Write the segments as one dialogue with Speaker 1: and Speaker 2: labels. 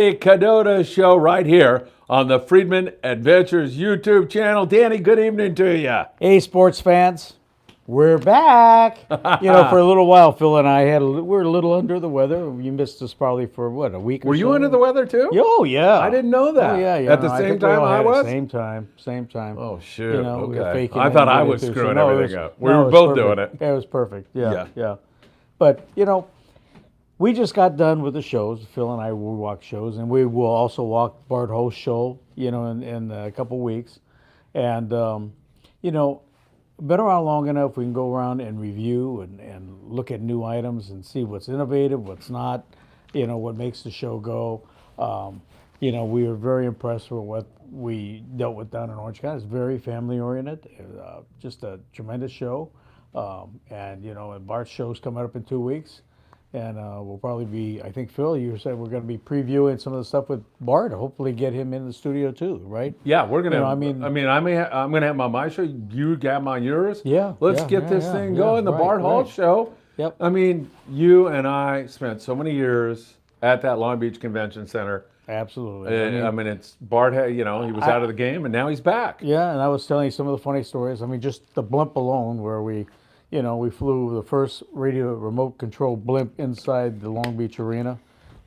Speaker 1: A Cadota Show right here on the Friedman Adventures YouTube channel. Danny, good evening to you.
Speaker 2: Hey, sports fans, we're back. For a little while, Phil and I we're a little under the weather. You missed us probably for what, a week or so?
Speaker 1: Were you under the weather too?
Speaker 2: Oh, yeah.
Speaker 1: I didn't know that.
Speaker 2: Oh, yeah.
Speaker 1: At the same time I was?
Speaker 2: Same time.
Speaker 1: Oh, shoot.
Speaker 2: We were
Speaker 1: Okay.
Speaker 2: faking
Speaker 1: I
Speaker 2: it
Speaker 1: thought
Speaker 2: and
Speaker 1: I
Speaker 2: getting
Speaker 1: was
Speaker 2: through.
Speaker 1: screwing
Speaker 2: No,
Speaker 1: everything up. We
Speaker 2: no,
Speaker 1: were
Speaker 2: it was
Speaker 1: both
Speaker 2: perfect.
Speaker 1: doing it.
Speaker 2: Yeah, it was perfect. Yeah. But, we just got done with the shows. Phil and I will walk shows, and we will also walk Bart Hall Show, in a couple weeks. And, been around long enough, we can go around and review and look at new items and see what's innovative, what's not, what makes the show go. We were very impressed with what we dealt with down in Orange County. It's very family-oriented, just a tremendous show. And Bart's show's coming up in 2 weeks. And we'll probably be, I think, Phil, you said we're going to be previewing some of the stuff with Bart. Hopefully get him in the studio too, right?
Speaker 1: Yeah, we're going to. I'm going to have my show. You got my yours.
Speaker 2: Yeah.
Speaker 1: Let's get this thing going. The Bart Hall Show.
Speaker 2: Yep.
Speaker 1: I mean, you and I spent so many years at that Long Beach Convention Center.
Speaker 2: Absolutely.
Speaker 1: It's Bart. He was out of the game, and now he's back.
Speaker 2: Yeah, and I was telling you some of the funny stories. I mean, just the blimp alone, where we flew the first radio remote control blimp inside the Long Beach Arena,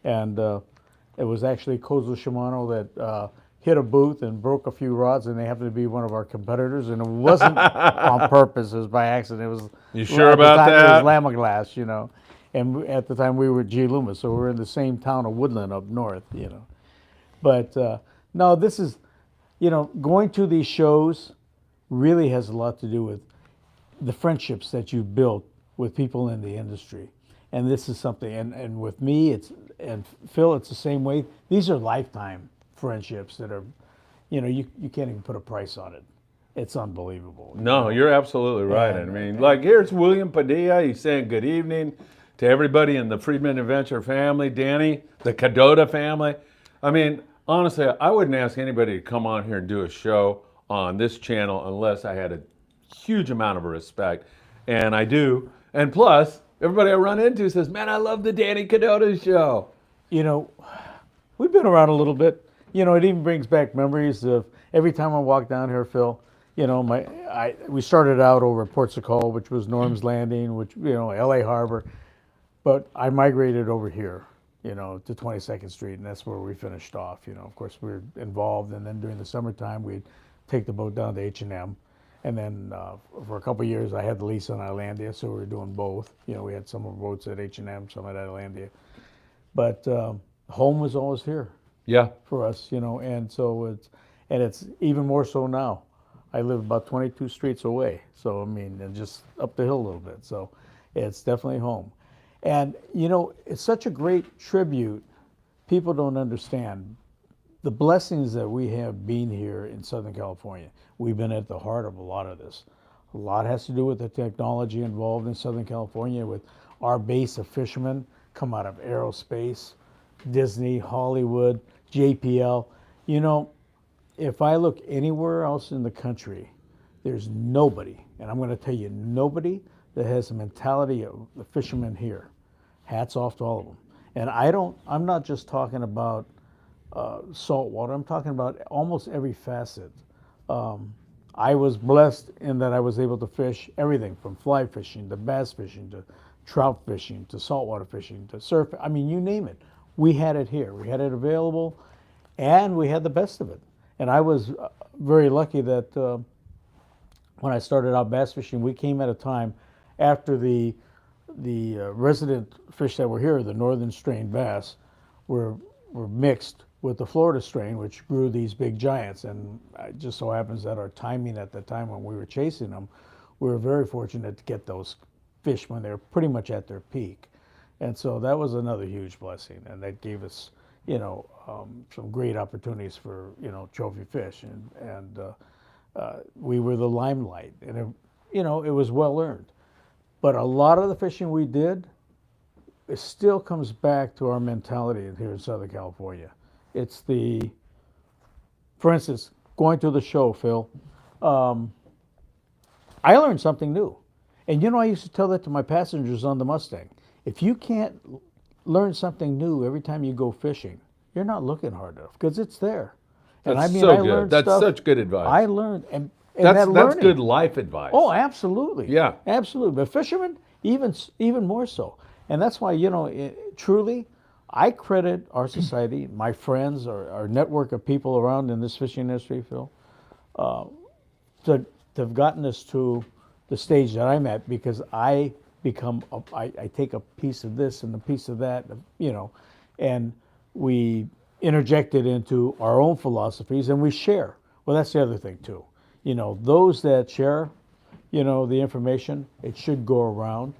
Speaker 2: and it was actually Kozo Shimano that hit a booth and broke a few rods, and they happened to be one of our competitors, and it wasn't on purpose; it was by accident. It was.
Speaker 1: You sure about that?
Speaker 2: It was Lamaglass, and at the time we were at G. Loomis, so we were in the same town of Woodland up north, But no, this is, going to these shows really has a lot to do with the friendships that you built with people in the industry. And this is something, and with me, and Phil, it's the same way. These are lifetime friendships that are, you can't even put a price on it. It's unbelievable.
Speaker 1: No, you're absolutely right. Here's William Padilla. He's saying good evening to everybody in the Friedman Adventure family. Danny, the Cadota family. I mean, honestly, I wouldn't ask anybody to come on here and do a show on this channel unless I had a huge amount of respect, and I do. And plus, everybody I run into says, "Man, I love the Danny Cadota show."
Speaker 2: We've been around a little bit. It even brings back memories of every time I walk down here, Phil. We started out over at Port Sacal, which was Norm's Landing, which L.A. Harbor, but I migrated over here, to 22nd Street, and that's where we finished off. Of course, we were involved, and then during the summertime, we'd take the boat down to H&M. And then for a couple of years, I had the lease on Islandia, so we were doing both. We had some of our boats at H&M, some at Islandia. But home was always here.
Speaker 1: Yeah.
Speaker 2: For us, and so it's even more so now. I live about 22 streets away, so and just up the hill a little bit. So it's definitely home. And it's such a great tribute. People don't understand the blessings that we have being here in Southern California. We've been at the heart of a lot of this. A lot has to do with the technology involved in Southern California, with our base of fishermen come out of aerospace, Disney, Hollywood, JPL. If I look anywhere else in the country, there's nobody, and I'm going to tell you, nobody that has the mentality of the fishermen here. Hats off to all of them. And I'm not just talking about saltwater. I'm talking about almost every facet. I was blessed in that I was able to fish everything from fly fishing to bass fishing to trout fishing to saltwater fishing to surf. You name it. We had it here. We had it available, and we had the best of it. And I was very lucky that when I started out bass fishing, we came at a time after the resident fish that were here, the northern strain bass, were mixed with the Florida strain, which grew these big giants. And it just so happens that our timing at the time when we were chasing them, we were very fortunate to get those fish when they were pretty much at their peak. And so that was another huge blessing. And that gave us, some great opportunities for, trophy fish. And we were the limelight. And, it was well earned. But a lot of the fishing we did, it still comes back to our mentality here in Southern California. It's for instance, going to the show, Phil, I learned something new. And I used to tell that to my passengers on the Mustang. If you can't learn something new every time you go fishing, you're not looking hard enough because it's there. And
Speaker 1: That's
Speaker 2: I mean,
Speaker 1: so
Speaker 2: I
Speaker 1: good.
Speaker 2: learned
Speaker 1: That's
Speaker 2: stuff.
Speaker 1: such good advice.
Speaker 2: I learned, and
Speaker 1: that's
Speaker 2: that learning,
Speaker 1: good life advice.
Speaker 2: Oh, absolutely.
Speaker 1: Yeah.
Speaker 2: Absolutely. But fishermen, even more so. And that's why, truly, I credit our society, my friends, our network of people around in this fishing industry, Phil, to have gotten us to the stage that I'm at because I take a piece of this and a piece of that, and we interject it into our own philosophies and we share. Well, that's the other thing too. Those that share, the information, it should go around,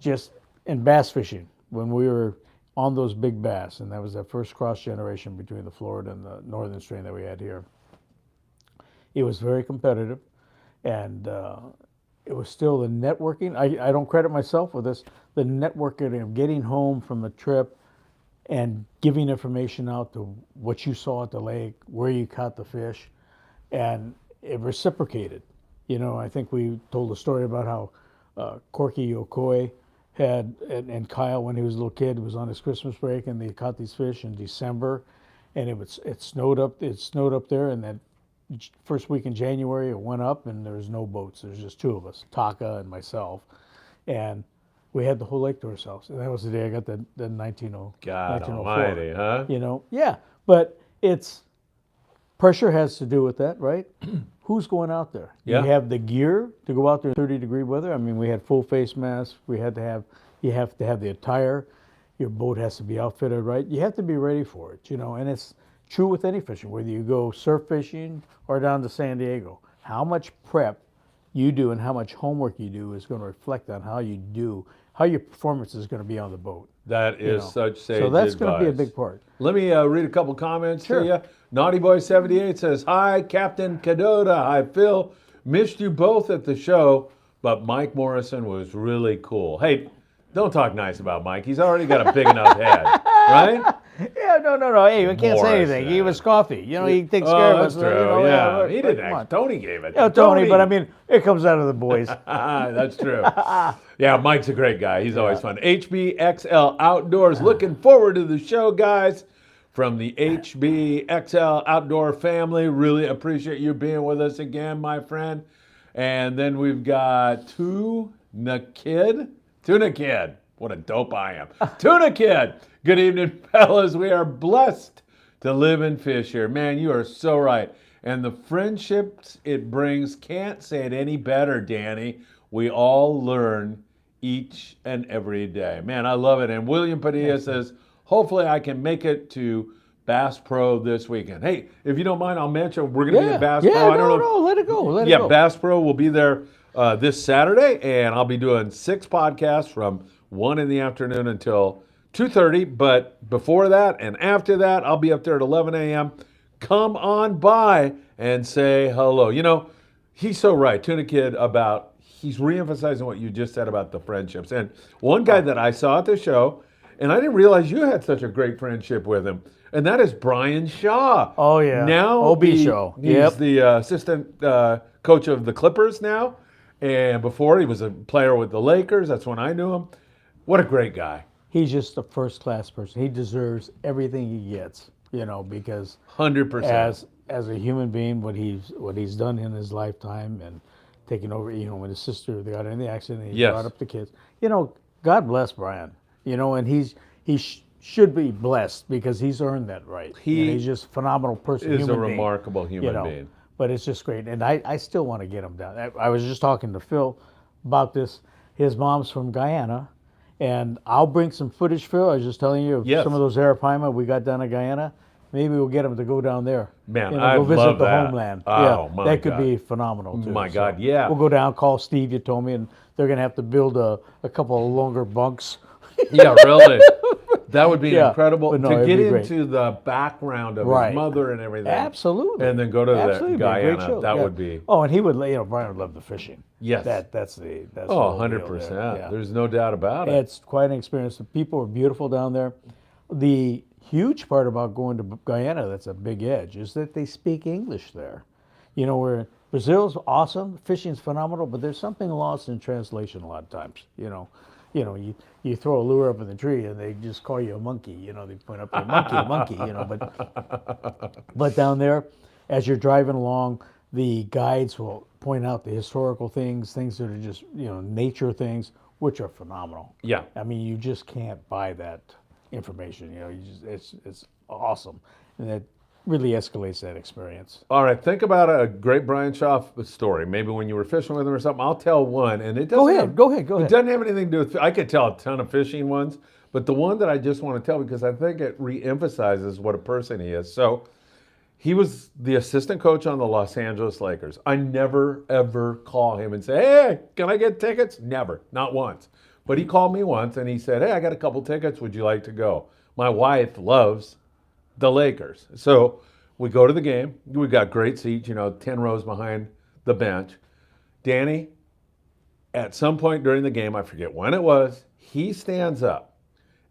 Speaker 2: just in bass fishing, when we were on those big bass, and that was that first cross generation between the Florida and the northern strain that we had here. It was very competitive, and it was still the networking. I don't credit myself with this, the networking of getting home from the trip and giving information out to what you saw at the lake, where you caught the fish, and it reciprocated. I think we told a story about how Corky Okoye had, and Kyle, when he was a little kid, was on his Christmas break, and they caught these fish in December, and it snowed up there, and that first week in January it went up, and there was no boats. There's just two of us, Taka and myself, and we had the whole lake to ourselves. And that was the day I got the 1904.
Speaker 1: God almighty, huh?
Speaker 2: Yeah, but it's pressure has to do with that, right? Who's going out there?
Speaker 1: Yeah.
Speaker 2: You have the gear to go out there in 30-degree weather. I mean, we had full face masks. You have to have the attire. Your boat has to be outfitted right. You have to be ready for it, and it's true with any fishing, whether you go surf fishing or down to San Diego. How much prep you do and how much homework you do is going to reflect on how your performance is going to be on the boat.
Speaker 1: That is such sage advice.
Speaker 2: So that's going to be a big part.
Speaker 1: Let me read a couple comments
Speaker 2: Sure.
Speaker 1: to you. Naughty Boy 78 says, "Hi, Captain Cadota. Hi, Phil. Missed you both at the show, but Mike Morrison was really cool." Hey, don't talk nice about Mike. He's already got a big enough head, right?
Speaker 2: Yeah, no. Hey, we can't say anything. He was coffee. He takes care of us.
Speaker 1: That's true. Yeah, he
Speaker 2: he
Speaker 1: didn't act. Tony gave it.
Speaker 2: Tony, but I mean, it comes out of the boys.
Speaker 1: That's true. Yeah, Mike's a great guy. He's always fun. HBXL Outdoors. Looking forward to the show, guys. From the HBXL Outdoor family. Really appreciate you being with us again, my friend. And then we've got Tuna Kid. What a dope I am. Tuna Kid. Good evening, fellas. We are blessed to live and fish here. Man, you are so right. And the friendships it brings, can't say it any better, Danny. We all learn each and every day. Man, I love it. And William Padilla says, hopefully I can make it to Bass Pro this weekend. Hey, if you don't mind, I'll mention we're going to be at Bass Pro.
Speaker 2: I don't know. Let it go.
Speaker 1: Yeah, Bass Pro will be there this Saturday, and I'll be doing 6 podcasts from 1 in the afternoon until 2:30. But before that and after that, I'll be up there at 11 a.m. Come on by and say hello. He's so right, Tuna Kid, he's reemphasizing what you just said about the friendships. And one guy that I saw at the show, and I didn't realize you had such a great friendship with him, and that is Brian Shaw.
Speaker 2: Oh, yeah.
Speaker 1: Now
Speaker 2: OB Show.
Speaker 1: He's the assistant coach of the Clippers now. And before, he was a player with the Lakers. That's when I knew him. What a great guy.
Speaker 2: He's just a first-class person. He deserves everything he gets, because
Speaker 1: 100%.
Speaker 2: As a human being, what he's done in his lifetime and taking over, when his sister got in the accident, he brought up the kids. God bless Brian. And he should be blessed because he's earned that right. He's just a phenomenal person.
Speaker 1: He's a remarkable human being.
Speaker 2: But it's just great. And I still want to get him down. I was just talking to Phil about this. His mom's from Guyana. And I'll bring some footage, Phil. I was just telling you of some of those arapaima we got down in Guyana. Maybe we'll get them to go down there.
Speaker 1: Man,
Speaker 2: I'd
Speaker 1: go visit
Speaker 2: love
Speaker 1: the
Speaker 2: that.
Speaker 1: Homeland.
Speaker 2: Oh, my God. That could be phenomenal, too.
Speaker 1: My God, yeah.
Speaker 2: We'll go down, call Steve, you told me, and they're going to have to build a couple of longer bunks.
Speaker 1: Yeah, really. That would be incredible
Speaker 2: to
Speaker 1: get into the background of his mother and everything.
Speaker 2: Absolutely.
Speaker 1: And then go to Guyana. That would be.
Speaker 2: Oh, and he would, Brian would love the fishing.
Speaker 1: Yes.
Speaker 2: That's
Speaker 1: 100%.
Speaker 2: Yeah.
Speaker 1: There's no doubt about it.
Speaker 2: It's quite an experience. The people are beautiful down there. The huge part about going to Guyana, that's a big edge, is that they speak English there. Where Brazil's awesome, fishing's phenomenal, but there's something lost in translation a lot of times, you throw a lure up in the tree and they just call you a monkey. They point up to a monkey. But down there, as you're driving along, the guides will point out the historical things that are just nature things, which are phenomenal.
Speaker 1: Yeah.
Speaker 2: I mean, you just can't buy that information. It's awesome, and that really escalates that experience.
Speaker 1: All right, think about a great Brian Shaw story. Maybe when you were fishing with him or something. I'll tell one, and it doesn't.
Speaker 2: Go ahead.
Speaker 1: It doesn't have anything to do with. I could tell a ton of fishing ones, but the one that I just want to tell because I think it re-emphasizes what a person he is. So, he was the assistant coach on the Los Angeles Lakers. I never ever call him and say, "Hey, can I get tickets?" Never, not once. But he called me once and he said, "Hey, I got a couple tickets. Would you like to go?" My wife loves the Lakers. So we go to the game. We got great seats, 10 rows behind the bench. Danny, at some point during the game, I forget when it was, he stands up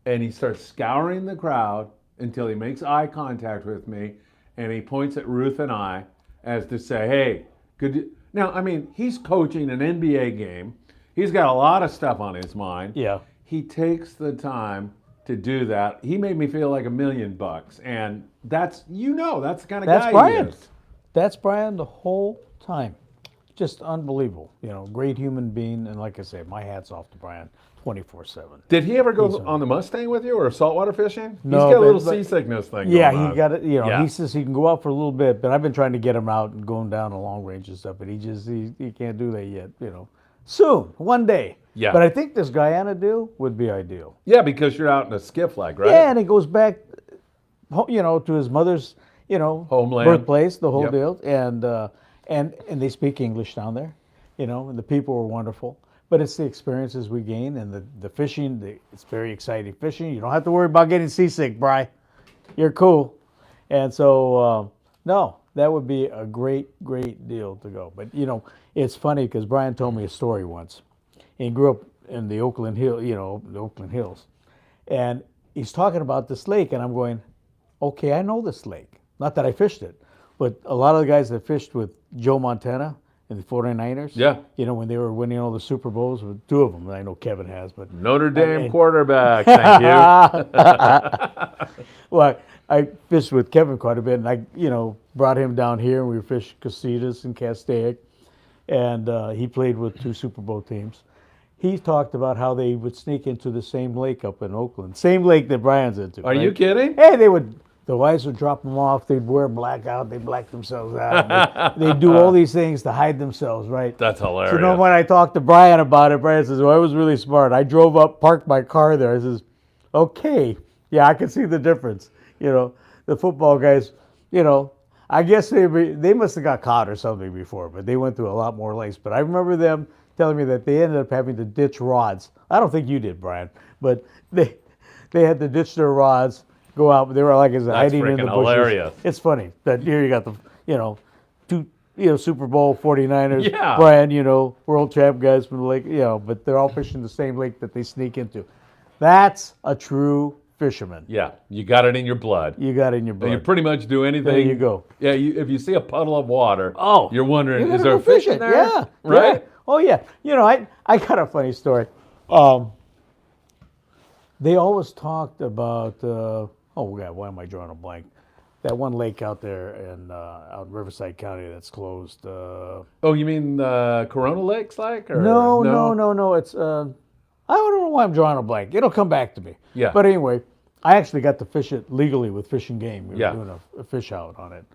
Speaker 1: and he starts scouring the crowd until he makes eye contact with me and he points at Ruth and I as to say, "Hey, could you..." Now, I mean, he's coaching an NBA game. He's got a lot of stuff on his mind.
Speaker 2: Yeah.
Speaker 1: He takes the time to do that. He made me feel like $1 million, and that's the kind of guy
Speaker 2: Brian.
Speaker 1: he is.
Speaker 2: That's Brian the whole time. Just unbelievable. Great human being, and like I say, my hat's off to Brian 24/7.
Speaker 1: Did he ever go on the Mustang with you or saltwater fishing?
Speaker 2: No,
Speaker 1: he's got a little seasickness thing
Speaker 2: Yeah,
Speaker 1: going on.
Speaker 2: he got it.
Speaker 1: Yeah.
Speaker 2: He says he can go out for a little bit, but I've been trying to get him out and going down the long range and stuff, but he can't do that yet. Soon, one day.
Speaker 1: Yeah.
Speaker 2: But I think this Guyana deal would be ideal.
Speaker 1: Yeah, because you're out in a skiff lag, right?
Speaker 2: Yeah, and it goes back, to his mother's,
Speaker 1: Homeland.
Speaker 2: birthplace, the whole
Speaker 1: Yep.
Speaker 2: deal, and they speak English down there, and the people are wonderful. But it's the experiences we gain and the fishing. It's very exciting fishing. You don't have to worry about getting seasick, Bri. You're cool. And so, no, that would be a great, great deal to go. But, it's funny because Brian told me a story once. He grew up in the Oakland Hills. And he's talking about this lake, and I'm going, okay, I know this lake. Not that I fished it, but a lot of the guys that fished with Joe Montana in the 49ers,
Speaker 1: Yeah.
Speaker 2: when they were winning all the Super Bowls, with two of them, I know Kevin has, but
Speaker 1: Notre Dame quarterback, thank you.
Speaker 2: well, I fished with Kevin quite a bit, and I, brought him down here, and we fished Casitas and Castaic, and he played with 2 Super Bowl teams. He talked about how they would sneak into the same lake up in Oakland, same lake that Brian's into.
Speaker 1: Are you kidding?
Speaker 2: Hey, the wives would drop them off. They'd wear blackout. They'd black themselves out. They'd do all these things to hide themselves, right?
Speaker 1: That's hilarious.
Speaker 2: So, when I talked to Brian about it, Brian says, "Well, I was really smart. I drove up, parked my car there." I says, "Okay, yeah, I can see the difference." The football guys, I guess they must have got caught or something before, but they went through a lot more lakes. But I remember them telling me that they ended up having to ditch rods. I don't think you did, Brian, but they had to ditch their rods, go out. They were, like I said, hiding in the bushes.
Speaker 1: Hilarious.
Speaker 2: It's funny that here you got the, two, Super Bowl 49ers,
Speaker 1: Yeah.
Speaker 2: Brian, world champ guys from the lake, but they're all fishing the same lake that they sneak into. That's a true fisherman.
Speaker 1: Yeah, you got it in your blood.
Speaker 2: You got it in your blood.
Speaker 1: You pretty much do anything.
Speaker 2: There you go.
Speaker 1: Yeah, if you see a puddle of water,
Speaker 2: Oh,
Speaker 1: you're wondering,
Speaker 2: you
Speaker 1: is
Speaker 2: gotta
Speaker 1: there a
Speaker 2: go
Speaker 1: fish
Speaker 2: fish
Speaker 1: in
Speaker 2: it.
Speaker 1: there?
Speaker 2: Yeah.
Speaker 1: Right?
Speaker 2: Yeah. Oh, yeah. I got a funny story. They always talked about, oh, God, why am I drawing a blank? That one lake out there out in Riverside County that's closed.
Speaker 1: Oh, you mean Corona Lakes, like? Or
Speaker 2: No. It's, I don't know why I'm drawing a blank. It'll come back to me.
Speaker 1: Yeah.
Speaker 2: But anyway, I actually got to fish it legally with Fish and Game. We were
Speaker 1: Yeah.
Speaker 2: doing a fish out on it.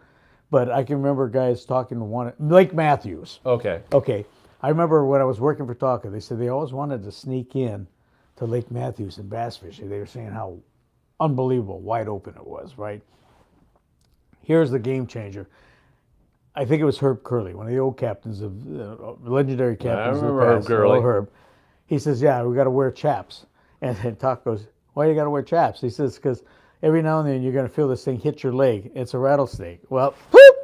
Speaker 2: But I can remember guys talking to one, Lake Matthews.
Speaker 1: Okay.
Speaker 2: Okay. I remember when I was working for Taka, they said they always wanted to sneak in to Lake Matthews and bass fishing. They were saying how unbelievable, wide open it was, right? Here's the game changer. I think it was Herb Curley, one of the old captains of legendary captains of the
Speaker 1: remember Herb
Speaker 2: past.
Speaker 1: Curley.
Speaker 2: Herb. He says, "Yeah, we got to wear chaps." And then Taka goes, "Why you got to wear chaps?" He says, "Because every now and then you're going to feel this thing hit your leg. It's a rattlesnake." Well, whoop,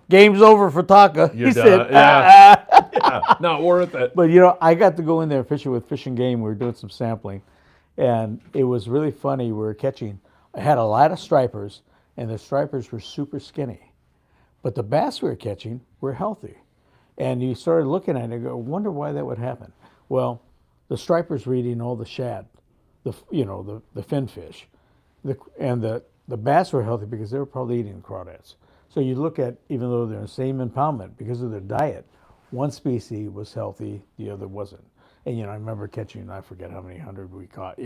Speaker 2: game's over for Taka.
Speaker 1: You're
Speaker 2: He
Speaker 1: done.
Speaker 2: said,
Speaker 1: Yeah. Yeah, not worth it.
Speaker 2: But I got to go in there fishing with Fish and Game. We were doing some sampling, and it was really funny. We were catching. I had a lot of stripers, and the stripers were super skinny, but the bass we were catching were healthy. And you started looking at it and go, wonder why that would happen. Well, the stripers were eating all the shad, the fin fish, and the bass were healthy because they were probably eating the crawdads. So you look at, even though they're the same impoundment, because of their diet, one species was healthy, the other wasn't. And I remember catching, I forget how many hundred we caught,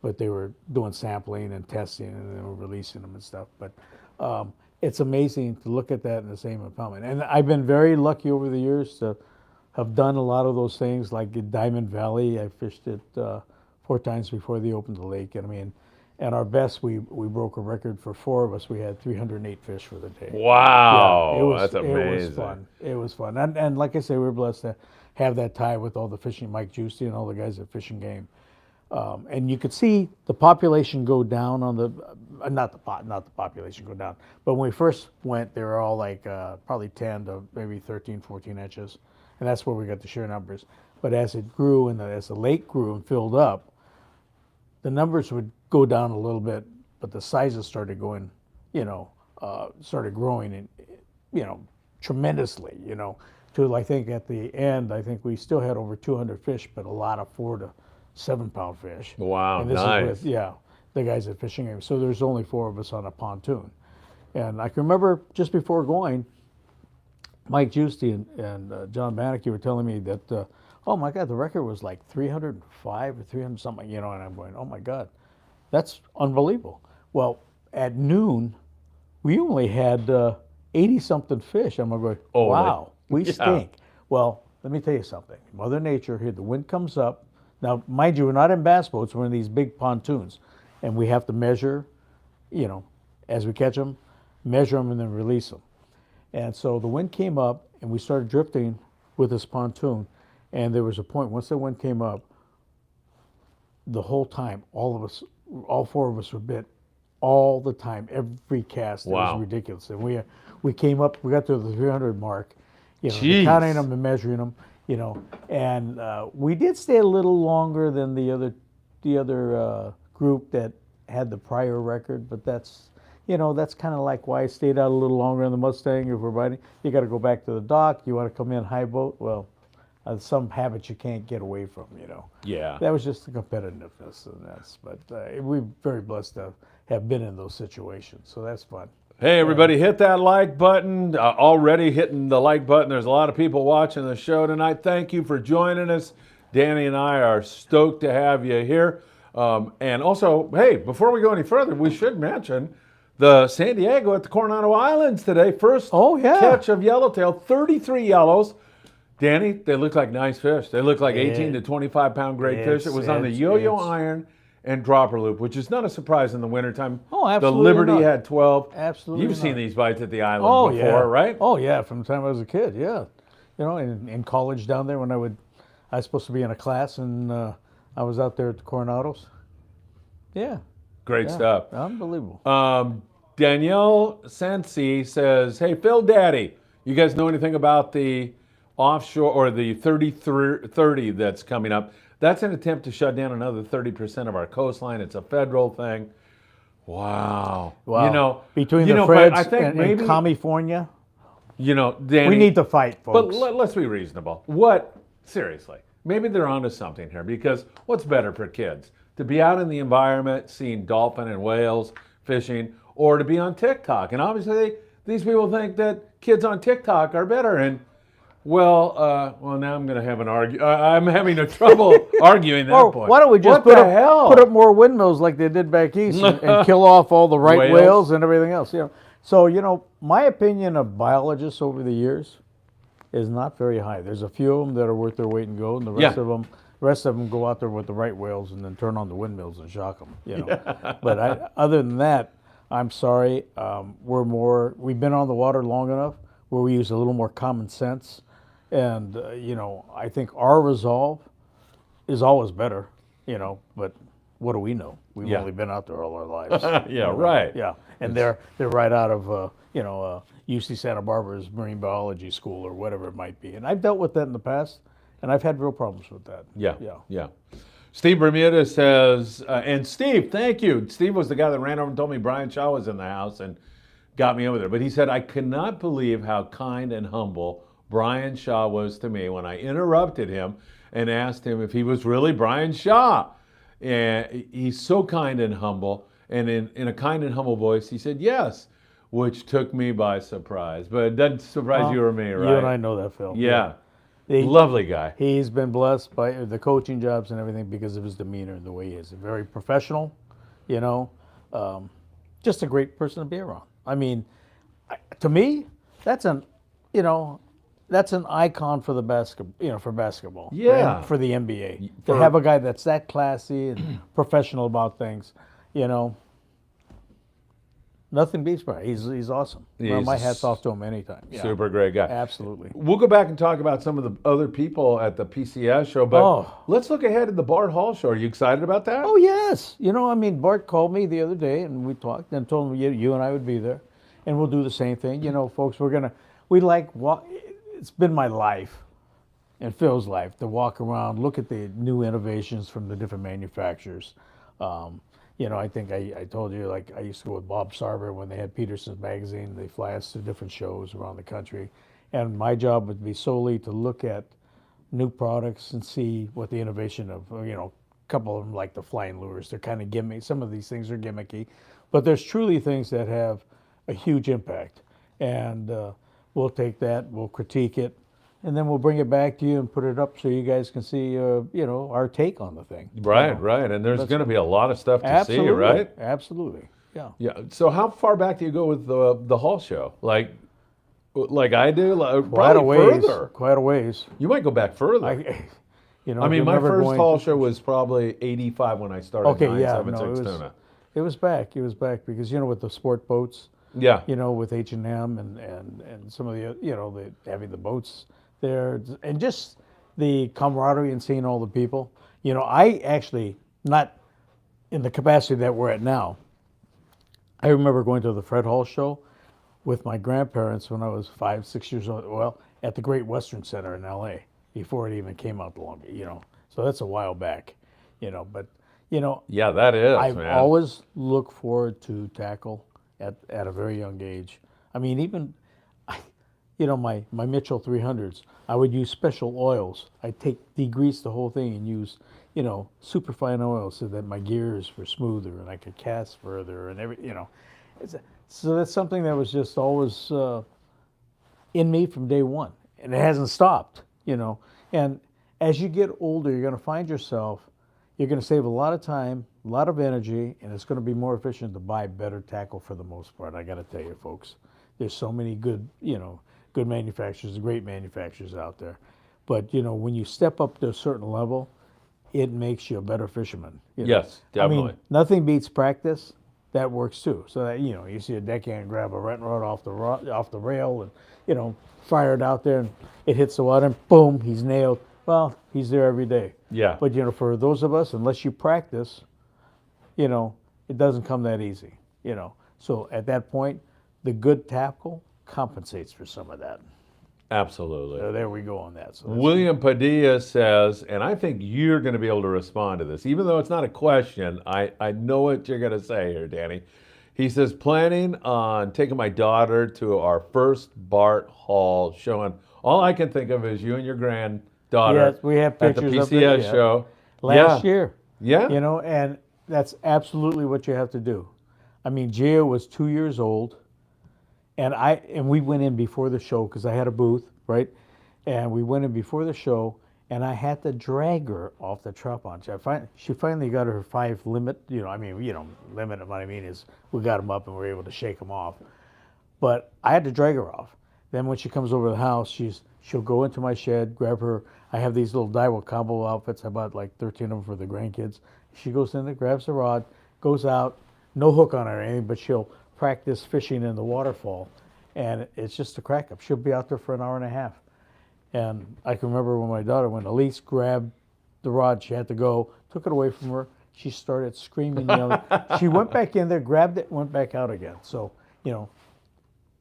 Speaker 2: but they were doing sampling and testing, and they were releasing them and stuff. But it's amazing to look at that in the same impoundment. And I've been very lucky over the years to have done a lot of those things, like in Diamond Valley. I fished it 4 times before they opened the lake. And I mean, and our best, we broke a record for 4 of us. We had 308 fish for the day.
Speaker 1: Wow, that's amazing.
Speaker 2: It was fun. It was fun. And like I say, we were blessed to have that tie with all the fishing, Mike Juicy and all the guys at Fishing Game. And you could see the population go down on the, not the population go down, but when we first went, they were all like probably 10 to maybe 13, 14 inches. And that's where we got the sheer numbers. But as it grew and as the lake grew and filled up, the numbers would go down a little bit, but the sizes started going, started growing, tremendously, to, I think at the end, I think we still had over 200 fish, but a lot of 4 to 7 pound fish.
Speaker 1: Wow,
Speaker 2: and this
Speaker 1: nice.
Speaker 2: Is with, the guys at Fishing Game. So there's only 4 of us on a pontoon. And I can remember just before going, Mike Juicy and John Bannock were telling me that, oh my God, the record was like 305 or 300 something, and I'm going, oh my God, that's unbelievable. Well, at noon, we only had 80 something fish. I'm going, wow, we stink. Well, let me tell you something. Mother Nature here, the wind comes up. Now, mind you, we're not in bass boats, we're in these big pontoons, and we have to measure, as we catch them, measure them and then release them. And so the wind came up and we started drifting with this pontoon. And there was a point, once the wind came up, the whole time, all of us, all 4 of us were bit all the time, every cast.
Speaker 1: Wow.
Speaker 2: It was ridiculous. And we came up, we got to the 300 mark,
Speaker 1: Jeez.
Speaker 2: counting them and measuring them, and we did stay a little longer than the other group that had the prior record, but that's kind of like why I stayed out a little longer on the Mustang. If we're riding, you got to go back to the dock. You want to come in high boat. Well, some habits you can't get away from.
Speaker 1: Yeah.
Speaker 2: That was just the competitiveness, and but we're very blessed to have been in those situations. So that's fun.
Speaker 1: Hey, everybody, hit that like button. Already hitting the like button. There's a lot of people watching the show tonight. Thank you for joining us. Danny and I are stoked to have you here. And also, hey, before we go any further, we should mention the San Diego at the Coronado Islands today. First catch of yellowtail, 33 yellows. Danny, they look like nice fish. They look like 18 to 25 pound great fish. It was on the yo-yo iron and dropper loop, which is not a surprise in the wintertime.
Speaker 2: Oh, absolutely.
Speaker 1: The Liberty had 12.
Speaker 2: Absolutely.
Speaker 1: You've seen these bites at the island before, right?
Speaker 2: Oh, yeah, from the time I was a kid, yeah. In college down there when I was supposed to be in a class, and I was out there at the Coronados. Yeah.
Speaker 1: Great stuff.
Speaker 2: Unbelievable.
Speaker 1: Danielle Sensi says, hey, Phil Daddy, you guys know anything about the offshore or the 30 that's coming up? That's an attempt to shut down another 30% of our coastline. It's a federal thing. Wow.
Speaker 2: Between the Freds and California,
Speaker 1: Danny,
Speaker 2: we need to fight, folks.
Speaker 1: But let's be reasonable. Seriously, maybe they're onto something here, because what's better for kids? To be out in the environment, seeing dolphin and whales, fishing, or to be on TikTok? And obviously, these people think that kids on TikTok are better. And well, now I'm going to have an I'm having a trouble arguing that point.
Speaker 2: Why don't we just put up more windmills like they did back east and kill off all the right whales and everything else? So my opinion of biologists over the years is not very high. There's a few of them that are worth their weight in gold, and the rest of them go out there with the right whales and then turn on the windmills and shock them. But other than that, I'm sorry. We've been on the water long enough where we use a little more common sense. And, I think our resolve is always better, but what do we know? We've only been out there all our lives.
Speaker 1: Right.
Speaker 2: Yeah. And they're right out of, UC Santa Barbara's marine biology school or whatever it might be. And I've dealt with that in the past, and I've had real problems with that.
Speaker 1: Yeah. Steve Bermuda says, and Steve, thank you. Steve was the guy that ran over and told me Brian Shaw was in the house and got me over there. But he said, I cannot believe how kind and humble Brian Shaw was to me when I interrupted him and asked him if he was really Brian Shaw. And he's so kind and humble. And in a kind and humble voice, he said, yes, which took me by surprise. But it doesn't surprise you or me, right?
Speaker 2: You and I know that, Phil.
Speaker 1: Yeah. Lovely guy.
Speaker 2: He's been blessed by the coaching jobs and everything because of his demeanor and the way he is. Very professional, you know, just a great person to be around. I mean, to me, that's an icon for the basketball.
Speaker 1: Yeah.
Speaker 2: For the NBA. To have a guy that's that classy and professional about things, you know. Nothing beats Brian. He's awesome. Well, my hat's off to him anytime. Yeah.
Speaker 1: Super great guy.
Speaker 2: Absolutely.
Speaker 1: We'll go back and talk about some of the other people at the PCS show, but let's look ahead at the Bart Hall show. Are you excited about that?
Speaker 2: Oh, yes. You know, I mean, Bart called me the other day and we talked and told him you and I would be there and we'll do the same thing. You know, folks, it's been my life and Phil's life to walk around, look at the new innovations from the different manufacturers. You know, I think I told you, like, I used to go with Bob Sarver when they had Peterson's magazine. They fly us to different shows around the country. And my job would be solely to look at new products and see what the innovation of, you know, a couple of them like the flying lures. They're kind of gimmicky. Some of these things are gimmicky. But there's truly things that have a huge impact. And we'll take that, we'll critique it, and then we'll bring it back to you and put it up so you guys can see, you know, our take on the thing.
Speaker 1: Right, right. And there's going to be a lot of stuff to see, right?
Speaker 2: Absolutely. Yeah.
Speaker 1: Yeah. So how far back do you go with the Hall show? Like I do? Probably further.
Speaker 2: Quite a ways.
Speaker 1: You might go back further.
Speaker 2: You know,
Speaker 1: I mean, my first Hall show was probably 85 when I started 976 Tuna.
Speaker 2: It was back. It was back because, you know, with the sport boats,
Speaker 1: yeah,
Speaker 2: you know, with H&M and some of the, you know, having the boats there, and just the camaraderie and seeing all the people. You know, I actually, not in the capacity that we're at now, I remember going to the Fred Hall show with my grandparents when I was 5, 6 years old, well, at the Great Western Center in LA, before it even came out long, you know. So that's a while back, you know, but, you know.
Speaker 1: Yeah, that is,
Speaker 2: I've always looked forward to tackle at a very young age. I mean, even, you know, my Mitchell 300s, I would use special oils. I'd degrease the whole thing and use, you know, superfine oils so that my gears were smoother and I could cast further and you know. So that's something that was just always in me from day one. And it hasn't stopped, you know. And as you get older, you're going to find yourself, you're going to save a lot of time, a lot of energy, and it's going to be more efficient to buy better tackle for the most part. I got to tell you, folks, there's so many good, you know, good manufacturers, great manufacturers out there. But, you know, when you step up to a certain level, it makes you a better fisherman. You know?
Speaker 1: Yes, definitely.
Speaker 2: I mean, nothing beats practice. That works too. So that, you know, you see a deckhand grab a retting rod off the rail and, you know, fire it out there and it hits the water and boom, he's nailed. Well, he's there every day.
Speaker 1: Yeah.
Speaker 2: But, you know, for those of us, unless you practice, you know, it doesn't come that easy, you know. So at that point, the good tackle compensates for some of that.
Speaker 1: Absolutely.
Speaker 2: So there we go on that. So
Speaker 1: William Padilla says, and I think you're going to be able to respond to this, even though it's not a question, I know what you're going to say here, Danny. He says, planning on taking my daughter to our first Bart Hall show. And all I can think of is you and your granddaughter
Speaker 2: yes, we have pictures
Speaker 1: at the
Speaker 2: of it,
Speaker 1: PCS show.
Speaker 2: Last year.
Speaker 1: Yeah.
Speaker 2: You know, and that's absolutely what you have to do. I mean, Gia was 2 years old. And we went in before the show because I had a booth, right? And we went in before the show, and I had to drag her off the trout pond. She finally got her 5 limit. You know, I mean, you know, limit of what I mean is we got them up and we were able to shake them off. But I had to drag her off. Then when she comes over to the house, she'll go into my shed, grab her. I have these little Daiwa combo outfits. I bought like 13 of them for the grandkids. She goes in there, grabs the rod, goes out, no hook on her or anything, but she'll practice fishing in the waterfall, and it's just a crack up. She'll be out there for an hour and a half. And I can remember when my daughter, when Elise grabbed the rod, she had to go, took it away from her. She started screaming, yelling. She went back in there, grabbed it, went back out again. So, you know,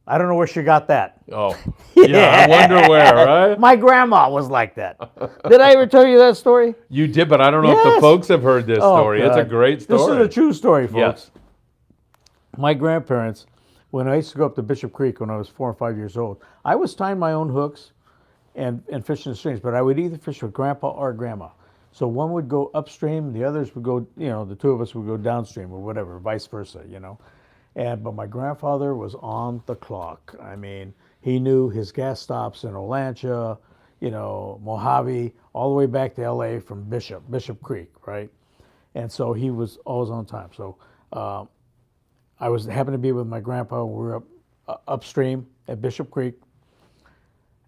Speaker 2: I don't know where she got that.
Speaker 1: Oh, yeah, I wonder where, right?
Speaker 2: My grandma was like that. Did I ever tell you that story?
Speaker 1: You did, but I don't know if the folks have heard this story.
Speaker 2: God.
Speaker 1: It's a great story.
Speaker 2: This is a true story, folks.
Speaker 1: Yes.
Speaker 2: My grandparents, when I used to go up to Bishop Creek when I was 4 or 5 years old, I was tying my own hooks. and fish in the streams, but I would either fish with Grandpa or Grandma. So one would go upstream, the others would go, the two of us would go downstream or whatever, vice versa, but my grandfather was on the clock. I mean, he knew his gas stops in Olancha, Mojave, all the way back to LA from Bishop Creek, right? And so he was always on time. So I happened to be with my grandpa. We were upstream at Bishop Creek,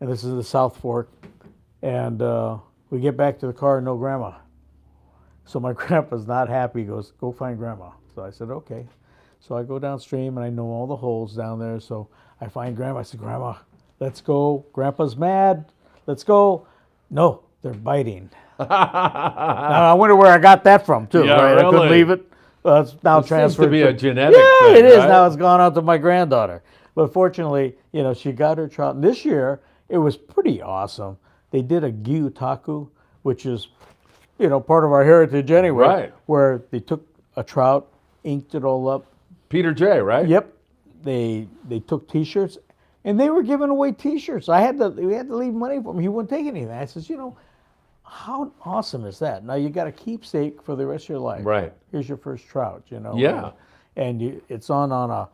Speaker 2: and this is the South Fork. And we get back to the car, no grandma. So my grandpa's not happy. He goes, go find grandma. So I said, okay. So I go downstream, and I know all the holes down there. So I find grandma. I said, Grandma, let's go. Grandpa's mad. Let's go. No, they're biting. Now, I wonder where I got that from, too.
Speaker 1: Yeah,
Speaker 2: right?
Speaker 1: really?
Speaker 2: I couldn't leave it. It's now transferred.
Speaker 1: Seems to be a genetic
Speaker 2: yeah,
Speaker 1: thing,
Speaker 2: it is.
Speaker 1: right?
Speaker 2: Now it's gone out to my granddaughter. But fortunately, she got her trout. This year, it was pretty awesome. They did a gyutaku, which is, part of our heritage anyway.
Speaker 1: Right.
Speaker 2: Where they took a trout, inked it all up.
Speaker 1: Peter J., right?
Speaker 2: Yep. They took T-shirts, and they were giving away T-shirts. We had to leave money for him. He wouldn't take anything. I says, how awesome is that? Now you got a keepsake for the rest of your life.
Speaker 1: Right.
Speaker 2: Here's your first trout.
Speaker 1: Yeah.
Speaker 2: And it's on a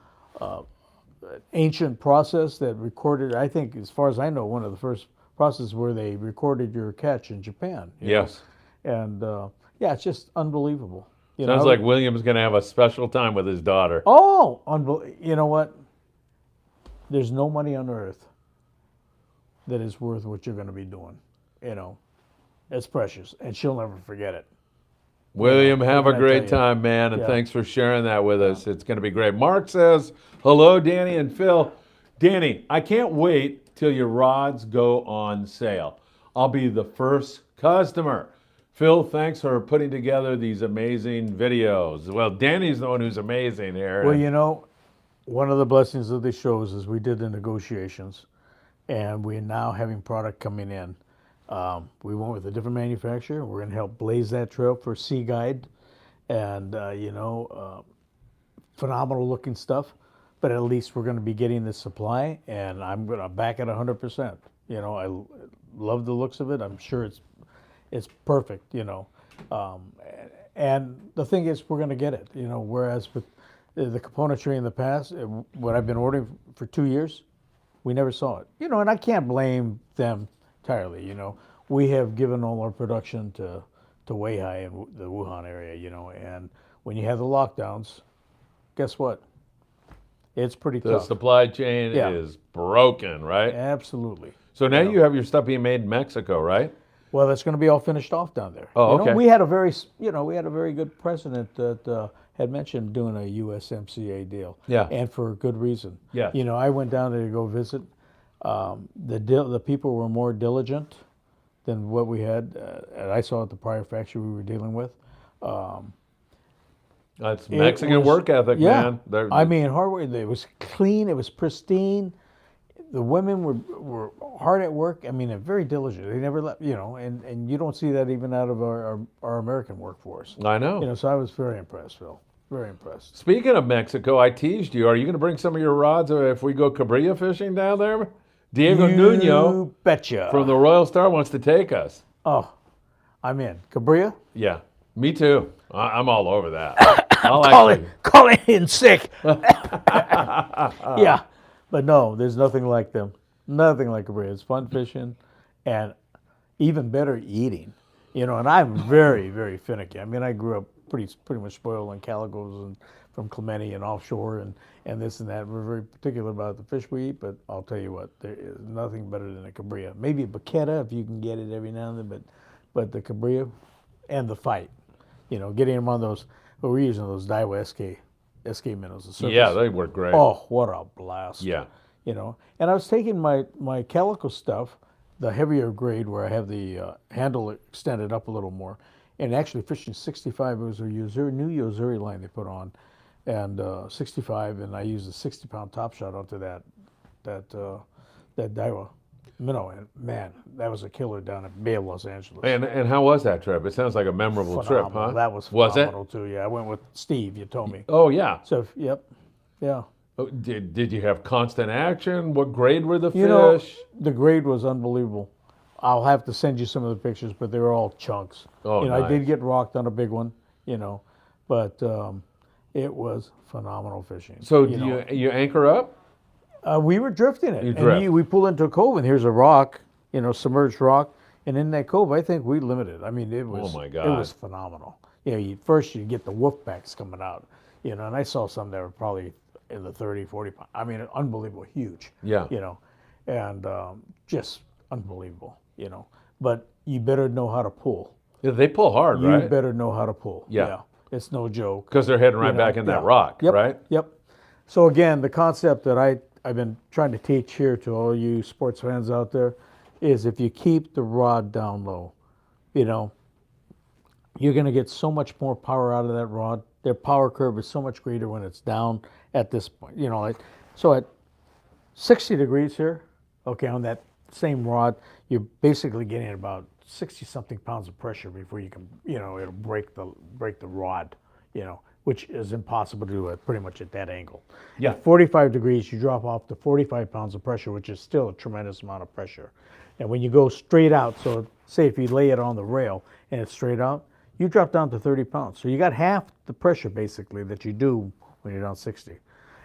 Speaker 2: ancient process that recorded. I think, as far as I know, one of the first processes where they recorded your catch in Japan.
Speaker 1: Yes.
Speaker 2: And it's just unbelievable.
Speaker 1: Sounds like William's going to have a special time with his daughter.
Speaker 2: Oh, you know what? There's no money on earth that is worth what you're going to be doing. It's precious, and she'll never forget it.
Speaker 1: William, have a great time, man, and thanks for sharing that with us. It's going to be great. Mark says, hello, Danny and Phil. Danny, I can't wait till your rods go on sale. I'll be the first customer. Phil, thanks for putting together these amazing videos. Well, Danny's the one who's amazing here.
Speaker 2: Well, one of the blessings of the shows is we did the negotiations, and we're now having product coming in. We went with a different manufacturer. We're going to help blaze that trail for Sea Guide, and phenomenal looking stuff. But at least we're going to be getting the supply, and I'm going to back it 100%. I love the looks of it. I'm sure it's perfect. And the thing is, we're going to get it. Whereas with the componentry in the past, what I've been ordering for 2 years, we never saw it. And I can't blame them entirely. We have given all our production to Weihai in the Wuhan area. And when you have the lockdowns, guess what? It's pretty
Speaker 1: The
Speaker 2: tough.
Speaker 1: supply chain is broken, right?
Speaker 2: Absolutely.
Speaker 1: So now you have your stuff being made in Mexico, right?
Speaker 2: Well, that's going to be all finished off down there.
Speaker 1: Oh, okay.
Speaker 2: We had a very good president that had mentioned doing a USMCA deal.
Speaker 1: Yeah.
Speaker 2: And for good reason.
Speaker 1: Yeah.
Speaker 2: I went down there to go visit. The people were more diligent than what we had, and I saw at the prior factory we were dealing with.
Speaker 1: That's Mexican work ethic, man.
Speaker 2: I mean, hard work. It was clean. It was pristine. The women were hard at work. I mean, they're very diligent. They never let and you don't see that even out of our American workforce.
Speaker 1: I know.
Speaker 2: So I was very impressed, Phil. Very impressed.
Speaker 1: Speaking of Mexico, I teased you. Are you going to bring some of your rods if we go cabrilla fishing down there? Diego Nuno
Speaker 2: betcha.
Speaker 1: from the Royal Star wants to take us.
Speaker 2: Oh, I'm in. Cabrilla?
Speaker 1: Yeah, me too. I'm all over that. Call
Speaker 2: it in sick. Yeah, but no, there's nothing like them. Nothing like cabrilla. It's fun fishing, and even better eating. And I'm very, very finicky. I mean, I grew up pretty much spoiled on calicos and from Clemente and offshore and this and that. We're very particular about the fish we eat, but I'll tell you what, there is nothing better than a cabrilla. Maybe a baqueta if you can get it every now and then, but the cabrilla and the fight. Getting them on those. Well, we're using those Daiwa SK minnows. The surface.
Speaker 1: Yeah, they work great.
Speaker 2: Oh, what a blast!
Speaker 1: Yeah.
Speaker 2: And I was taking my calico stuff, the heavier grade where I have the handle extended up a little more, and actually fishing 65. It was a new Yozuri line they put on, and 65, and I used a 60-pound top shot onto that Daiwa minnow, and man, that was a killer down at Bay of Los Angeles.
Speaker 1: And how was that trip? It sounds like a memorable trip, huh?
Speaker 2: That was phenomenal too. Yeah, I went with Steve. You told me.
Speaker 1: Oh yeah.
Speaker 2: So yep, yeah.
Speaker 1: Oh, did you have constant action? What grade were the fish?
Speaker 2: The grade was unbelievable. I'll have to send you some of the pictures, but they were all chunks.
Speaker 1: Oh,
Speaker 2: I did
Speaker 1: nice.
Speaker 2: get rocked on a big one, but it was phenomenal fishing.
Speaker 1: So do you anchor up?
Speaker 2: We were drifting it,
Speaker 1: You
Speaker 2: and
Speaker 1: drift.
Speaker 2: we pull into a cove, and here's a rock, submerged rock, and in that cove, I think we limited. I mean, it was
Speaker 1: my
Speaker 2: it
Speaker 1: God.
Speaker 2: was phenomenal. First you get the wolfbacks coming out, and I saw some that were probably in the 30, 40 pound. I mean, unbelievable, huge.
Speaker 1: Yeah.
Speaker 2: And just unbelievable. But you better know how to pull.
Speaker 1: Yeah, they pull hard,
Speaker 2: You
Speaker 1: right?
Speaker 2: better know how to pull.
Speaker 1: Yeah.
Speaker 2: It's no joke.
Speaker 1: Because they're heading right back in that rock,
Speaker 2: Yep.
Speaker 1: right?
Speaker 2: Yep. So again, the concept that I've been trying to teach here to all you sports fans out there is if you keep the rod down low, you're going to get so much more power out of that rod. Their power curve is so much greater when it's down at this point. So at 60 degrees here, okay, on that same rod, you're basically getting about 60 something pounds of pressure before you can, it'll break the rod, which is impossible to do at pretty much at that angle.
Speaker 1: Yeah.
Speaker 2: At 45 degrees, you drop off to 45 pounds of pressure, which is still a tremendous amount of pressure. And when you go straight out, so say if you lay it on the rail and it's straight out, you drop down to 30 pounds. So you got half the pressure basically that you do when you're down 60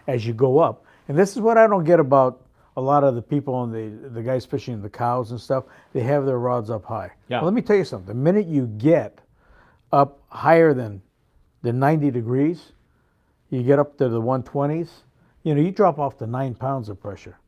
Speaker 2: as you go up. And this is what I don't get about a lot of the people on the guys fishing the cows and stuff. They have their rods up high.
Speaker 1: Yeah.
Speaker 2: Well, let me tell you something. The minute you get up higher than 90 degrees, you get up to the 120s, you drop off to 9 pounds of pressure.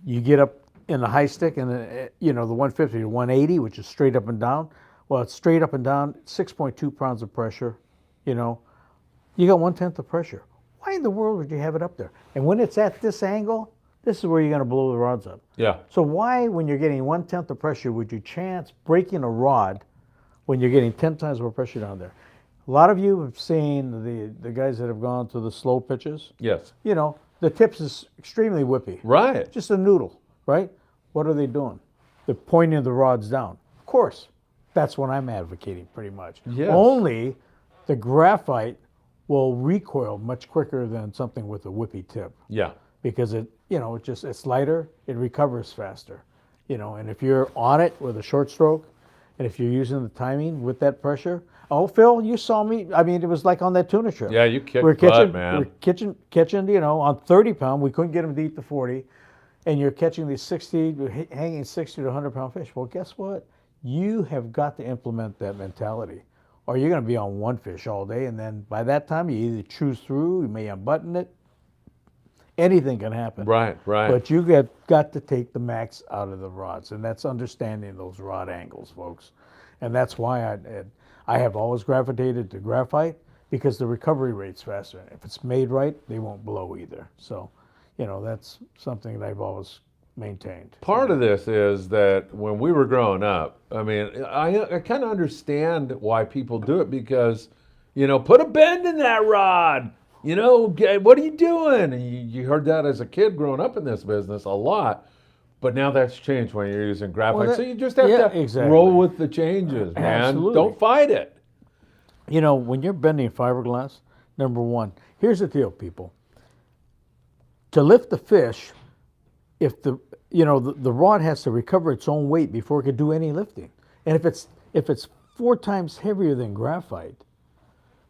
Speaker 2: You get up in the high stick and the 150 to 180, which is straight up and down. Well, it's straight up and down, 6.2 pounds of pressure. You got 1/10 of pressure. Why in the world would you have it up there? And when it's at this angle, this is where you're going to blow the rods up.
Speaker 1: Yeah.
Speaker 2: So why, when you're getting 1/10 of pressure, would you chance breaking a rod when you're getting 10 times more pressure down there? A lot of you have seen the guys that have gone to the slow pitches.
Speaker 1: Yes.
Speaker 2: The tips is extremely whippy.
Speaker 1: Right.
Speaker 2: Just a noodle, right? What are they doing? They're pointing the rods down. Of course, that's what I'm advocating pretty much.
Speaker 1: Yes.
Speaker 2: Only the graphite will recoil much quicker than something with a whippy tip
Speaker 1: Yeah.
Speaker 2: because it's lighter, it recovers faster. And if you're on it with a short stroke, and if you're using the timing with that pressure, oh, Phil, you saw me. I mean, it was like on that tuna trip.
Speaker 1: Yeah, you kicked
Speaker 2: We're
Speaker 1: butt, man.
Speaker 2: We're catching, on 30 pound. We couldn't get them to eat the 40, and you're catching these hanging 60 to 100 pound fish. Well, guess what? You have got to implement that mentality, or you're going to be on one fish all day, and then by that time you either choose through, you may unbutton it. Anything can happen.
Speaker 1: Right.
Speaker 2: But you got to take the max out of the rods, and that's understanding those rod angles, folks. And that's why I have always gravitated to graphite, because the recovery rate's faster. If it's made right, they won't blow either. So, that's something that I've always maintained.
Speaker 1: Part of this is that when we were growing up, I mean, I kind of understand why people do it because, put a bend in that rod. What are you doing? And you heard that as a kid growing up in this business a lot. But now that's changed when you're using graphite. So you just have to
Speaker 2: exactly.
Speaker 1: roll with the changes, man.
Speaker 2: Absolutely.
Speaker 1: Don't fight it.
Speaker 2: When you're bending fiberglass, number one, here's the deal, people. To lift the fish, if the rod has to recover its own weight before it can do any lifting. And if it's 4 times heavier than graphite,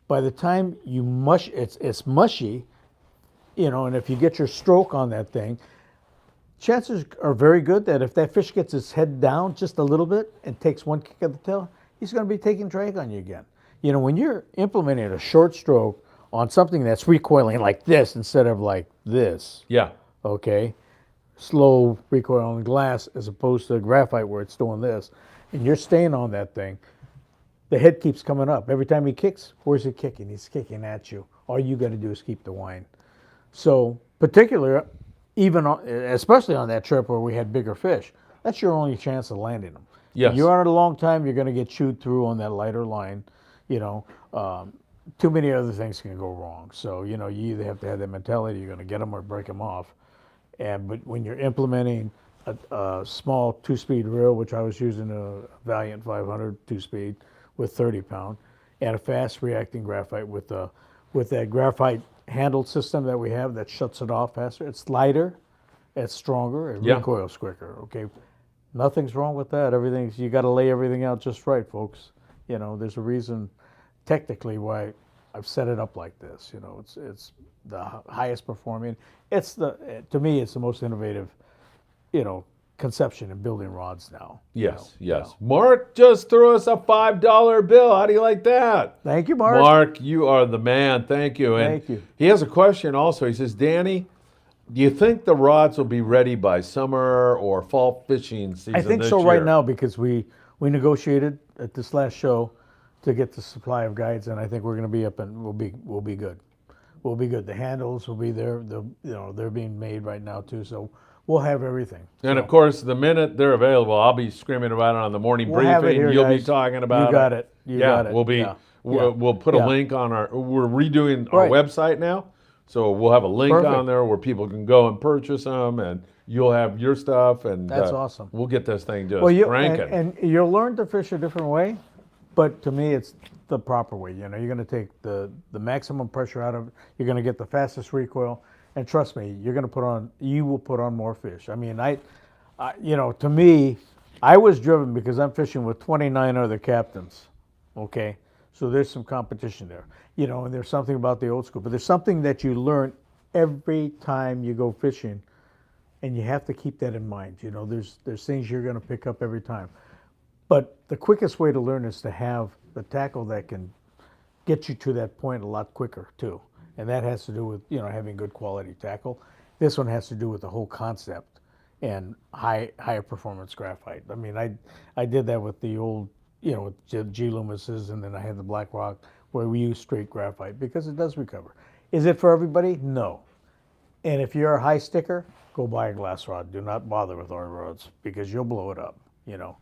Speaker 2: by the time you it's mushy, and if you get your stroke on that thing, chances are very good that if that fish gets its head down just a little bit and takes one kick of the tail, he's going to be taking drag on you again. When you're implementing a short stroke on something that's recoiling like this instead of like this,
Speaker 1: Yeah.
Speaker 2: okay, slow recoil on glass as opposed to graphite where it's doing this, and you're staying on that thing, the head keeps coming up. Every time he kicks, where's he kicking? He's kicking at you. All you got to do is keep the wind. So, particularly, especially on that trip where we had bigger fish, that's your only chance of landing them.
Speaker 1: Yes.
Speaker 2: If you're on it a long time, you're going to get chewed through on that lighter line. Too many other things can go wrong. So, you either have to have that mentality, you're going to get them or break them off. But when you're implementing a small 2-speed reel, which I was using a Valiant 500 2-speed with 30 pound, and a fast reacting graphite with that graphite handle system that we have that shuts it off faster. It's lighter, it's stronger, it recoils quicker. Okay, Nothing's wrong with that. You got to lay everything out just right, folks. You know, there's a reason technically why I've set it up like this. You know, it's the highest performing. To me, it's the most innovative, you know, conception in building rods now.
Speaker 1: Yes,
Speaker 2: you know,
Speaker 1: yes. Mark just threw us a $5 bill. How do you like that?
Speaker 2: Thank you, Mark.
Speaker 1: Mark, you are the man. Thank you. And
Speaker 2: Thank you.
Speaker 1: He has a question also. He says, Danny, do you think the rods will be ready by summer or fall fishing season?
Speaker 2: I think
Speaker 1: this
Speaker 2: so
Speaker 1: year?
Speaker 2: right now because we negotiated at this last show to get the supply of guides, and I think we're going to be up and we'll be good. We'll be good. The handles will be there. They're being made right now too, so we'll have everything.
Speaker 1: And of course, the minute they're available, I'll be screaming about it on the morning
Speaker 2: We'll have it
Speaker 1: briefing.
Speaker 2: here,
Speaker 1: You'll be
Speaker 2: guys.
Speaker 1: talking about it.
Speaker 2: You got it. You got it.
Speaker 1: We'll be.
Speaker 2: Yeah.
Speaker 1: We'll put a link on we're redoing our
Speaker 2: Right.
Speaker 1: website now, so we'll have a link
Speaker 2: Perfect.
Speaker 1: on there where people can go and purchase them, and you'll have your stuff, and
Speaker 2: That's awesome.
Speaker 1: We'll get this thing just cranking.
Speaker 2: and you'll learn to fish a different way, but to me, it's the proper way. You know, you're going to take the maximum pressure out of it. You're going to get the fastest recoil, and trust me, you will put on more fish. I mean, to me, I was driven because I'm fishing with 29 other captains. Okay, so there's some competition there. You know, and there's something about the old school, but there's something that you learn every time you go fishing, and you have to keep that in mind. You know, there's things you're going to pick up every time. But the quickest way to learn is to have the tackle that can get you to that point a lot quicker too. And that has to do with, you know, having good quality tackle. This one has to do with the whole concept and higher performance graphite. I mean, I did that with the old, you know, with G Loomis's, and then I had the Black Rock where we use straight graphite because it does recover. Is it for everybody? No. And if you're a high sticker, go buy a glass rod. Do not bother with our rods because you'll blow it up. You know,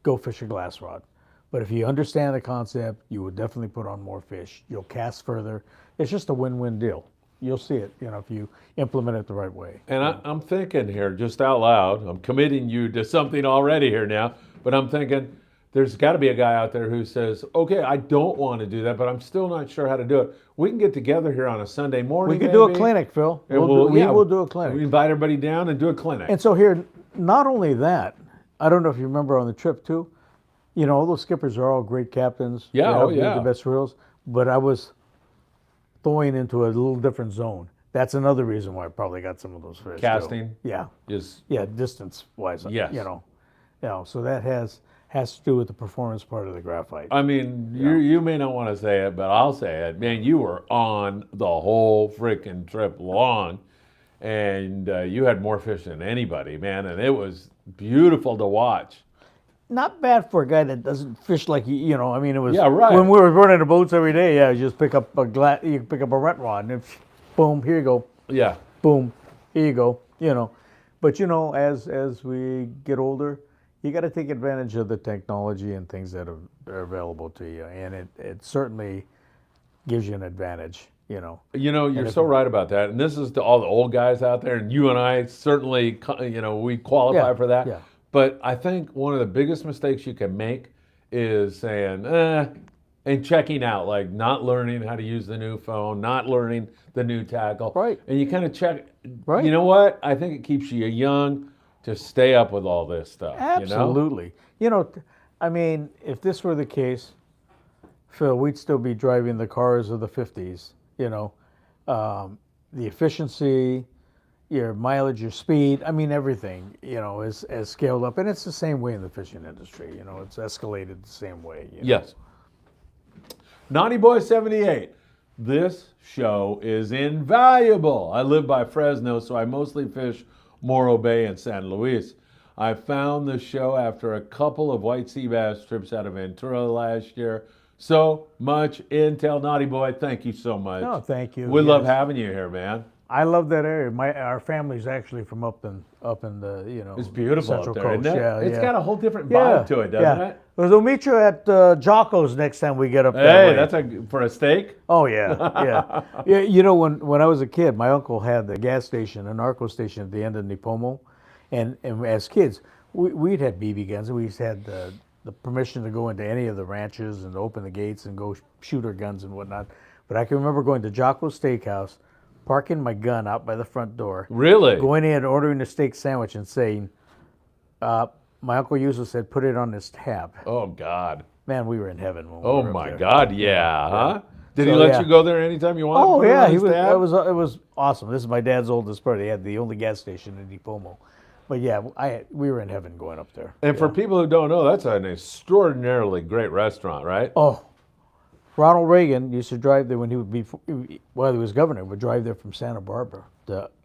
Speaker 2: go fish a glass rod. But if you understand the concept, you would definitely put on more fish. You'll cast further. It's just a win-win deal. You'll see it, you know, if you implement it the right way.
Speaker 1: And I'm thinking here, just out loud, I'm committing you to something already here now, but I'm thinking there's got to be a guy out there who says, okay, I don't want to do that, but I'm still not sure how to do it. We can get together here on a Sunday morning.
Speaker 2: We could do a clinic, Phil. We will do a clinic.
Speaker 1: We invite everybody down and do a clinic.
Speaker 2: And so here, not only that, I don't know if you remember on the trip too, you know, all those skippers are all great captains.
Speaker 1: Yeah,
Speaker 2: They have the best reels, but I was throwing into a little different zone. That's another reason why I probably got some of those fish.
Speaker 1: Casting?
Speaker 2: Too. Yeah.
Speaker 1: Is
Speaker 2: Distance-wise.
Speaker 1: Yes.
Speaker 2: You know, so that has to do with the performance part of the graphite.
Speaker 1: I mean, you may not want to say it, but I'll say it. Man, you were on the whole freaking trip long, and you had more fish than anybody, man, and it was beautiful to watch.
Speaker 2: Not bad for a guy that doesn't fish like you know. I mean, it was
Speaker 1: right.
Speaker 2: When we were running the boats every day. Yeah, you just pick up you pick up a rent rod, and boom, here you go.
Speaker 1: Yeah.
Speaker 2: Boom, here you go. You know, but you know, as we get older, you got to take advantage of the technology and things that are available to you, and it certainly gives you an advantage. You know,
Speaker 1: you're so right about that. And this is to all the old guys out there, and you and I certainly, we qualify for that.
Speaker 2: Yeah.
Speaker 1: But I think one of the biggest mistakes you can make is saying, and checking out, like not learning how to use the new phone, not learning the new tackle.
Speaker 2: Right.
Speaker 1: And you kind of check,
Speaker 2: right.
Speaker 1: You know what? I think it keeps you young to stay up with all this stuff.
Speaker 2: Absolutely. You know, I mean, if this were the case, Phil, we'd still be driving the cars of the 50s, you know. The efficiency, your mileage, your speed, I mean, everything, you know, is scaled up. And it's the same way in the fishing industry, you know, it's escalated the same way. You know?
Speaker 1: Yes. Naughty Boy 78. This show is invaluable. I live by Fresno, so I mostly fish Morro Bay and San Luis. I found the show after a couple of white sea bass trips out of Ventura last year. So much intel, Naughty Boy. Thank you so much.
Speaker 2: No, thank you.
Speaker 1: We love having you here, man.
Speaker 2: I love that area. Our family's actually from up in the
Speaker 1: it's beautiful
Speaker 2: Central
Speaker 1: up there,
Speaker 2: Coast.
Speaker 1: Isn't it?
Speaker 2: Yeah,
Speaker 1: it's got a whole different vibe to it, doesn't it?
Speaker 2: We'll meet you at Jocko's next time we get up there.
Speaker 1: Hey, that's for a steak.
Speaker 2: Oh yeah. You know, when I was a kid, my uncle had the gas station, a narco station at the end of Nipomo, and as kids, we'd had BB guns, and we had the permission to go into any of the ranches and open the gates and go shoot our guns and whatnot. But I can remember going to Jocko's Steakhouse, parking my gun out by the front door.
Speaker 1: Really?
Speaker 2: Going in, ordering a steak sandwich, and saying, My uncle Yusuf said, put it on his tab.
Speaker 1: Oh God.
Speaker 2: Man, we were in heaven when we
Speaker 1: Oh
Speaker 2: were up
Speaker 1: my
Speaker 2: there.
Speaker 1: God. Yeah. Huh? Did he
Speaker 2: So,
Speaker 1: let
Speaker 2: yeah.
Speaker 1: you go there anytime you want?
Speaker 2: Oh
Speaker 1: Put it
Speaker 2: yeah,
Speaker 1: on
Speaker 2: he
Speaker 1: his
Speaker 2: was.
Speaker 1: tab?
Speaker 2: It was awesome. This is my dad's oldest brother. He had the only gas station in Depomo. But yeah, we were in heaven going up there.
Speaker 1: And for
Speaker 2: Yeah.
Speaker 1: people who don't know, that's an extraordinarily great restaurant, right?
Speaker 2: Oh, Ronald Reagan used to drive there when he would be, while he was governor, would drive there from Santa Barbara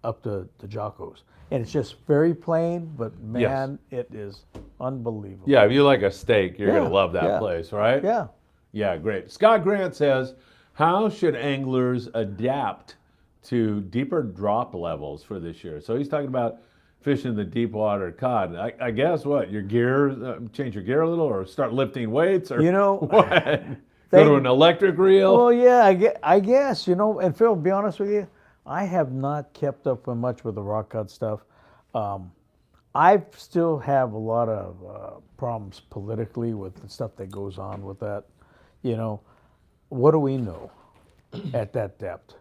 Speaker 2: up to Jocko's. And it's just very plain, but man, it is unbelievable.
Speaker 1: Yeah, if you like a steak, you're
Speaker 2: Yeah,
Speaker 1: gonna love that
Speaker 2: yeah.
Speaker 1: place, right?
Speaker 2: Yeah.
Speaker 1: Yeah, great. Scott Grant says, how should anglers adapt to deeper drop levels for this year? So he's talking about fishing the deep water cod. I guess what, your gear, change your gear a little or start lifting weights or
Speaker 2: You know,
Speaker 1: what? Go to an electric reel?
Speaker 2: Well, yeah, I guess, and Phil, to be honest with you, I have not kept up with much with the rock cut stuff. I still have a lot of problems politically with the stuff that goes on with that. What do we know at that depth?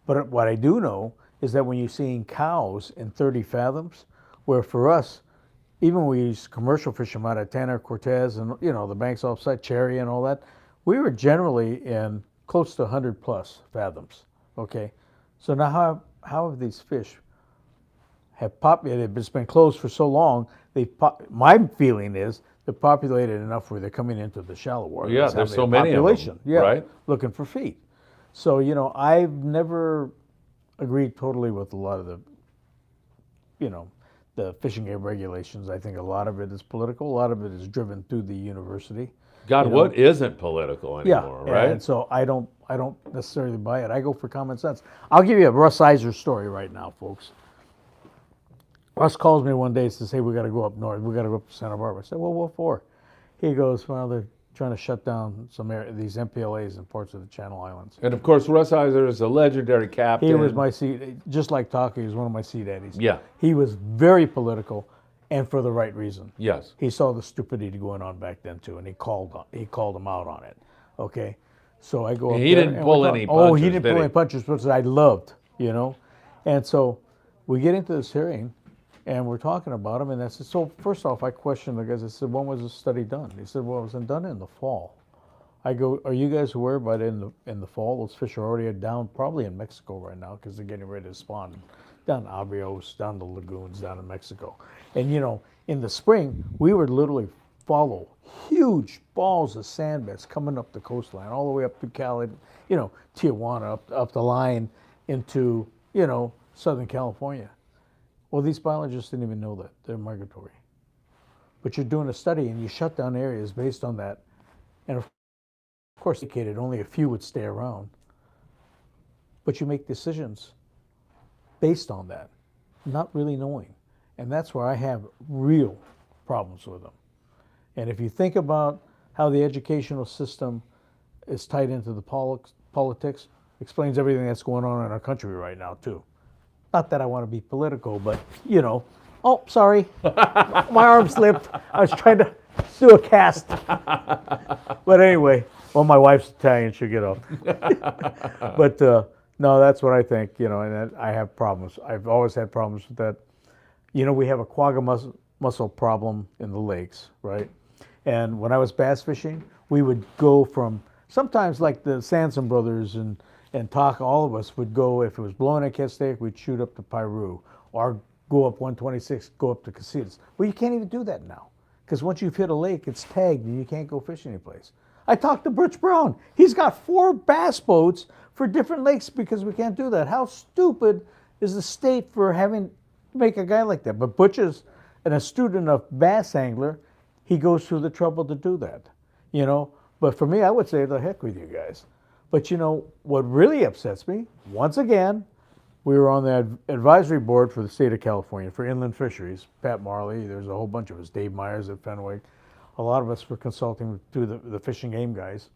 Speaker 2: But what I do know is that when you're seeing cows in 30 fathoms, where for us, even when we use commercial fishermen at Tanner, Cortez, and the banks offside, Cherry and all that, we were generally in close to 100 plus fathoms. Okay, so now how have these fish have populated? It's been closed for so long. My feeling is they're populated enough where they're coming into the shallow water.
Speaker 1: Yeah,
Speaker 2: That's
Speaker 1: there's
Speaker 2: having
Speaker 1: so
Speaker 2: a
Speaker 1: many of them,
Speaker 2: population. Yeah,
Speaker 1: right?
Speaker 2: Looking for feed. So I've never agreed totally with a lot of the fishing game regulations. I think a lot of it is political. A lot of it is driven through the university.
Speaker 1: God, what isn't political anymore, right?
Speaker 2: And so I don't necessarily buy it. I go for common sense. I'll give you a Russ Iser story right now, folks. Russ calls me one day and says, "Hey, we got to go up north. We got to go up to Santa Barbara." I said, "Well, what for?" He goes, "Well, they're trying to shut down these MPLAs in parts of the Channel Islands."
Speaker 1: And of course, Russ Iser is a legendary captain.
Speaker 2: He was my just like Taki, he was one of my sea daddies.
Speaker 1: Yeah.
Speaker 2: He was very political, and for the right reason.
Speaker 1: Yes.
Speaker 2: He saw the stupidity going on back then too, and he called him out on it. Okay, so I go up
Speaker 1: He
Speaker 2: there,
Speaker 1: didn't
Speaker 2: and
Speaker 1: pull
Speaker 2: we're
Speaker 1: any
Speaker 2: talking- Oh, he
Speaker 1: punches,
Speaker 2: didn't
Speaker 1: did
Speaker 2: pull
Speaker 1: he?
Speaker 2: any punches, which I loved, And so we get into this hearing, and we're talking about him, and I said, so first off, I questioned the guys. I said, when was this study done? He said, well, it was done in the fall. I go, are you guys aware by in the fall those fish are already down probably in Mexico right now because they're getting ready to spawn down in Abrios, down the lagoons down in Mexico. And in the spring we would literally follow huge balls of sand beds coming up the coastline all the way up to Cali, Tijuana, up the line into Southern California. Well, these biologists didn't even know that they're migratory. But you're doing a study and you shut down areas based on that, and of course, indicated only a few would stay around. But you make decisions based on that, not really knowing. And that's where I have real problems with them. And if you think about how the educational system is tied into the politics, explains everything that's going on in our country right now, too. Not that I want to be political, but, oh, sorry, my arm slipped. I was trying to do a cast. But anyway, well, my wife's Italian, she'll get off. But no, that's what I think, and I have problems. I've always had problems with that. We have a quagga mussel problem in the lakes, right? And when I was bass fishing, we would go from, sometimes like the Sansom brothers and Talk, all of us would go, if it was blowing at Castaic, we'd shoot up to Piru, or go up 126, go up to Casitas. Well, you can't even do that now, because once you've hit a lake, it's tagged and you can't go fish anyplace. I talked to Butch Brown. He's got 4 bass boats for different lakes because we can't do that. How stupid is the state for having to make a guy like that? But Butch is an astute enough bass angler. He goes through the trouble to do that, But for me, I would say the heck with you guys. But what really upsets me, once again, we were on the advisory board for the state of California for inland fisheries. Pat Marley, there's a whole bunch of us, Dave Myers at Fenwick. A lot of us were consulting to the fishing game guys.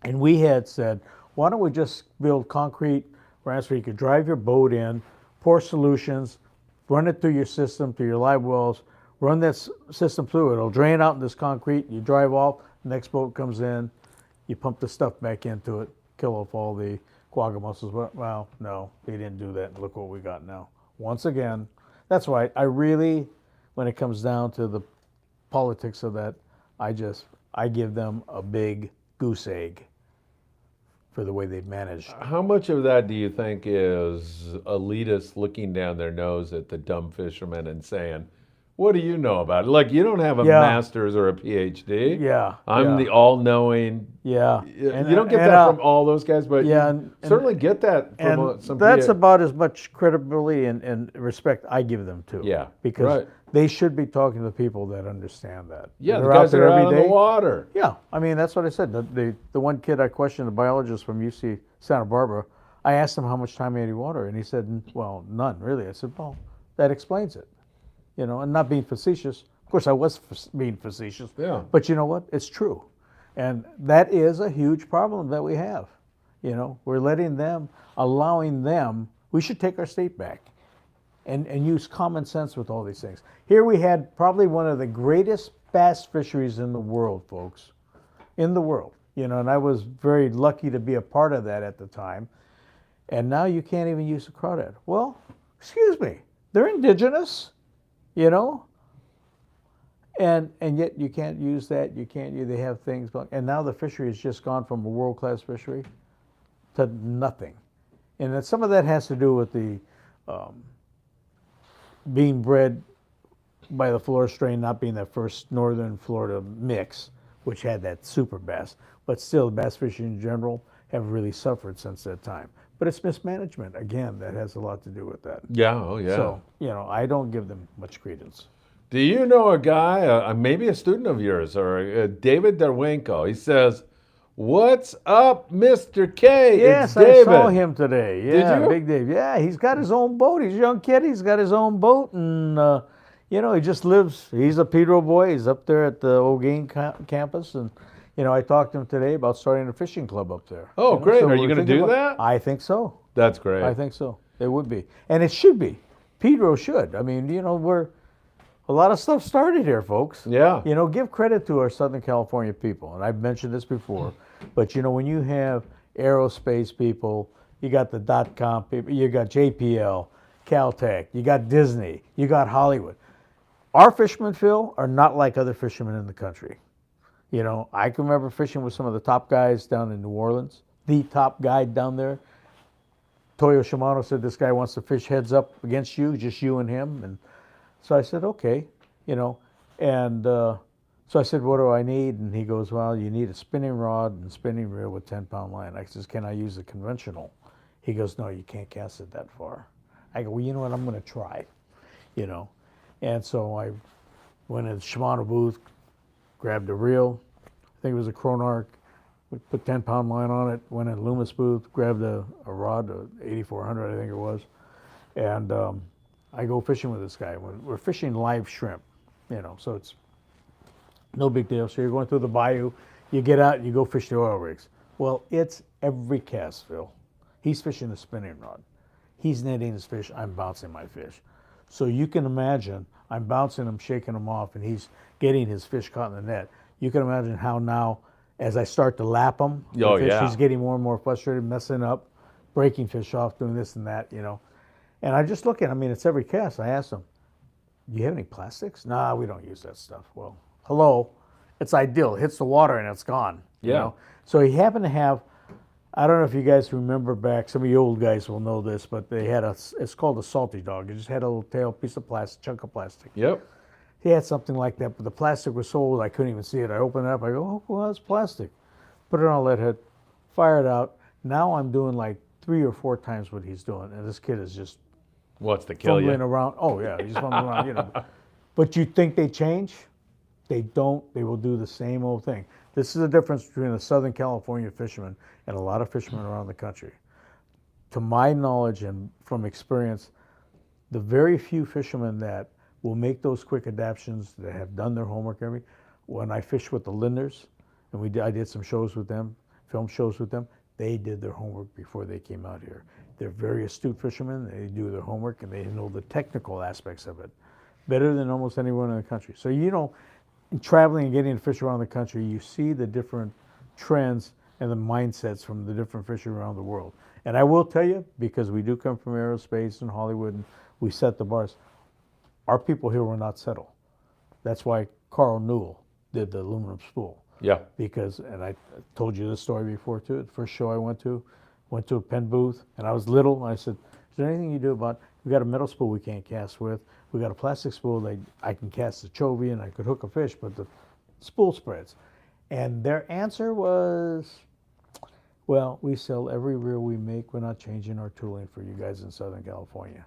Speaker 2: And we had said, why don't we just build concrete ramps where you could drive your boat in, pour solutions, run it through your system, through your live wells, run that system through it. It'll drain out in this concrete, you drive off, the next boat comes in, you pump the stuff back into it, kill off all the quagga mussels. Well, no, they didn't do that. Look what we got now. Once again, that's why I really, when it comes down to the politics of that, I give them a big goose egg for the way they've managed.
Speaker 1: How much of that do you think is elitists looking down their nose at the dumb fishermen and saying, what do you know about it? Like, you don't have a
Speaker 2: Yeah.
Speaker 1: master's or a PhD.
Speaker 2: Yeah,
Speaker 1: I'm
Speaker 2: yeah.
Speaker 1: the all-knowing.
Speaker 2: Yeah.
Speaker 1: You don't get that from all those guys, but
Speaker 2: yeah,
Speaker 1: you certainly get that from
Speaker 2: And
Speaker 1: some
Speaker 2: that's
Speaker 1: PhD.
Speaker 2: about as much credibility and respect I give them too.
Speaker 1: Yeah,
Speaker 2: Because
Speaker 1: right.
Speaker 2: they should be talking to people that understand that.
Speaker 1: Yeah, the
Speaker 2: They're
Speaker 1: guys that
Speaker 2: there
Speaker 1: are
Speaker 2: every
Speaker 1: out on the
Speaker 2: day.
Speaker 1: water.
Speaker 2: Yeah, I mean, that's what I said. The one kid I questioned, the biologist from UC Santa Barbara, I asked him how much time he had in water, and he said, well, none, really. I said, well, that explains it. And not being facetious. Of course, I was being facetious.
Speaker 1: Yeah.
Speaker 2: But you know what? It's true. And that is a huge problem that we have. We're allowing them, we should take our state back and use common sense with all these things. Here we had probably one of the greatest bass fisheries in the world, folks. In the world. And I was very lucky to be a part of that at the time. And now you can't even use a crawdad. Well, excuse me, they're indigenous, and yet you can't use that. They have things, and now the fishery has just gone from a world-class fishery to nothing. And then some of that has to do with the being bred by the Florida strain not being that first northern Florida mix, which had that super bass. But still, bass fishing in general have really suffered since that time. But it's mismanagement, again, that has a lot to do with that.
Speaker 1: Yeah, oh yeah.
Speaker 2: So, I don't give them much credence.
Speaker 1: Do you know a guy, maybe a student of yours, or David Darwinko? He says, "What's up, Mr. K?"
Speaker 2: Yes,
Speaker 1: It's David.
Speaker 2: I saw him today. Yeah,
Speaker 1: Did you?
Speaker 2: Big Dave. Yeah, he's got his own boat. He's a young kid. He's got his own boat, and he just lives. He's a Pedro boy. He's up there at the O'Gain campus, and I talked to him today about starting a fishing club up there.
Speaker 1: Oh, great.
Speaker 2: So
Speaker 1: Are you
Speaker 2: we're
Speaker 1: going to
Speaker 2: thinking
Speaker 1: do
Speaker 2: about-
Speaker 1: that?
Speaker 2: I think so.
Speaker 1: That's great.
Speaker 2: I think so. It would be, and it should be. Pedro should. I mean, we're a lot of stuff started here, folks.
Speaker 1: Yeah.
Speaker 2: Give credit to our Southern California people, and I've mentioned this before, but when you have aerospace people, you got the .com people, you got JPL, Caltech, you got Disney, you got Hollywood. Our fishermen, Phil, are not like other fishermen in the country. I can remember fishing with some of the top guys down in New Orleans, the top guy down there. Toyo Shimano said this guy wants to fish heads up against you, just you and him. And so I said, okay, and so I said, what do I need? And he goes, well, you need a spinning rod and spinning reel with 10-pound line. I says, can I use a conventional? He goes, no, you can't cast it that far. I go, well, you know what, I'm going to try, And so I went in the Shimano booth, grabbed a reel, I think it was a Chronarch, we put 10-pound line on it, went in Loomis booth, grabbed a rod, a 8400 I think it was, and I go fishing with this guy. We're fishing live shrimp, so it's no big deal. So you're going through the bayou, you get out and you go fish the oil rigs. Well, it's every cast, Phil. He's fishing the spinning rod. He's netting his fish, I'm bouncing my fish. So you can imagine, I'm bouncing him, shaking him off, and he's getting his fish caught in the net. You can imagine how now, as I start to lap him,
Speaker 1: Oh,
Speaker 2: the fish,
Speaker 1: yeah.
Speaker 2: he's getting more and more frustrated, messing up, breaking fish off, doing this and that, And I just look at him, it's every cast. I ask him, do you have any plastics? Nah, we don't use that stuff. Well, hello, it's ideal. It hits the water and it's gone.
Speaker 1: Yeah.
Speaker 2: So he happened to have, I don't know if you guys remember back, some of you old guys will know this, but they had it's called a salty dog. It just had a little tail, piece of plastic, chunk of plastic.
Speaker 1: Yep.
Speaker 2: He had something like that, but the plastic was so old I couldn't even see it. I opened it up, I go, oh, well, that's plastic. Put it on a lead head, fire it out. Now I'm doing like 3 or 4 times what he's doing, and this kid is just
Speaker 1: What's to kill
Speaker 2: fumbling
Speaker 1: you?
Speaker 2: around. Oh yeah, he's fumbling around, But you think they change? They don't. They will do the same old thing. This is the difference between a Southern California fisherman and a lot of fishermen around the country. To my knowledge and from experience, the very few fishermen that will make those quick adaptations, that have done their homework, when I fished with the Linders, and I did some shows with them, film shows with them, they did their homework before they came out here. They're very astute fishermen. They do their homework and they know the technical aspects of it better than almost anyone in the country. So, in traveling and getting to fish around the country, you see the different trends and the mindsets from the different fishers around the world. And I will tell you, because we do come from aerospace and Hollywood, and we set the bars, our people here will not settle. That's why Carl Newell did the aluminum spool.
Speaker 1: Yeah.
Speaker 2: Because, and I told you this story before too, the first show I went to a pen booth, and I was little, and I said, is there anything you do about, we got a metal spool we can't cast with, we got a plastic spool that I can cast the chovy and I could hook a fish, but the spool spreads. And their answer was, well, we sell every reel we make, we're not changing our tooling for you guys in Southern California.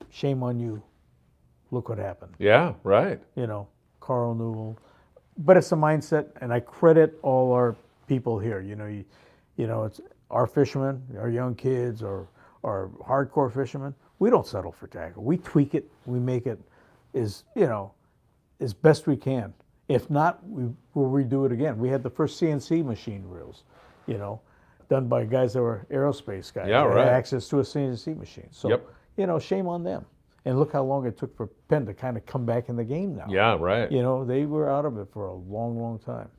Speaker 2: Shame on you. Look what happened.
Speaker 1: Yeah, right.
Speaker 2: You know, Carl Newell. But it's a mindset, and I credit all our people here. You know, it's our fishermen, our young kids, or our hardcore fishermen. We don't settle for tackle. We tweak it. We make it as best we can. If not, we'll redo it again. We had the first CNC machine reels, done by guys that were aerospace guys.
Speaker 1: Yeah,
Speaker 2: they
Speaker 1: right.
Speaker 2: had access to a CNC machine. So,
Speaker 1: Yep.
Speaker 2: Shame on them. And look how long it took for Penn to kind of come back in the game now.
Speaker 1: Yeah, right.
Speaker 2: They were out of it for a long, long time.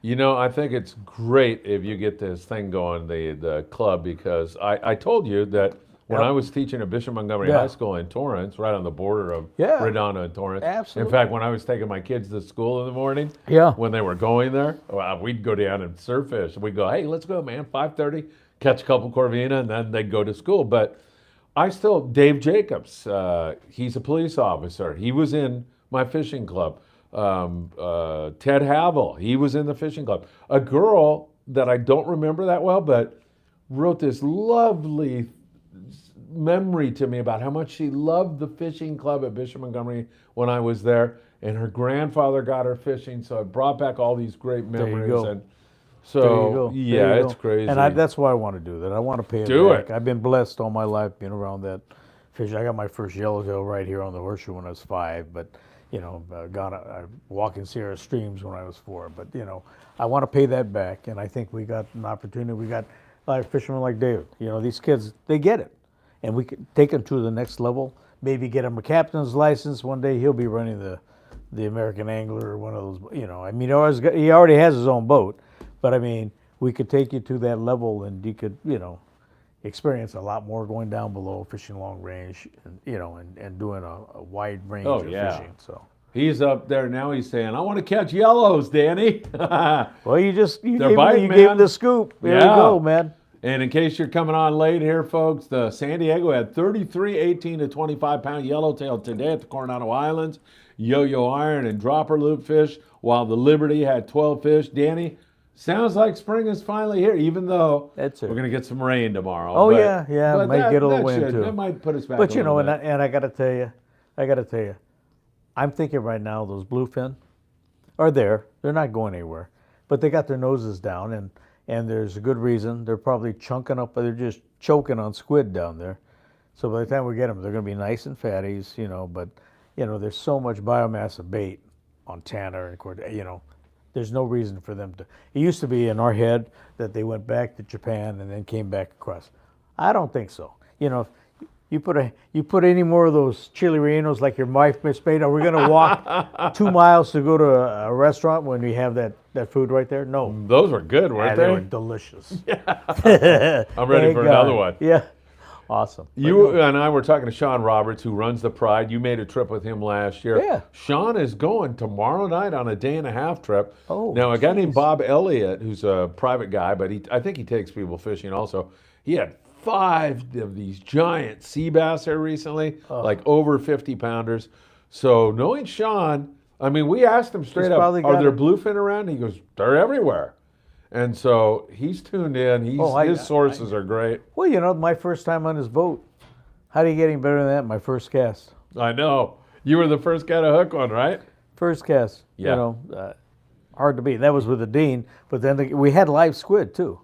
Speaker 1: I think it's great if you get this thing going, the club, because I told you that when I was teaching at Bishop Montgomery High School in Torrance, right on the border of Redondo and Torrance.
Speaker 2: Absolutely.
Speaker 1: In fact, when I was taking my kids to school in the morning, when they were going there, we'd go down and surf fish. We'd go, hey, let's go, man, 5:30, catch a couple Corvina, and then they'd go to school. But Dave Jacobs, he's a police officer. He was in my fishing club. Ted Havel, he was in the fishing club. A girl that I don't remember that well, but wrote this lovely memory to me about how much she loved the fishing club at Bishop Montgomery when I was there. And her grandfather got her fishing, so it brought back all these great memories.
Speaker 2: There you go.
Speaker 1: And so, it's crazy.
Speaker 2: And that's why I want to do that. I want to pay it back. I've been blessed all my life being around that fish. I got my first yellowtail right here on the Horseshoe when I was 5, but I walked in Sierra Streams when I was 4. But I want to pay that back, and I think we got an opportunity. We got fishermen like David. These kids, they get it, and we can take them to the next level. Maybe get him a captain's license one day. He'll be running the American Angler or one of those. He already has his own boat. But we could take you to that level, and you could, experience a lot more going down below, fishing long range, and doing a wide range of fishing. So
Speaker 1: he's up there now. He's saying, "I want to catch yellows, Danny."
Speaker 2: Well, you
Speaker 1: biting,
Speaker 2: gave him the scoop. There you go, man.
Speaker 1: And in case you're coming on late here, folks, the San Diego had 33 18 to 25-pound yellowtail today at the Coronado Islands, yo-yo iron and dropper loop fish, while the Liberty had 12 fish. Danny, sounds like spring is finally here, even though we're going to get some rain tomorrow.
Speaker 2: Oh, but, it might get a little wind too.
Speaker 1: It might put us back.
Speaker 2: But and I got to tell you, I'm thinking right now those bluefin are there. They're not going anywhere, but they got their noses down, and there's a good reason. They're probably chunking up, they're just choking on squid down there. So by the time we get them, they're going to be nice and fatties, But there's so much biomass of bait on Tana and there's no reason for them to. It used to be in our head that they went back to Japan and then came back across. I don't think so. You put any more of those chili rellenos like your wife made. Are we going to walk 2 miles to go to a restaurant when we have that food right there? No.
Speaker 1: Those were good, weren't they?
Speaker 2: They were delicious.
Speaker 1: I'm ready for another one.
Speaker 2: Yeah. Awesome.
Speaker 1: You and I were talking to Sean Roberts, who runs the Pride. You made a trip with him last year.
Speaker 2: Yeah.
Speaker 1: Sean is going tomorrow night on a day-and-a-half trip.
Speaker 2: Oh,
Speaker 1: now, a guy named Bob Elliott, who's a private guy, but I think he takes people fishing also. He had 5 of these giant sea bass here recently, like over 50-pounders. So knowing Sean, we asked him straight up, are there bluefin around? He goes, they're everywhere. And so he's tuned in. His sources are great.
Speaker 2: Well, my first time on his boat. How do you get any better than that? My first cast.
Speaker 1: I know. You were the first guy to hook one, right?
Speaker 2: First cast.
Speaker 1: Yeah.
Speaker 2: Hard to beat. That was with the Dean. But then we had live squid too.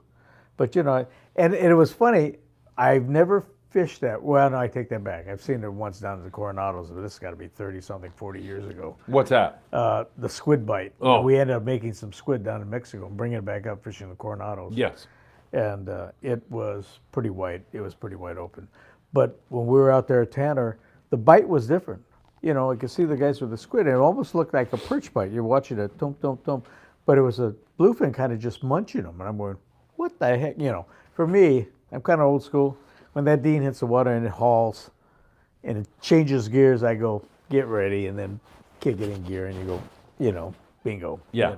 Speaker 2: But and it was funny. I've never fished that. Well, no, I take that back. I've seen it once down at the Coronados, but this has got to be 30-something, 40 years ago.
Speaker 1: What's that?
Speaker 2: The squid bite.
Speaker 1: Oh.
Speaker 2: We ended up making some squid down in Mexico and bringing it back up fishing the Coronados.
Speaker 1: Yes.
Speaker 2: And it was pretty wide. It was pretty wide open. But when we were out there at Tanner, the bite was different. I could see the guys with the squid, and it almost looked like a perch bite. You're watching it, thump, thump, thump. But it was a bluefin kind of just munching them. And I'm going, what the heck? For me, I'm kind of old school. When that Dean hits the water and it hauls, and it changes gears. I go, get ready, and then kick it in gear, and you go, bingo.
Speaker 1: Yeah.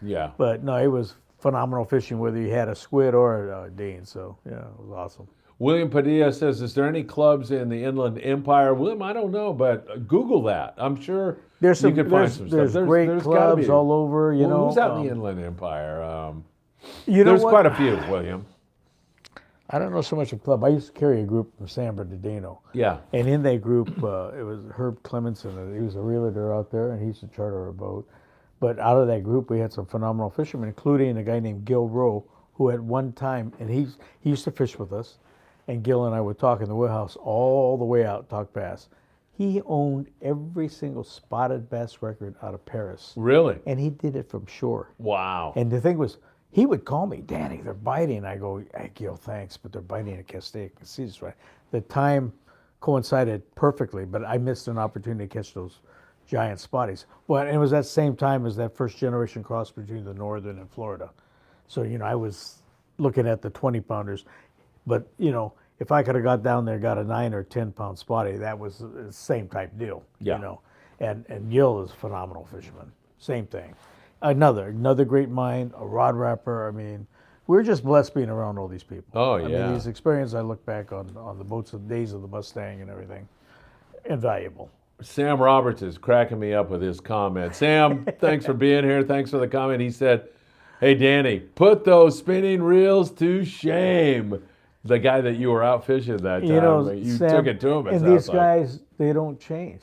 Speaker 1: Yeah.
Speaker 2: But no, it was phenomenal fishing, whether you had a squid or a Dean. So yeah, it was awesome.
Speaker 1: William Padilla says, is there any clubs in the Inland Empire? William, I don't know, but Google that. I'm sure you could find some
Speaker 2: there's
Speaker 1: stuff.
Speaker 2: great
Speaker 1: gotta
Speaker 2: clubs
Speaker 1: be.
Speaker 2: all over.
Speaker 1: Who's out in the Inland Empire?
Speaker 2: There's
Speaker 1: quite a few, William.
Speaker 2: I don't know so much of club. I used to carry a group from San Bernardino.
Speaker 1: Yeah.
Speaker 2: And in that group, it was Herb Clemenson. He was a realtor out there, and he used to charter a boat. But out of that group, we had some phenomenal fishermen, including a guy named Gil Rowe, who at one time, and he used to fish with us, and Gil and I would talk in the wheelhouse all the way out, talk bass. He owned every single spotted bass record out of Paris.
Speaker 1: Really?
Speaker 2: And he did it from shore.
Speaker 1: Wow.
Speaker 2: And the thing was, he would call me, Danny, they're biting. I go, hey, Gil, thanks, but they're biting at Castaic. See this right. The time coincided perfectly, but I missed an opportunity to catch those giant spotties. Well, and it was that same time as that first generation cross between the Northern and Florida. So, I was looking at the 20-pounders. But, if I could have got down there, got a 9 or 10-pound spotty, that was the same type deal.
Speaker 1: Yeah.
Speaker 2: And Gil is a phenomenal fisherman. Same thing. Another great mind, a rod wrapper. I mean, we're just blessed being around all these people.
Speaker 1: Oh,
Speaker 2: I
Speaker 1: yeah.
Speaker 2: mean, these experiences I look back on the boats, the days of the Mustang and everything, invaluable.
Speaker 1: Sam Roberts is cracking me up with his comment. Sam, thanks for being here. Thanks for the comment. He said, hey, Danny, put those spinning reels to shame. The guy that you were out fishing that time, you
Speaker 2: Sam,
Speaker 1: took it to him.
Speaker 2: And these guys, they don't change.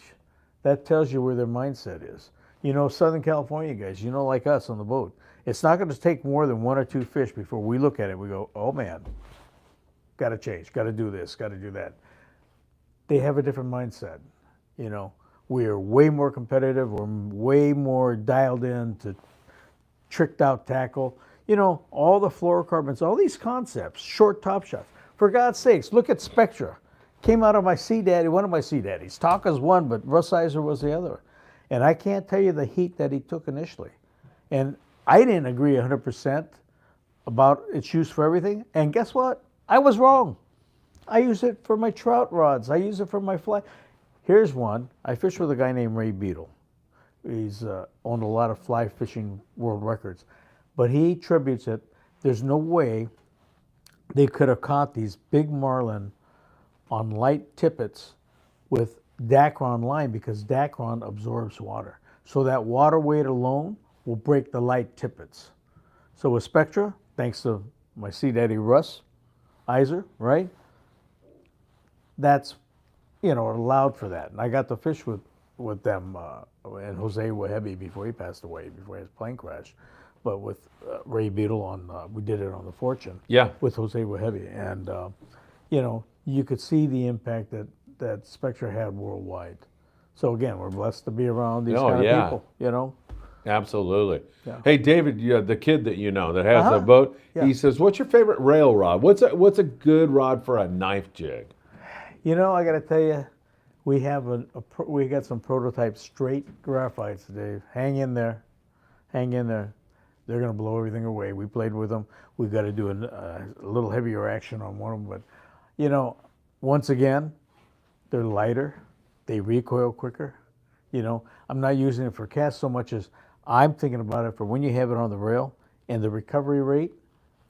Speaker 2: That tells you where their mindset is. Southern California guys, like us on the boat, it's not going to take more than 1 or 2 fish before we look at it. We go, oh man, got to change, got to do this, got to do that. They have a different mindset. We are way more competitive. We're way more dialed in to tricked out tackle. All the fluorocarbons, all these concepts, short top shots. For God's sakes, look at Spectra. Came out of my sea daddy, one of my sea daddies. Taka's one, but Russ Iser was the other. And I can't tell you the heat that he took initially. And I didn't agree 100% about its use for everything. And guess what? I was wrong. I use it for my trout rods. I use it for my fly. Here's one. I fished with a guy named Ray Beadle. He's owned a lot of fly fishing world records. But he attributes it, there's no way they could have caught these big marlin on light tippets with Dacron line because Dacron absorbs water. So that water weight alone will break the light tippets. So with Spectra, thanks to my sea daddy Russ Iser, right? That's, allowed for that. And I got to fish with them and Jose Wahebe before he passed away, before his plane crashed. But with Ray Beadle we did it on the Fortune.
Speaker 1: Yeah.
Speaker 2: With Jose Wahebe. And, you could see the impact that Spectra had worldwide. So again, we're blessed to be around these kind of people,
Speaker 1: Absolutely.
Speaker 2: Yeah.
Speaker 1: Hey, David, the kid that that has the boat,
Speaker 2: Yeah.
Speaker 1: he says, what's your favorite rail rod? What's a good rod for a knife jig?
Speaker 2: I got to tell you, we have we got some prototype straight graphites, Dave. Hang in there. They're going to blow everything away. We played with them. We've got to do a little heavier action on one of them. But, once again, they're lighter. They recoil quicker. I'm not using it for casts so much as I'm thinking about it for when you have it on the rail and the recovery rate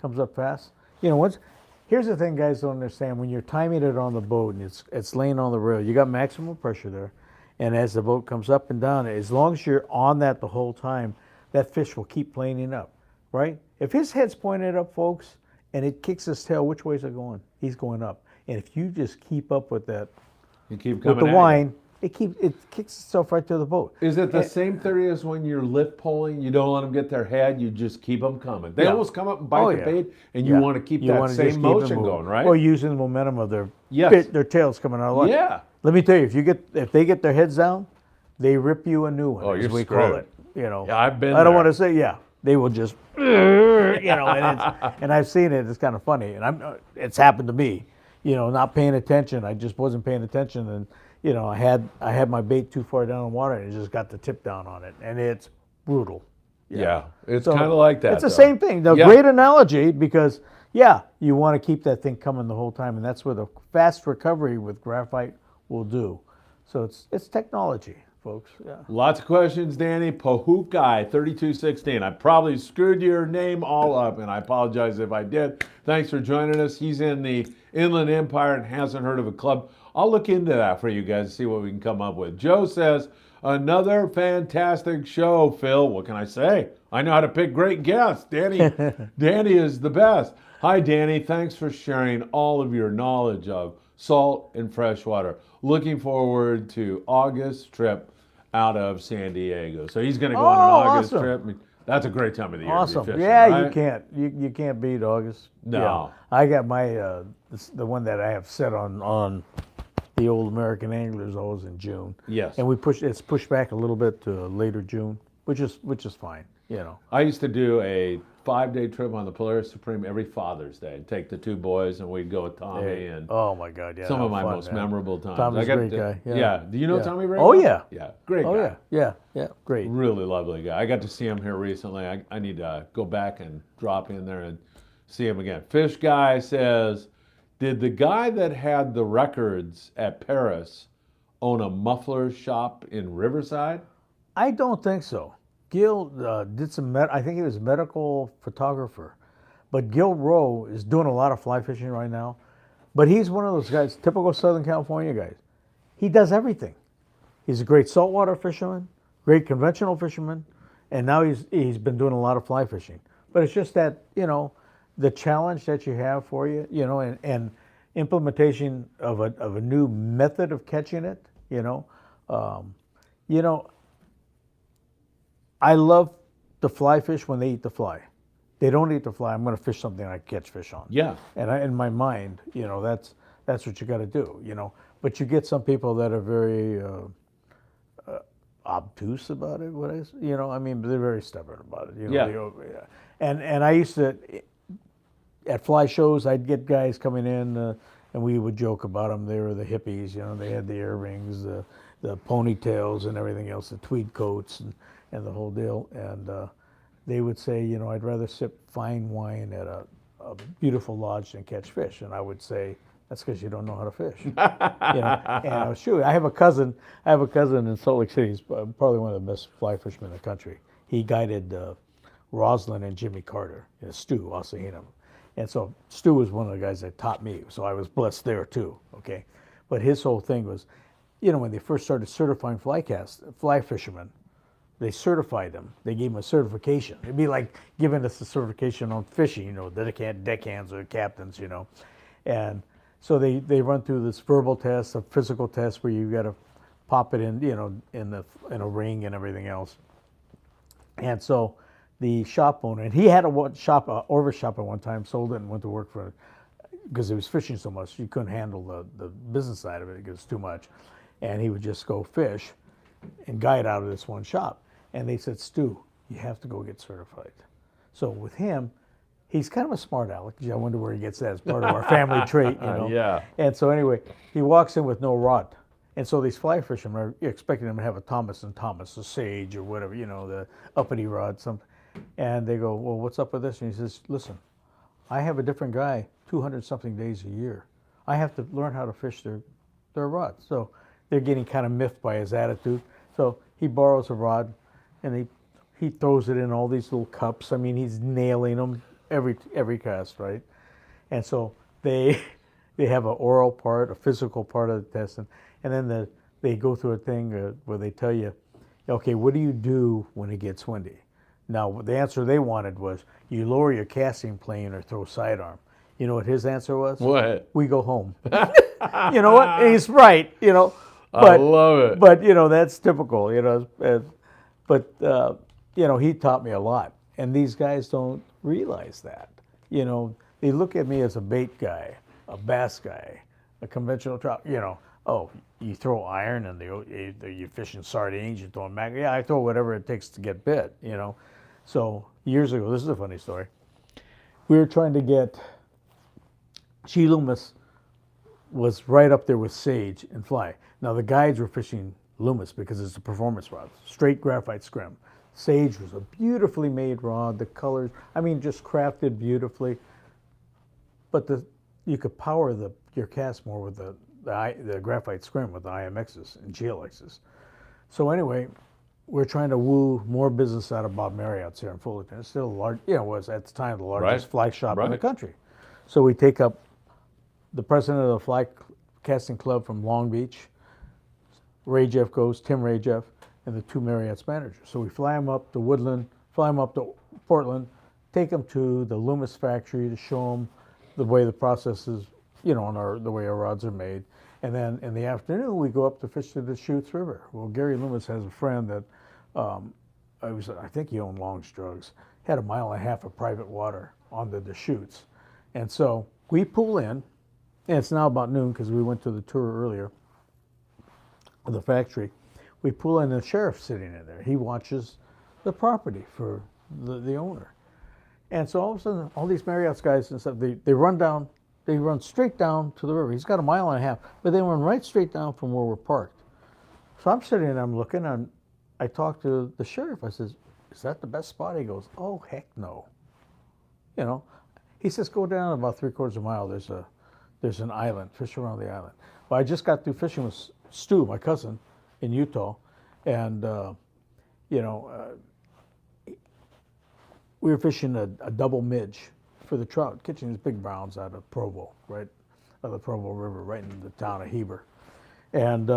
Speaker 2: comes up fast. Here's the thing guys don't understand. When you're timing it on the boat and it's laying on the rail, you got maximum pressure there. And as the boat comes up and down, as long as you're on that the whole time, that fish will keep planing up, right? If his head's pointed up, folks, and it kicks his tail, which way is it going? He's going up. And if you just keep up with that,
Speaker 1: You keep
Speaker 2: with
Speaker 1: coming
Speaker 2: the
Speaker 1: at
Speaker 2: whine, it kicks itself right to the boat.
Speaker 1: Is it the same theory as when you're lift pulling? You don't let them get their head. You just keep them coming. They almost come up and bite the bait, and you want to keep that
Speaker 2: wanna just
Speaker 1: same
Speaker 2: keep
Speaker 1: motion
Speaker 2: them
Speaker 1: going, right?
Speaker 2: Or using the momentum of their
Speaker 1: Yes.
Speaker 2: their tails coming out of line.
Speaker 1: Yeah.
Speaker 2: Let me tell you, if they get their heads down, they rip you a new one,
Speaker 1: Oh,
Speaker 2: as
Speaker 1: you're
Speaker 2: we call
Speaker 1: screwed.
Speaker 2: it.
Speaker 1: Yeah, I've been
Speaker 2: I don't
Speaker 1: there.
Speaker 2: want to say, they will just, and I've seen it. It's kind of funny, and it's happened to me. Not paying attention. I just wasn't paying attention, and I had my bait too far down in water, and it just got the tip down on it, and it's brutal.
Speaker 1: Yeah, it's
Speaker 2: So,
Speaker 1: kind of like that.
Speaker 2: It's the
Speaker 1: though.
Speaker 2: same thing. The
Speaker 1: Yeah.
Speaker 2: great analogy because, you want to keep that thing coming the whole time, and that's where the fast recovery with graphite will do. So it's technology, folks. Yeah.
Speaker 1: Lots of questions, Danny. Pohukai 3216. I probably screwed your name all up, and I apologize if I did. Thanks for joining us. He's in the Inland Empire and hasn't heard of a club. I'll look into that for you guys and see what we can come up with. Joe says, another fantastic show, Phil. What can I say? I know how to pick great guests. Danny is the best. Hi, Danny. Thanks for sharing all of your knowledge of salt and freshwater. Looking forward to August's trip out of San Diego. So he's going to go on an August
Speaker 2: awesome.
Speaker 1: trip. That's a great time of the year.
Speaker 2: Awesome.
Speaker 1: To be fishing,
Speaker 2: Yeah,
Speaker 1: right?
Speaker 2: you can't beat August.
Speaker 1: No.
Speaker 2: Yeah. I got my the one that I have set on the old American Anglers always in June.
Speaker 1: Yes.
Speaker 2: And it's pushed back a little bit to later June, which is fine. You know.
Speaker 1: I used to do a 5-day trip on the Polaris Supreme every Father's Day. I'd take the two boys and we'd go with Tommy and
Speaker 2: Oh my God, yeah.
Speaker 1: some of my
Speaker 2: fun,
Speaker 1: most
Speaker 2: man.
Speaker 1: memorable times.
Speaker 2: Tommy's
Speaker 1: I got
Speaker 2: a great guy. Yeah.
Speaker 1: Yeah. Do you know
Speaker 2: Yeah.
Speaker 1: Tommy very
Speaker 2: Oh
Speaker 1: well?
Speaker 2: yeah.
Speaker 1: Yeah. Great guy.
Speaker 2: Oh yeah. Yeah. Great.
Speaker 1: Really lovely guy. I got to see him here recently. I need to go back and drop in there and see him again. Fish Guy says, did the guy that had the records at Paris own a muffler shop in Riverside?
Speaker 2: I don't think so. Gil did some. I think he was a medical photographer, but Gil Rowe is doing a lot of fly fishing right now. But he's one of those guys, typical Southern California guys. He does everything. He's a great saltwater fisherman, great conventional fisherman, and now he's been doing a lot of fly fishing. But it's just that the challenge that you have for you, and implementation of a new method of catching it. I love the fly fish when they eat the fly. They don't eat the fly. I'm going to fish something I catch fish on.
Speaker 1: Yeah.
Speaker 2: And in my mind, that's what you got to do. But you get some people that are very obtuse about it. They're very stubborn about it.
Speaker 1: Yeah.
Speaker 2: And I used to, at fly shows, I'd get guys coming in, and we would joke about them. They were the hippies. They had the earrings, the ponytails, and everything else, the tweed coats, and the whole deal. And they would say, I'd rather sip fine wine at a beautiful lodge than catch fish. And I would say, that's because you don't know how to fish. And I was true. I have a cousin in Salt Lake City. He's probably one of the best fly fishermen in the country. He guided Roslyn and Jimmy Carter, Stu Osahinam. And so Stu was one of the guys that taught me. So I was blessed there too. Okay. But his whole thing was, when they first started certifying fly fishermen, they certified them. They gave them a certification. It'd be like giving us a certification on fishing, the deckhands or captains, And so they run through this verbal test, a physical test where you got to pop it in, in a ring and everything else. And so the shop owner, and he had a Orvis shop at one time, sold it and went to work for it because he was fishing so much, he couldn't handle the business side of it because it's too much. And he would just go fish and guide out of this one shop. And they said, Stu, you have to go get certified. So with him, he's kind of a smart aleck. I wonder where he gets that as part of our family trait,
Speaker 1: Yeah.
Speaker 2: And so anyway, he walks in with no rod. And so these fly fishermen are expecting him to have a Thomas & Thomas, a Sage or whatever, the uppity rod. And they go, well, what's up with this? And he says, listen, I have a different guy 200-something days a year. I have to learn how to fish their rods. So they're getting kind of miffed by his attitude. So he borrows a rod, and he throws it in all these little cups. I mean, he's nailing them every cast, right? And so they have an oral part, a physical part of the test, and then they go through a thing where they tell you, okay, what do you do when it gets windy? Now, the answer they wanted was, you lower your casting plane or throw sidearm. You know what his answer was?
Speaker 1: What?
Speaker 2: We go home. You know what? And he's right,
Speaker 1: I love it.
Speaker 2: But, that's typical, But, he taught me a lot. And these guys don't realize that. They look at me as a bait guy, a bass guy, a conventional trout, oh, you throw iron and you're fishing sardines, you're throwing mackerel. Yeah, I throw whatever it takes to get bit, So years ago, this is a funny story. We were trying to get, Chi Loomis was right up there with Sage and fly. Now the guides were fishing Loomis because it's a performance rod, straight graphite scrim. Sage was a beautifully made rod, the colors, just crafted beautifully. But you could power your cast more with the graphite scrim with the IMXs and GLXs. So anyway, we're trying to woo more business out of Bob Marriott's here in Fullerton. It's still large, was at the time the largest
Speaker 1: Right.
Speaker 2: fly shop in the
Speaker 1: Right.
Speaker 2: country. So we take up the president of the fly casting club from Long Beach, Ray Jeff goes, Tim Ray Jeff, and the 2 Marriott's managers. So we fly them up to Woodland, fly them up to Portland, take them to the Loomis factory to show them the way the process is, the way our rods are made. And then in the afternoon, we go up to fish to the Chutes River. Well, Gary Loomis has a friend that, I think he owned Long's Drugs, had 1.5 miles of private water on the Deschutes. And so we pull in, and it's now about noon because we went to the tour earlier of the factory. We pull in, the sheriff's sitting in there. He watches the property for the owner. And so all of a sudden, all these Marriott's guys and stuff, they run straight down to the river. He's got 1.5 miles, but they run right straight down from where we're parked. So I'm sitting there, I'm looking, and I talked to the sheriff. I says, is that the best spot? He goes, oh, heck no. He says, go down about 3/4 of a mile. There's an island, fish around the island. Well, I just got through fishing with Stu, my cousin, in Utah, and we were fishing a double midge for the trout, catching these big browns out of Provo, right, out of the Provo River, right in the town of Heber. And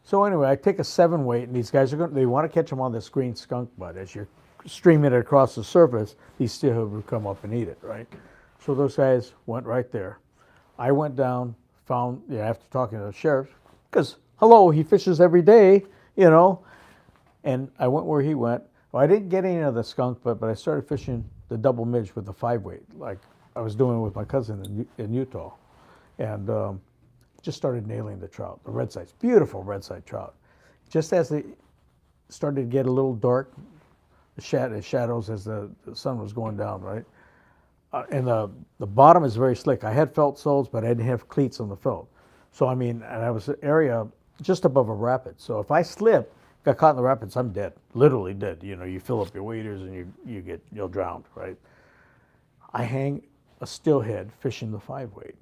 Speaker 2: so anyway, I take a 7-weight, and these guys they want to catch them on this green skunk bud. As you're streaming it across the surface, these steelhead would come up and eat it, right? So those guys went right there. I went down, found, after talking to the sheriff, because, hello, he fishes every day, and I went where he went. Well, I didn't get any of the skunk, but I started fishing the double midge with the 5-weight, like I was doing with my cousin in Utah, and just started nailing the trout, the red sides, beautiful red side trout. Just as they started to get a little dark, the shadows as the sun was going down, right? And the bottom is very slick. I had felt soles, but I didn't have cleats on the felt. So and I was an area just above a rapid. So if I slip, got caught in the rapids, I'm dead, literally dead. You fill up your waders and you'll drown, right? I hang a steelhead fishing the 5-weight,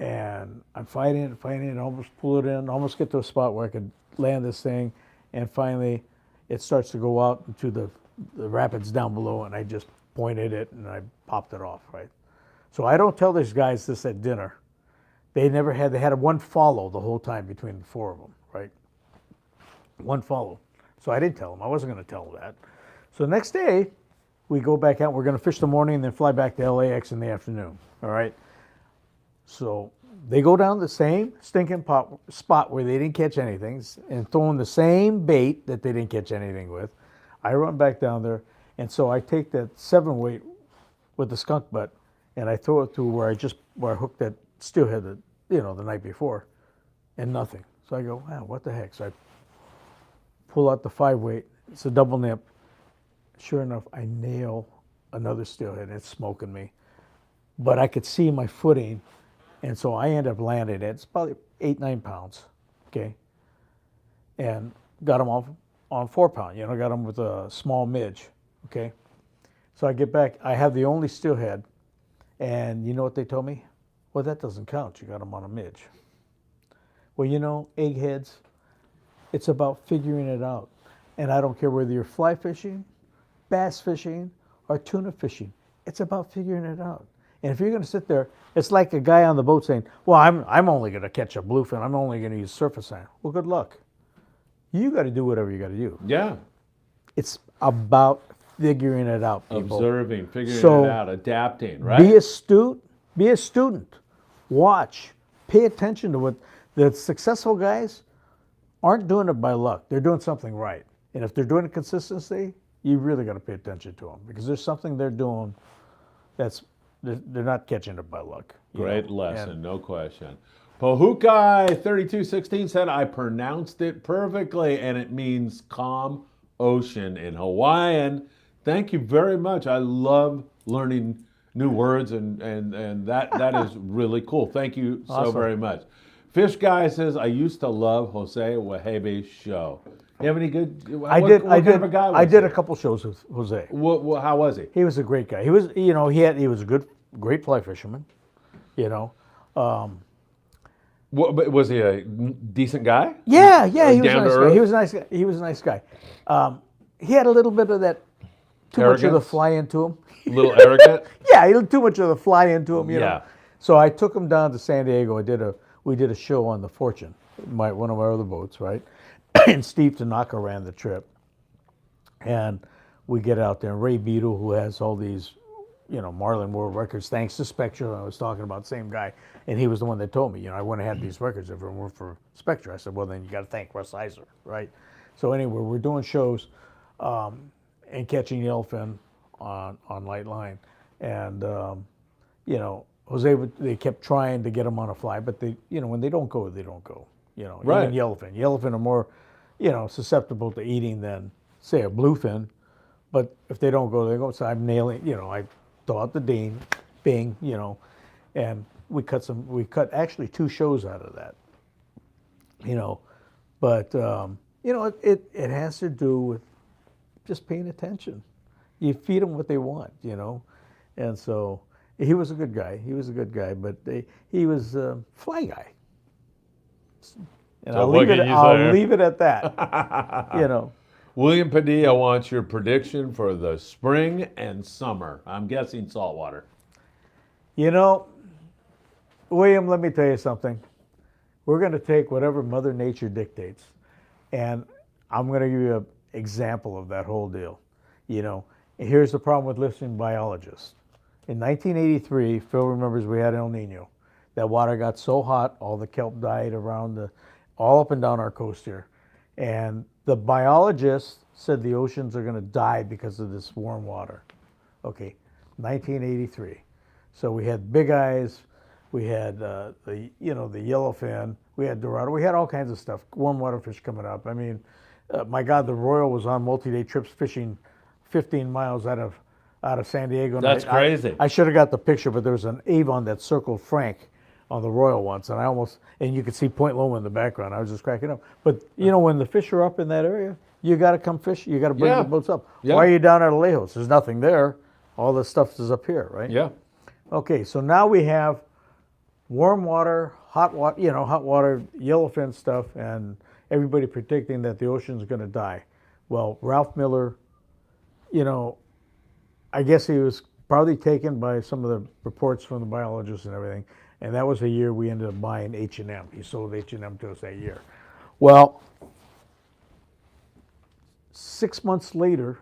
Speaker 2: and I'm fighting it, almost pull it in, almost get to a spot where I could land this thing, and finally it starts to go out into the rapids down below, and I just pointed it and I popped it off, right? So I don't tell these guys this at dinner. They had one follow the whole time between the 4 of them, right? One follow. So I didn't tell them. I wasn't going to tell them that. So the next day, we go back out. We're going to fish the morning and then fly back to LAX in the afternoon, all right? So they go down the same stinking spot where they didn't catch anything and throwing the same bait that they didn't catch anything with. I run back down there, and so I take that 7-weight with the skunk butt, and I throw it to where I hooked that steelhead, the night before, and nothing. So I go, wow, what the heck? So I pull out the 5-weight. It's a double nip. Sure enough, I nail another steelhead. It's smoking me, but I could see my footing, and so I end up landing it. It's probably 8-9 pounds, okay, and got them off on 4-pound. Got them with a small midge, okay. So I get back. I have the only steelhead, and you know what they told me? Well, that doesn't count. You got them on a midge. Well, eggheads, it's about figuring it out. And I don't care whether you're fly fishing, bass fishing, or tuna fishing. It's about figuring it out. And if you're going to sit there, it's like a guy on the boat saying, well, I'm only going to catch a bluefin. I'm only going to use surface sand. Well, good luck. You got to do whatever you got to do.
Speaker 1: Yeah.
Speaker 2: It's about figuring it out, people.
Speaker 1: Observing, figuring it out, adapting, right?
Speaker 2: Be astute. Be a student. Watch. Pay attention to what the successful guys aren't doing it by luck. They're doing something right. And if they're doing it consistently, you really got to pay attention to them because there's something they're doing they're not catching it by luck.
Speaker 1: Great lesson, no question. Pohukai3216 said, I pronounced it perfectly, and it means calm ocean in Hawaiian. Thank you very much. I love learning new words, and that is really cool. Thank you so very much. Fish Guy says, I used to love Jose Wahebe's show. You have any good?
Speaker 2: I did a couple shows with Jose.
Speaker 1: How was he?
Speaker 2: He was a great guy. He was, he was a great fly fisherman.
Speaker 1: What, but was he a decent guy?
Speaker 2: Yeah, yeah,
Speaker 1: Or
Speaker 2: he was a
Speaker 1: down to
Speaker 2: nice guy.
Speaker 1: earth?
Speaker 2: He was a nice guy. He was a nice guy. He had a little bit of that, too much of the
Speaker 1: Arrogance?
Speaker 2: fly into him.
Speaker 1: A little arrogant?
Speaker 2: Yeah, he had too much of the fly into him, you know.
Speaker 1: Yeah.
Speaker 2: So I took him down to San Diego. We did a show on the Fortune, one of our other boats, right? And Steve Tanaka ran the trip. And we get out there, and Ray Beadle, who has all these, Marlin World Records, thanks to Spectra, I was talking about, same guy, and he was the one that told me, I wouldn't have had these records if it weren't for Spectra. I said, well, then you got to thank Russ Heiser, right? So anyway, we're doing shows and catching yellowfin on light line, and they kept trying to get them on a fly, but they, when they don't go, they don't go.
Speaker 1: Right.
Speaker 2: Even yellowfin. Yellowfin are more, susceptible to eating than, say, a bluefin. But if they don't go, they go. So I'm nailing, I throw out the dean, bing, and we cut actually 2 shows out of that. But it has to do with just paying attention. You feed them what they want, and so he was a good guy. But he was a fly guy. And
Speaker 1: So
Speaker 2: I'll
Speaker 1: what can you say?
Speaker 2: leave it at that.
Speaker 1: William Padilla wants your prediction for the spring and summer. I'm guessing saltwater.
Speaker 2: William, let me tell you something. We're going to take whatever Mother Nature dictates, and I'm going to give you an example of that whole deal. Here's the problem with listening to biologists. In 1983, Phil remembers we had El Nino. That water got so hot, all the kelp died all up and down our coast here. And the biologists said the oceans are going to die because of this warm water. Okay, 1983. So we had big eyes, we had the yellowfin, we had dorado, we had all kinds of stuff, warm water fish coming up. I mean, my God, the Royal was on multi-day trips fishing 15 miles out of San Diego.
Speaker 1: That's crazy.
Speaker 2: I should have got the picture, but there was an Avon that circled Frank on the Royal once, and you could see Point Loma in the background. I was just cracking up. But when the fish are up in that area, you got to come fish. You got to bring
Speaker 1: Yeah.
Speaker 2: the boats up.
Speaker 1: Yeah.
Speaker 2: Why are you down at Alejos? There's nothing there. All the stuff is up here, right?
Speaker 1: Yeah.
Speaker 2: Okay, so now we have warm water, hot water, yellowfin stuff, and everybody predicting that the ocean's going to die. Well, Ralph Miller, I guess he was probably taken by some of the reports from the biologists and everything. And that was the year we ended up buying H&M. He sold H&M to us that year. Well, 6 months later,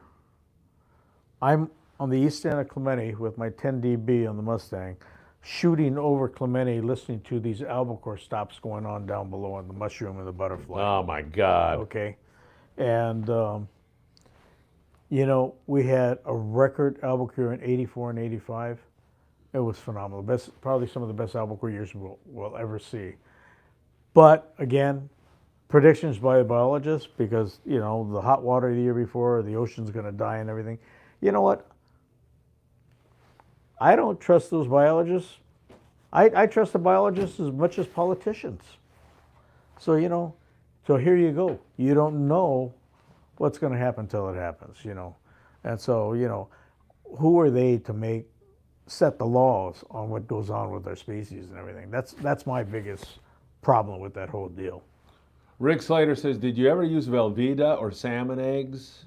Speaker 2: I'm on the east end of Clemente with my 10 dB on the Mustang, shooting over Clemente, listening to these albacore stops going on down below on the mushroom and the butterfly.
Speaker 1: Oh my God.
Speaker 2: Okay. And, we had a record albacore in 84 and 85. It was phenomenal. Probably some of the best albacore years we'll ever see. But again, predictions by the biologists, because the hot water the year before, the ocean's going to die and everything. You know what? I don't trust those biologists. I trust the biologists as much as politicians. So so here you go. You don't know what's going to happen till it happens. And so who are they to set the laws on what goes on with our species and everything? That's my biggest problem with that whole deal.
Speaker 1: Rick Slater says, did you ever use Velveeta or salmon eggs?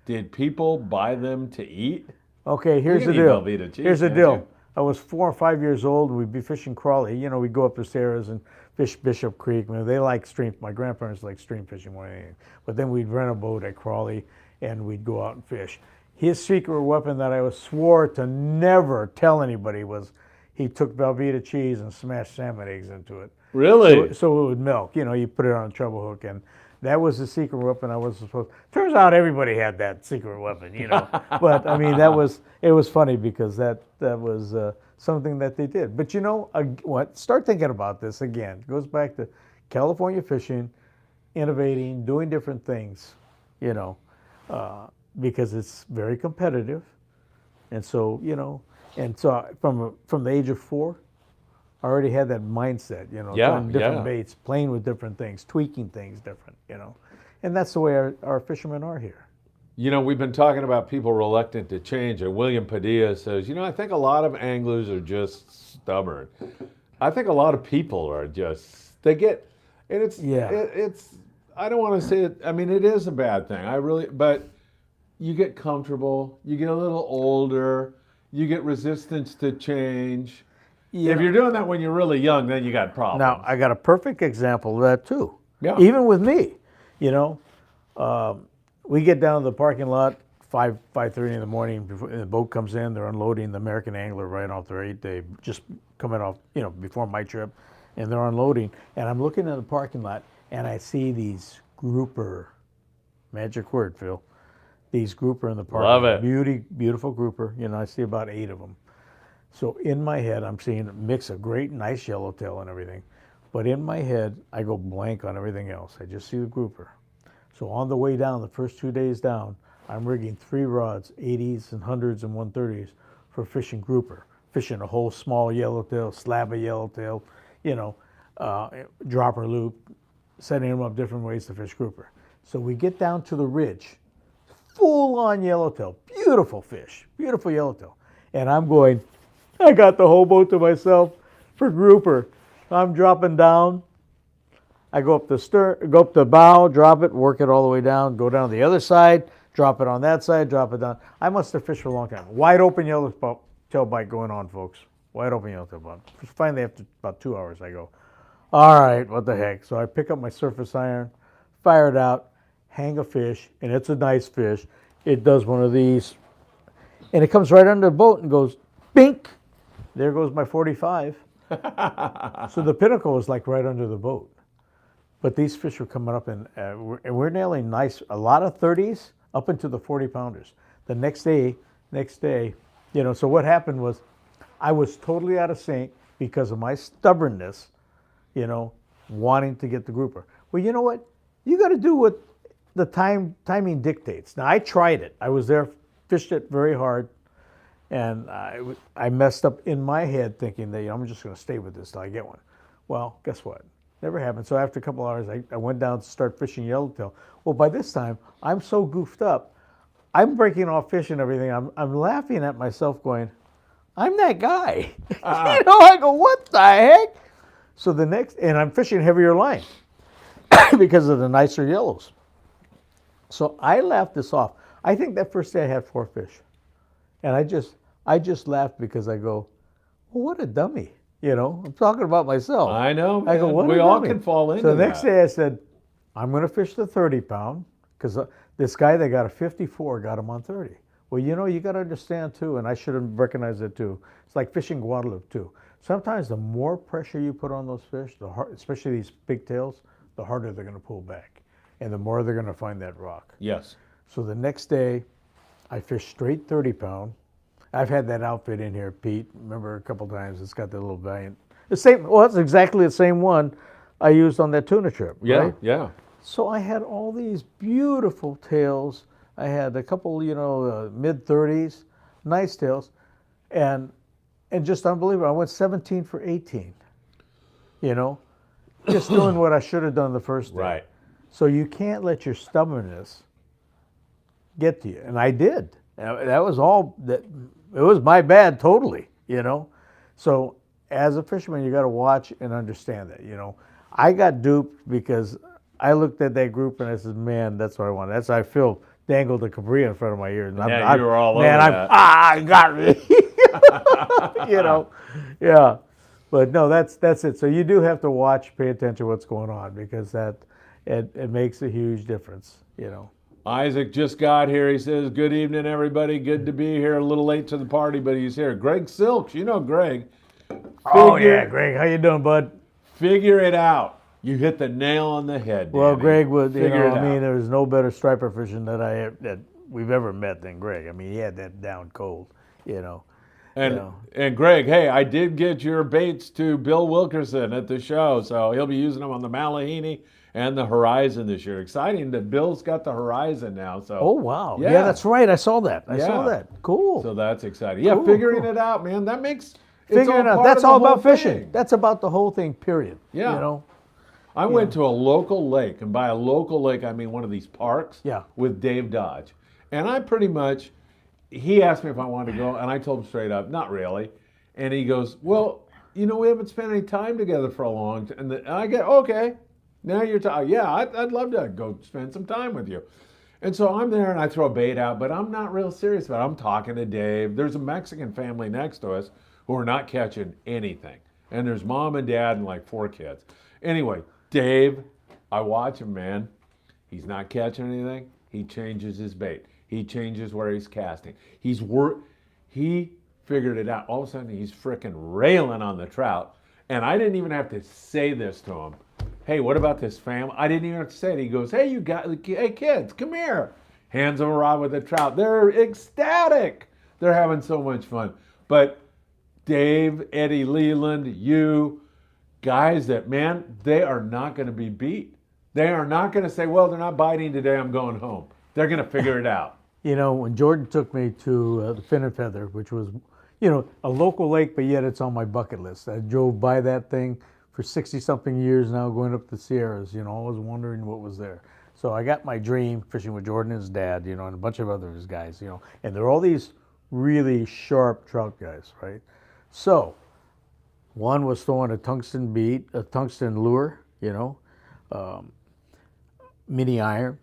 Speaker 1: Did people buy them to eat?
Speaker 2: Okay, here's the
Speaker 1: can eat
Speaker 2: deal.
Speaker 1: Velveeta cheese,
Speaker 2: Here's the
Speaker 1: can't
Speaker 2: deal.
Speaker 1: you?
Speaker 2: I was 4 or 5 years old. We'd be fishing Crawley. We'd go up the Sierras and fish Bishop Creek. They like stream. My grandparents like stream fishing more than anything. But then we'd rent a boat at Crawley and we'd go out and fish. His secret weapon that I swore to never tell anybody was he took Velveeta cheese and smashed salmon eggs into it.
Speaker 1: Really?
Speaker 2: So it would milk. You put it on a treble hook, and that was the secret weapon I wasn't supposed. Turns out everybody had that secret weapon, But I mean, it was funny because that was something that they did. But what? Start thinking about this again. It goes back to California fishing, innovating, doing different things, because it's very competitive, and so from the age of 4. I already had that mindset, trying different baits, playing with different things, tweaking things different, And that's the way our fishermen are here.
Speaker 1: We've been talking about people reluctant to change, and William Padilla says, I think a lot of anglers are just stubborn. I think a lot of people are just, they get, and it's,
Speaker 2: Yeah.
Speaker 1: it's, I don't want to say it, I mean, it is a bad thing. But you get comfortable, you get a little older, you get resistance to change.
Speaker 2: Yeah.
Speaker 1: If you're doing that when you're really young, then you got problems.
Speaker 2: Now, I got a perfect example of that too.
Speaker 1: Yeah.
Speaker 2: Even with me, we get down to the parking lot 5:30 in the morning before the boat comes in. They're unloading the American Angler right off the rate. They just coming off, before my trip, and they're unloading. And I'm looking in the parking lot, and I see these grouper, magic word, Phil. These grouper in the parking
Speaker 1: Love
Speaker 2: lot.
Speaker 1: it.
Speaker 2: Beautiful grouper. I see about 8 of them. So in my head, I'm seeing a mix of great, nice yellowtail and everything. But in my head, I go blank on everything else. I just see the grouper. So on the way down, the first 2 days down, I'm rigging 3 rods, 80s and 100s and 130s for fishing grouper. Fishing a whole small yellowtail, slab of yellowtail, dropper loop, setting them up different ways to fish grouper. So we get down to the ridge, full on yellowtail, beautiful fish, beautiful yellowtail. And I'm going, I got the whole boat to myself for grouper. I'm dropping down. I go up the bow, drop it, work it all the way down, go down the other side, drop it on that side, drop it down. I must have fished for a long time. Wide open yellowtail bite going on, folks. Wide open yellowtail bite. Finally, after about 2 hours, I go, all right, what the heck? So I pick up my surface iron, fire it out, hang a fish, and it's a nice fish. It does one of these, and it comes right under the boat and goes, bink. There goes my 45. So the pinnacle was like right under the boat. But these fish were coming up, and we're nailing a lot of 30s up into the 40-pounders. The next day, so what happened was I was totally out of sync because of my stubbornness, wanting to get the grouper. Well, you know what? You got to do what the timing dictates. Now, I tried it. I was there, fished it very hard. And I messed up in my head thinking that I'm just going to stay with this till I get one. Well, guess what? Never happened. So after a couple hours, I went down to start fishing yellowtail. Well, by this time, I'm so goofed up. I'm breaking off fish and everything. I'm laughing at myself going, I'm that guy. I go, what the heck? So and I'm fishing heavier line because of the nicer yellows. So I laughed this off. I think that first day I had 4 fish. And I just laughed because I go, well, what a dummy. I'm talking about myself.
Speaker 1: I know, man.
Speaker 2: I go, what
Speaker 1: we
Speaker 2: a
Speaker 1: all
Speaker 2: dummy.
Speaker 1: can fall into
Speaker 2: So the
Speaker 1: that.
Speaker 2: next day I said, I'm going to fish the 30-pound because this guy that got a 54 got him on 30. Well, you got to understand too, and I should have recognized it too. It's like fishing Guadalupe too. Sometimes the more pressure you put on those fish, especially these big tails, the harder they're going to pull back, and the more they're going to find that rock.
Speaker 1: Yes.
Speaker 2: So the next day, I fished straight 30-pound. I've had that outfit in here, Pete. Remember a couple times. It's got the little Valiant. The same. Well, it's exactly the same one I used on that tuna trip.
Speaker 1: Yeah,
Speaker 2: right?
Speaker 1: yeah.
Speaker 2: So I had all these beautiful tails. I had a couple, mid-30s, nice tails, and just unbelievable. I went 17 for 18. Just doing what I should have done the first day.
Speaker 1: Right.
Speaker 2: So you can't let your stubbornness get to you, and I did. That was all that. It was my bad, totally. So as a fisherman, you got to watch and understand that. I got duped because I looked at that group and I said, "Man, that's what I want." That's how I feel. Dangled a Capri in front of my ears.
Speaker 1: Yeah, you were all over that.
Speaker 2: I got me. Yeah. But no, that's it. So you do have to watch, pay attention to what's going on because it makes a huge difference.
Speaker 1: Isaac just got here. He says, good evening, everybody. Good to be here. A little late to the party, but he's here. Greg Silks, Greg.
Speaker 2: Oh, yeah, Greg. How you doing, bud?
Speaker 1: Figure it out. You hit the nail on the head,
Speaker 2: Well,
Speaker 1: Danny.
Speaker 2: Greg was,
Speaker 1: Figure it out.
Speaker 2: there's no better striper fishing that we've ever met than Greg. I mean, he had that down cold,
Speaker 1: And Greg, hey, I did get your baits to Bill Wilkerson at the show, so he'll be using them on the Malahini and the Horizon this year. Exciting that Bill's got the Horizon now. So.
Speaker 2: Oh, wow.
Speaker 1: Yeah.
Speaker 2: Yeah, that's right. I saw that. I saw
Speaker 1: Yeah.
Speaker 2: that. Cool.
Speaker 1: So that's exciting. Yeah,
Speaker 2: Cool,
Speaker 1: figuring
Speaker 2: cool.
Speaker 1: it out, man. That makes
Speaker 2: Figuring out. That's all about fishing. That's about the whole thing, period.
Speaker 1: Yeah. I went to a local lake, and by a local lake, I mean one of these parks
Speaker 2: Yeah.
Speaker 1: with Dave Dodge. And I pretty much, he asked me if I wanted to go, and I told him straight up, not really. And he goes, well, we haven't spent any time together for a long time. And I get, okay, now you're talking. Yeah, I'd love to go spend some time with you. And so I'm there and I throw bait out, but I'm not real serious about it. I'm talking to Dave. There's a Mexican family next to us who are not catching anything. And there's mom and dad and like 4 kids. Anyway, Dave, I watch him, man. He's not catching anything. He changes his bait. He changes where he's casting. He figured it out. All of a sudden, he's frickin' railing on the trout. And I didn't even have to say this to him. Hey, what about this family? I didn't even have to say it. He goes, hey, hey, kids, come here. Hands him a rod with a trout. They're ecstatic. They're having so much fun. But Dave, Eddie Leland, you, guys that, man, they are not going to be beat. They are not going to say, well, they're not biting today, I'm going home. They're going to figure it out.
Speaker 2: When Jordan took me to the Fin and Feather, which was, a local lake, but yet it's on my bucket list. I drove by that thing for 60-something years now, going up the Sierras, always wondering what was there. So I got my dream fishing with Jordan and his dad, and a bunch of other guys, and they're all these really sharp trout guys, right? So one was throwing a tungsten lure, mini iron,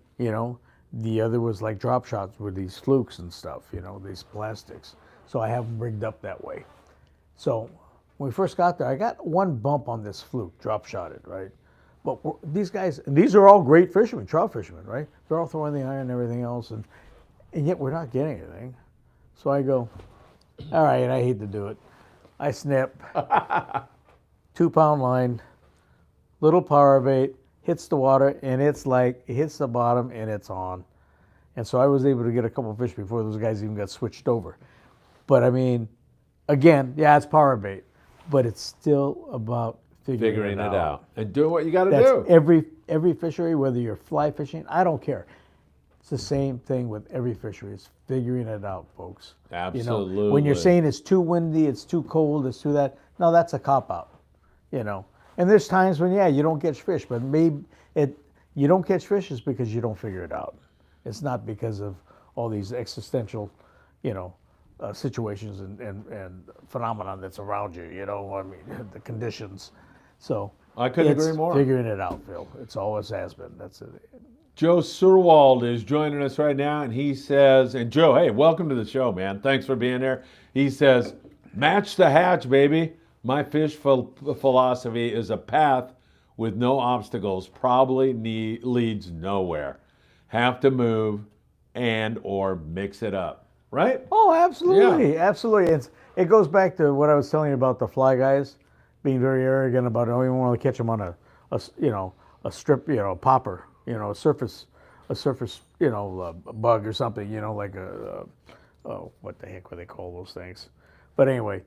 Speaker 2: The other was like drop shots with these flukes and stuff, these plastics. So I have them rigged up that way. So when we first got there, I got one bump on this fluke, drop shotted, right? But these guys, and these are all great fishermen, trout fishermen, right? They're all throwing the iron and everything else, and yet we're not getting anything. So I go, all right, I hate to do it. I snip, 2-pound line, little power bait, hits the water, and it's like, it hits the bottom and it's on. And so I was able to get a couple of fish before those guys even got switched over. But I mean, again, yeah, it's power bait, but it's still about figuring it out.
Speaker 1: And do what you got to do.
Speaker 2: Every fishery, whether you're fly fishing, I don't care. It's the same thing with every fishery. It's figuring it out, folks.
Speaker 1: Absolutely.
Speaker 2: When you're saying it's too windy, it's too cold, it's too that, no, that's a cop-out, And there's times when, you don't catch fish, but maybe you don't catch fish is because you don't figure it out. It's not because of all these existential, situations and phenomenon that's around you, the conditions. So
Speaker 1: I couldn't agree more.
Speaker 2: Figuring it out, Phil. It's always has been. That's it.
Speaker 1: Joe Surwald is joining us right now, and he says, and Joe, hey, welcome to the show, man. Thanks for being here. He says, match the hatch, baby. My fish philosophy is a path with no obstacles probably leads nowhere. Have to move and or mix it up, right?
Speaker 2: Oh, absolutely, absolutely. It goes back to what I was telling you about the fly guys being very arrogant about, oh, you want to catch them on a strip, a popper, a surface, a bug or something, like what the heck would they call those things? But anyway,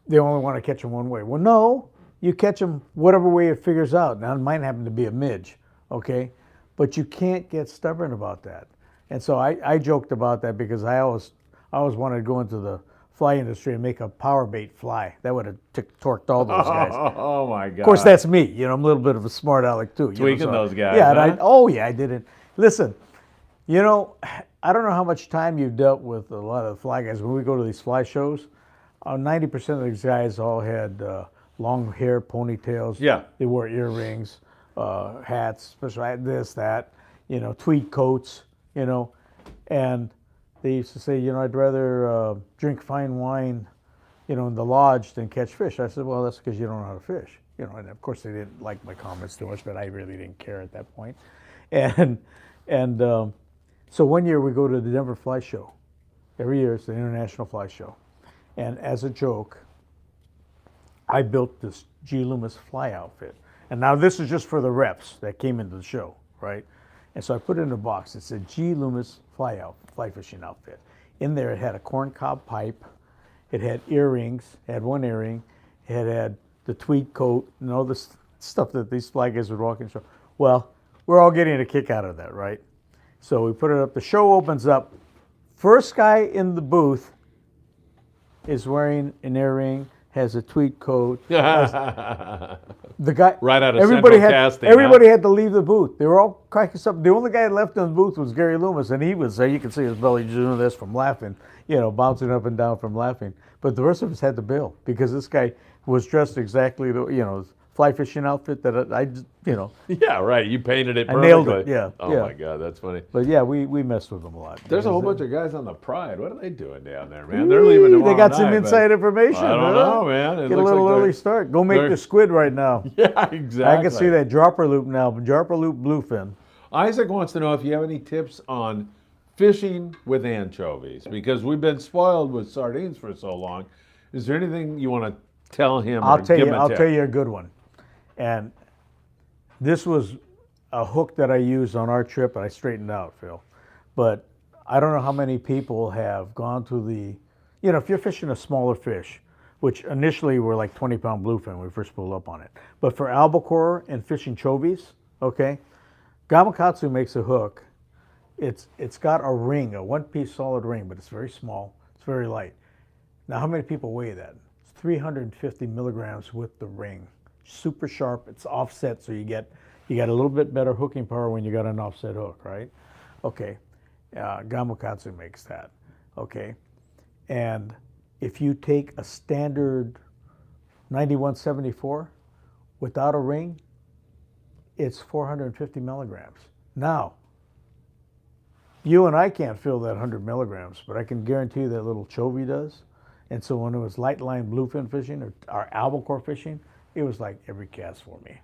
Speaker 2: they only want to catch them one way. Well, no, you catch them whatever way it figures out. Now, it might happen to be a midge, okay? But you can't get stubborn about that. And so I joked about that because I always wanted to go into the fly industry and make a power bait fly. That would have torqued all those guys.
Speaker 1: Oh my God.
Speaker 2: Of course, that's me. I'm a little bit of a smart aleck too.
Speaker 1: Tweaking those guys.
Speaker 2: Yeah,
Speaker 1: huh?
Speaker 2: I did it. Listen, I don't know how much time you've dealt with a lot of the fly guys. When we go to these fly shows, 90% of these guys all had long hair, ponytails.
Speaker 1: Yeah.
Speaker 2: They wore earrings, hats, especially this, that, tweed coats, and they used to say, I'd rather drink fine wine, in the lodge than catch fish. I said, well, that's because you don't know how to fish. And of course they didn't like my comments too much, but I really didn't care at that point. And so one year we go to the Denver Fly Show. Every year it's the International Fly Show. And as a joke, I built this G. Loomis fly outfit. And now this is just for the reps that came into the show, right? And so I put it in a box. It said G. Loomis fly fishing outfit. In there it had a corncob pipe. It had earrings. It had one earring. It had the tweed coat and all this stuff that these fly guys would walk in. So, well, we're all getting a kick out of that, right? So we put it up. The show opens up. First guy in the booth is wearing an earring, has a tweed coat.
Speaker 1: The
Speaker 2: guy
Speaker 1: right out of
Speaker 2: everybody
Speaker 1: Central
Speaker 2: had,
Speaker 1: Casting.
Speaker 2: Everybody had to leave the booth. They were all cracking up. The only guy left in the booth was Gary Loomis, and he was, you can see his belly doing this from laughing, bouncing up and down from laughing. But the rest of us had to bail because this guy was dressed exactly the fly fishing outfit that I
Speaker 1: Yeah, right. You painted it
Speaker 2: I
Speaker 1: perfectly.
Speaker 2: nailed it. Yeah.
Speaker 1: Oh
Speaker 2: yeah.
Speaker 1: my God, that's funny.
Speaker 2: But yeah, we messed with them a lot.
Speaker 1: There's a whole bunch of guys on the Pride. What are they doing down there, man? They're leaving tomorrow
Speaker 2: They got some
Speaker 1: night,
Speaker 2: inside
Speaker 1: but
Speaker 2: information.
Speaker 1: I don't know, man. It
Speaker 2: Get a
Speaker 1: looks
Speaker 2: little
Speaker 1: like
Speaker 2: early
Speaker 1: they're-
Speaker 2: start. Go make
Speaker 1: they're-
Speaker 2: the squid right now.
Speaker 1: Yeah, exactly.
Speaker 2: I can see that dropper loop now. Dropper loop bluefin.
Speaker 1: Isaac wants to know if you have any tips on fishing with anchovies, because we've been spoiled with sardines for so long. Is there anything you want to tell him?
Speaker 2: I'll
Speaker 1: or
Speaker 2: tell
Speaker 1: give
Speaker 2: you.
Speaker 1: him a
Speaker 2: I'll
Speaker 1: tip?
Speaker 2: tell you a good one. And this was a hook that I used on our trip, and I straightened out, Phil. But I don't know how many people have gone to if you're fishing a smaller fish, which initially were like 20-pound bluefin when we first pulled up on it. But for albacore and fishing chovies, okay, Gamakatsu makes a hook. It's got a ring, a one-piece solid ring, but it's very small. It's very light. Now, how many people weigh that? It's 350 milligrams with the ring. Super sharp. It's offset, so you get a little bit better hooking power when you got an offset hook, right? Okay. Gamakatsu makes that. Okay. And if you take a standard 9174 without a ring, it's 450 milligrams. Now, you and I can't feel that 100 milligrams, but I can guarantee you that little chovy does. And so when it was light line bluefin fishing or albacore fishing, it was like every cast for me,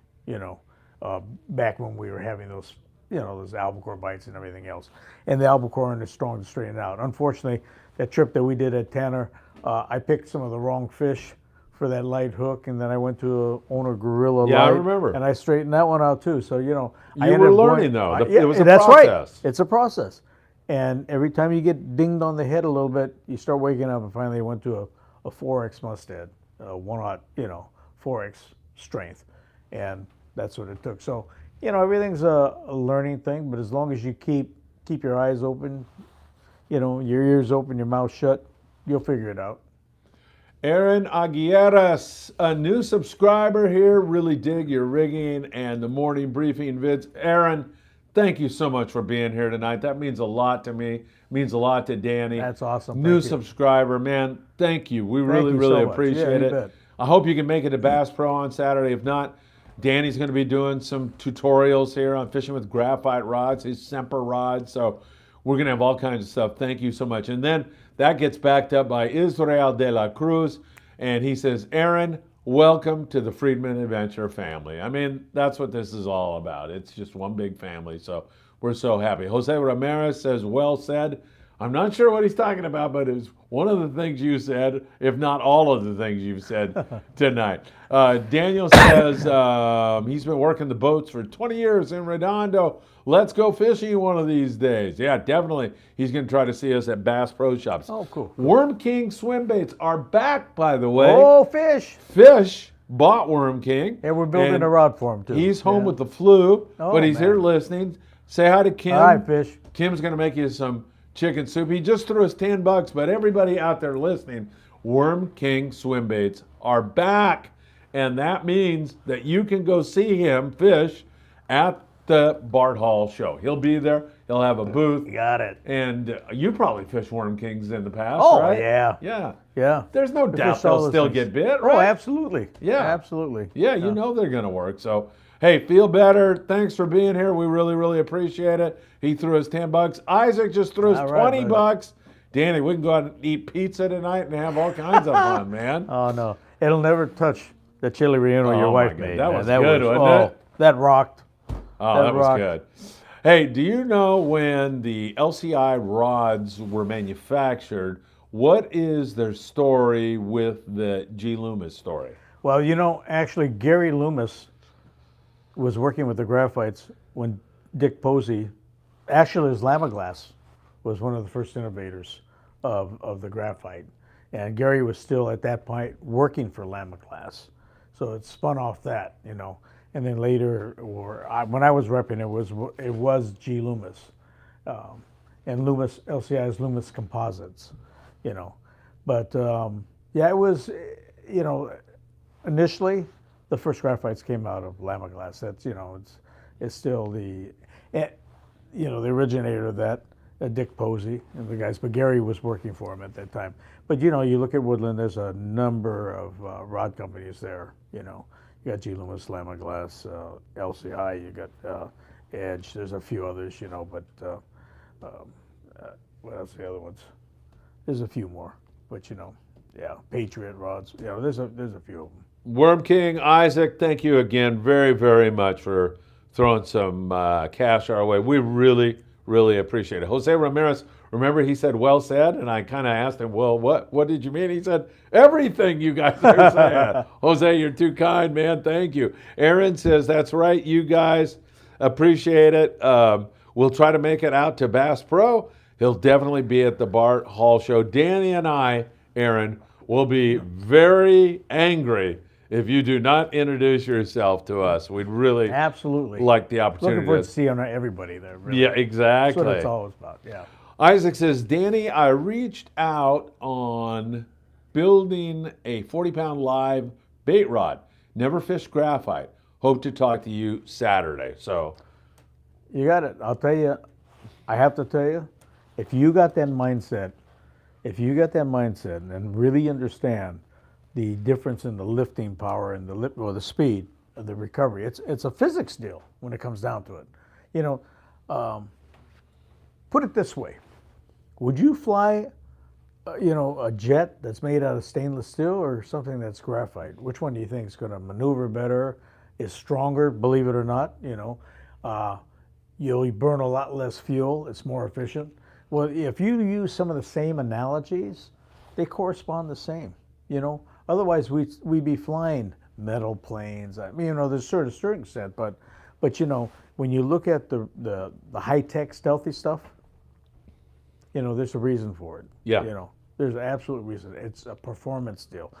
Speaker 2: back when we were having those, those albacore bites and everything else. And the albacore aren't as strong to straighten out. Unfortunately, that trip that we did at Tanner, I picked some of the wrong fish for that light hook, and then I went to Owner Gorilla
Speaker 1: Yeah, I
Speaker 2: Light,
Speaker 1: remember.
Speaker 2: and I straightened that one out too. So I
Speaker 1: You
Speaker 2: ended
Speaker 1: were
Speaker 2: up
Speaker 1: learning,
Speaker 2: going-
Speaker 1: though.
Speaker 2: I-
Speaker 1: It was a
Speaker 2: that's
Speaker 1: process.
Speaker 2: right. It's a process. And every time you get dinged on the head a little bit, you start waking up, and finally I went to a 4X Mustad, 1/0, 4X strength. And that's what it took. So, everything's a learning thing, but as long as you keep your eyes open, your ears open, your mouth shut, you'll figure it out.
Speaker 1: Aaron Aguilleras, a new subscriber here. Really dig your rigging and the morning briefing vids. Aaron, thank you so much for being here tonight. That means a lot to me. Means a lot to Danny.
Speaker 2: That's awesome.
Speaker 1: New
Speaker 2: Thank you.
Speaker 1: subscriber, man. Thank you. We really,
Speaker 2: you
Speaker 1: really
Speaker 2: so much.
Speaker 1: appreciate
Speaker 2: Yeah, you
Speaker 1: it.
Speaker 2: bet.
Speaker 1: I hope you can make it to Bass Pro on Saturday. If not, Danny's going to be doing some tutorials here on fishing with graphite rods, his Semper rods. So we're going to have all kinds of stuff. Thank you so much. And then that gets backed up by Israel de la Cruz. And he says, Aaron, welcome to the Friedman Adventure family. I mean, that's what this is all about. It's just one big family. So we're so happy. Jose Ramirez says, well said. I'm not sure what he's talking about, but it's one of the things you said, if not all of the things you've said tonight. Daniel says he's been working the boats for 20 years in Redondo. Let's go fishing one of these days. Yeah, definitely. He's going to try to see us at Bass Pro Shops.
Speaker 2: Oh, cool.
Speaker 1: Worm King swim baits are back, by the way.
Speaker 2: Oh, fish.
Speaker 1: Fish bought Worm King.
Speaker 2: And we're building
Speaker 1: and
Speaker 2: a rod for him, too.
Speaker 1: He's home
Speaker 2: Yeah.
Speaker 1: with the flu,
Speaker 2: Oh,
Speaker 1: but he's
Speaker 2: man.
Speaker 1: here listening. Say hi to Kim.
Speaker 2: All right, fish.
Speaker 1: Kim's going to make you some chicken soup. He just threw us $10, but everybody out there listening, Worm King swim baits are back. And that means that you can go see him fish at the Bart Hall Show. He'll be there. He'll have a booth.
Speaker 2: You got it.
Speaker 1: And you probably fished Worm Kings in the past,
Speaker 2: Oh,
Speaker 1: right?
Speaker 2: yeah.
Speaker 1: Yeah.
Speaker 2: Yeah.
Speaker 1: There's no
Speaker 2: We
Speaker 1: doubt
Speaker 2: fished all
Speaker 1: they'll
Speaker 2: those
Speaker 1: still
Speaker 2: things.
Speaker 1: get bit,
Speaker 2: Oh,
Speaker 1: right?
Speaker 2: absolutely.
Speaker 1: Yeah.
Speaker 2: Absolutely.
Speaker 1: Yeah, you know they're going to work. So, hey, feel better. Thanks for being here. We really, really appreciate it. He threw us $10. Isaac just threw us
Speaker 2: All right,
Speaker 1: $20.
Speaker 2: buddy.
Speaker 1: Danny, we can go out and eat pizza tonight and have all kinds of fun, man.
Speaker 2: Oh, no. It'll never touch the chili relleno
Speaker 1: Oh,
Speaker 2: your
Speaker 1: my
Speaker 2: wife
Speaker 1: God.
Speaker 2: made.
Speaker 1: That
Speaker 2: man.
Speaker 1: was good, wasn't
Speaker 2: oh,
Speaker 1: it?
Speaker 2: That rocked.
Speaker 1: Oh, that was
Speaker 2: rocked.
Speaker 1: good. Hey, do you know when the LCI rods were manufactured, what is their story with the G. Loomis story?
Speaker 2: Well, actually, Gary Loomis was working with the graphites when Dick Posey, actually his Lamaglass, was one of the first innovators of the graphite. And Gary was still at that point working for Lamaglass. So it spun off that, And then later, when I was repping, it was G. Loomis, and Loomis LCI's Loomis Composites, But yeah, it was, initially the first graphites came out of Lamaglass. That's it's still the originator of that. Dick Posey and the guys, but Gary was working for him at that time. But you know, you look at Woodland, there's a number of rod companies there. You know, you got G. Loomis, Slamaglass, LCI, you got Edge. There's a few others, you know, but what else? The other ones? There's a few more, but you know, yeah, Patriot rods. You know, there's a few of them.
Speaker 1: Worm King, Isaac, thank you again very, very much for throwing some cash our way. We really, really appreciate it. Jose Ramirez, remember he said, well said, and I kind of asked him, well, what did you mean? He said, everything you guys are saying. Jose, you're too kind, man. Thank you. Aaron says, that's right, you guys. Appreciate it. We'll try to make it out to Bass Pro. He'll definitely be at the Bart Hall Show. Danny and I, Aaron, will be very angry if you do not introduce yourself to us. We'd really
Speaker 2: Absolutely
Speaker 1: like the opportunity.
Speaker 2: Looking forward to seeing everybody there. Really.
Speaker 1: Yeah, exactly.
Speaker 2: That's what it's always about. Yeah.
Speaker 1: Isaac says, Danny, I reached out on building a 40-pound live bait rod. Never fished graphite. Hope to talk to you Saturday. So,
Speaker 2: You got it. I'll tell you, I have to tell you, if you got that mindset, and really understand the difference in the lifting power and the speed of the recovery, it's a physics deal when it comes down to it. You know, put it this way: would you fly, a jet that's made out of stainless steel or something that's graphite? Which one do you think is going to maneuver better, is stronger? Believe it or not, you'll burn a lot less fuel. It's more efficient. Well, if you use some of the same analogies, they correspond the same. Otherwise we'd be flying metal planes. I mean, there's sort of certain extent, but when you look at the high-tech stealthy stuff, there's a reason for it.
Speaker 1: Yeah.
Speaker 2: There's an absolute reason. It's a performance deal.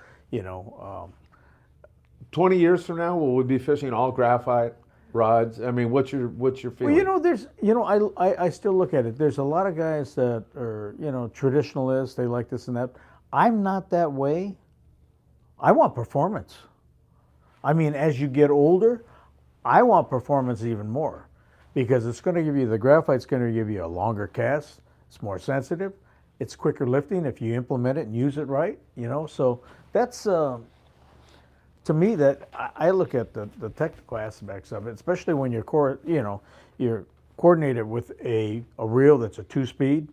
Speaker 1: 20 years from now, will we be fishing all graphite rods? I mean, what's your feeling?
Speaker 2: Well, I still look at it. There's a lot of guys that are, traditionalists. They like this and that. I'm not that way. I want performance. I mean, as you get older, I want performance even more, because it's going to give you, the graphite's going to give you a longer cast. It's more sensitive. It's quicker lifting if you implement it and use it right. So that's to me, that I look at the technical aspects of it, especially when you're coordinated with a reel that's a 2-speed,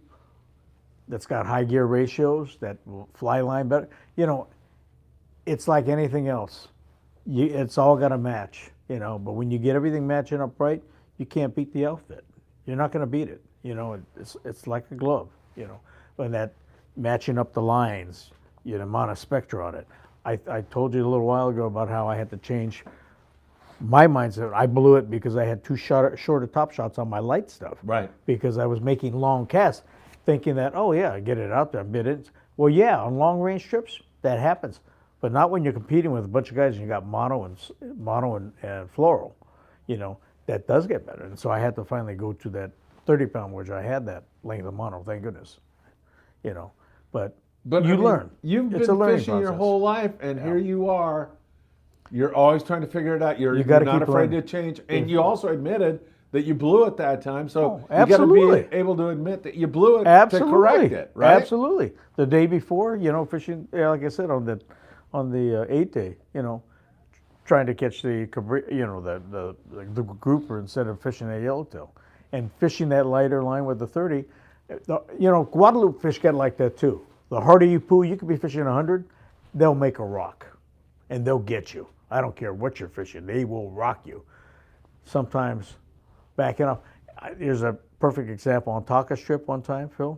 Speaker 2: that's got high gear ratios, that will fly line better. It's like anything else. It's all got to match, but when you get everything matching up right, you can't beat the outfit. You're not going to beat it. It's like a glove, when that matching up the lines, the amount of spectra on it. I told you a little while ago about how I had to change my mindset. I blew it because I had too shorter top shots on my light stuff.
Speaker 1: Right.
Speaker 2: Because I was making long casts, thinking that, oh yeah, get it out there, bid it. Well, yeah, on long range trips, that happens. But not when you're competing with a bunch of guys and you got mono and floral. That does get better. And so I had to finally go to that 30-pound, which I had that length of mono, thank goodness. But you learn.
Speaker 1: You've
Speaker 2: It's
Speaker 1: been
Speaker 2: a learning
Speaker 1: fishing your
Speaker 2: process.
Speaker 1: whole life, and here you are. You're always trying to figure it out. You're
Speaker 2: gotta
Speaker 1: not
Speaker 2: keep
Speaker 1: afraid
Speaker 2: learning.
Speaker 1: to change. And you also admitted that you blew it that time. So you got to
Speaker 2: absolutely.
Speaker 1: be able to admit that you blew it
Speaker 2: Absolutely.
Speaker 1: to correct it, right?
Speaker 2: Absolutely. The day before, fishing, like I said, on the 8th day, trying to catch the grouper instead of fishing that yellowtail, and fishing that lighter line with the 30. Guadalupe fish get like that too. The harder you pull, you could be fishing 100, they'll make a rock, and they'll get you. I don't care what you're fishing, they will rock you. Sometimes backing off. Here's a perfect example on Taka strip one time, Phil.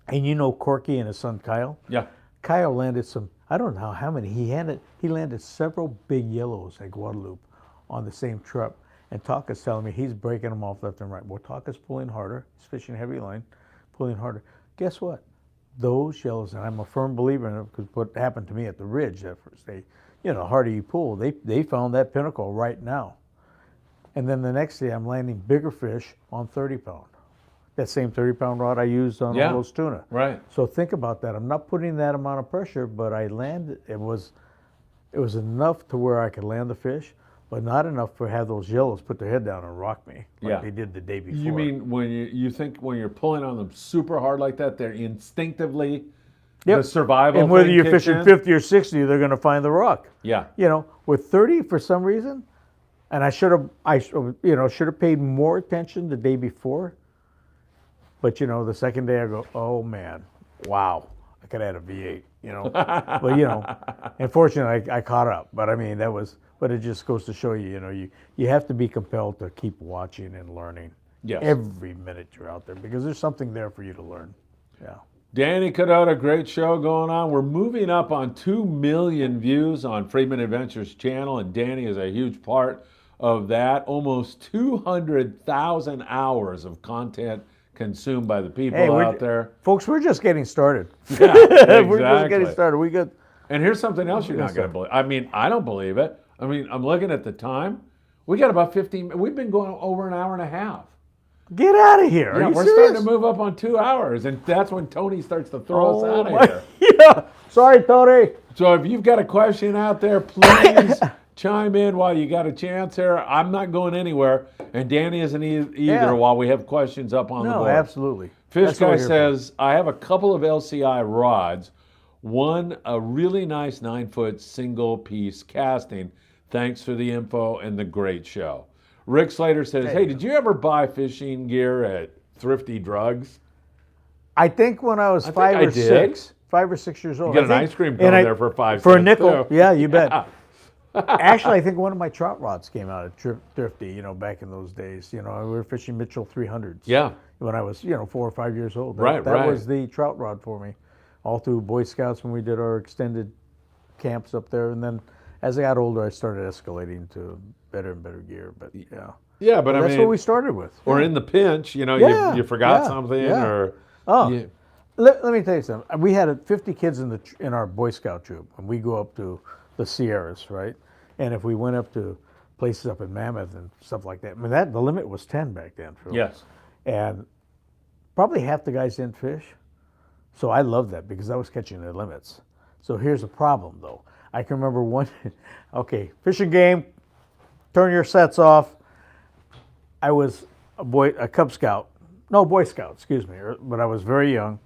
Speaker 2: And Corky and his son Kyle?
Speaker 1: Yeah.
Speaker 2: Kyle landed some, I don't know how many, he landed several big yellows at Guadalupe on the same trip. And Taka's telling me he's breaking them off left and right. Well, Taka's pulling harder, he's fishing heavy line, pulling harder. Guess what? Those yellows, and I'm a firm believer in it, because what happened to me at the ridge, that first day, the harder you pull, they found that pinnacle right now. And then the next day I'm landing bigger fish on 30-pound. That same 30-pound rod I used on all those tuna.
Speaker 1: Right.
Speaker 2: So think about that. I'm not putting that amount of pressure, but I landed. It was enough to where I could land the fish. but not enough for have those yellows put their head down and rock me like they did the day before.
Speaker 1: You mean when you think when you're pulling on them super hard like that, they're instinctively the survival
Speaker 2: and whether
Speaker 1: thing
Speaker 2: you're
Speaker 1: kicks
Speaker 2: fishing
Speaker 1: in?
Speaker 2: 50 or 60, they're going to find the rock.
Speaker 1: Yeah.
Speaker 2: You know, with 30 for some reason, and I should have paid more attention the day before. But you know, the second day I go, oh man, wow, I could have had a V8. You know, but you know, unfortunately I caught up. But I mean, but it just goes to show you, you know, you have to be compelled to keep watching and learning.
Speaker 1: Yes.
Speaker 2: Every minute you're out there because there's something there for you to learn. Yeah.
Speaker 1: Danny Cadota, great show going on. We're moving up on 2 million views on Friedman Adventures channel, and Danny is a huge part of that. Almost 200,000 hours of content consumed by the people out there.
Speaker 2: Folks, we're just getting started.
Speaker 1: Yeah, exactly.
Speaker 2: We're just getting started. We got.
Speaker 1: And here's something else you're not going to believe. I mean, I don't believe it. I mean, I'm looking at the time. We got about 15. We've been going over an hour and a half.
Speaker 2: Get out of here.
Speaker 1: Yeah,
Speaker 2: Are you
Speaker 1: we're
Speaker 2: serious?
Speaker 1: starting to move up on 2 hours, and that's when Tony starts to throw us out of here.
Speaker 2: Yeah. Sorry, Tony.
Speaker 1: So if you've got a question out there, please chime in while you got a chance here. I'm not going anywhere, and Danny isn't either while we have questions up on the board.
Speaker 2: No, absolutely.
Speaker 1: Fish
Speaker 2: That's what
Speaker 1: Guy
Speaker 2: we're here
Speaker 1: says, I have a couple of LCI rods. One, a really nice 9-foot single-piece casting. Thanks for the info and the great show. Rick Slater says, hey, did you ever buy fishing gear at Thrifty Drugs?
Speaker 2: I think when I was
Speaker 1: think
Speaker 2: five
Speaker 1: I
Speaker 2: or
Speaker 1: did.
Speaker 2: 6 years old.
Speaker 1: You get
Speaker 2: I
Speaker 1: an
Speaker 2: think-
Speaker 1: ice cream
Speaker 2: and
Speaker 1: cone
Speaker 2: I-
Speaker 1: there for 5
Speaker 2: For a
Speaker 1: cents,
Speaker 2: nickel.
Speaker 1: too.
Speaker 2: Yeah, you bet. Actually, I think one of my trout rods came out at Thrifty, you know, back in those days. You know, we were fishing Mitchell 300s.
Speaker 1: Yeah.
Speaker 2: When I was, 4 or 5 years old.
Speaker 1: Right.
Speaker 2: That was the trout rod for me. All through Boy Scouts when we did our extended camps up there. And then as I got older, I started escalating to better and better gear. But yeah.
Speaker 1: Yeah, but I
Speaker 2: that's
Speaker 1: mean,
Speaker 2: what we started with.
Speaker 1: or in the pinch, you know,
Speaker 2: Yeah,
Speaker 1: you forgot
Speaker 2: yeah,
Speaker 1: something,
Speaker 2: yeah.
Speaker 1: or
Speaker 2: Oh, let me tell you something. We had 50 kids in our Boy Scout troop, and we go up to the Sierras, right? And if we went up to places up in Mammoth and stuff like that, I mean, the limit was 10 back then. Phil.
Speaker 1: yes,
Speaker 2: And probably half the guys didn't fish. So I loved that because I was catching the limits. So here's the problem, though. I can remember one, fishing game, turn your sets off. I was a Cub Scout, no, Boy Scout, excuse me, but I was very young,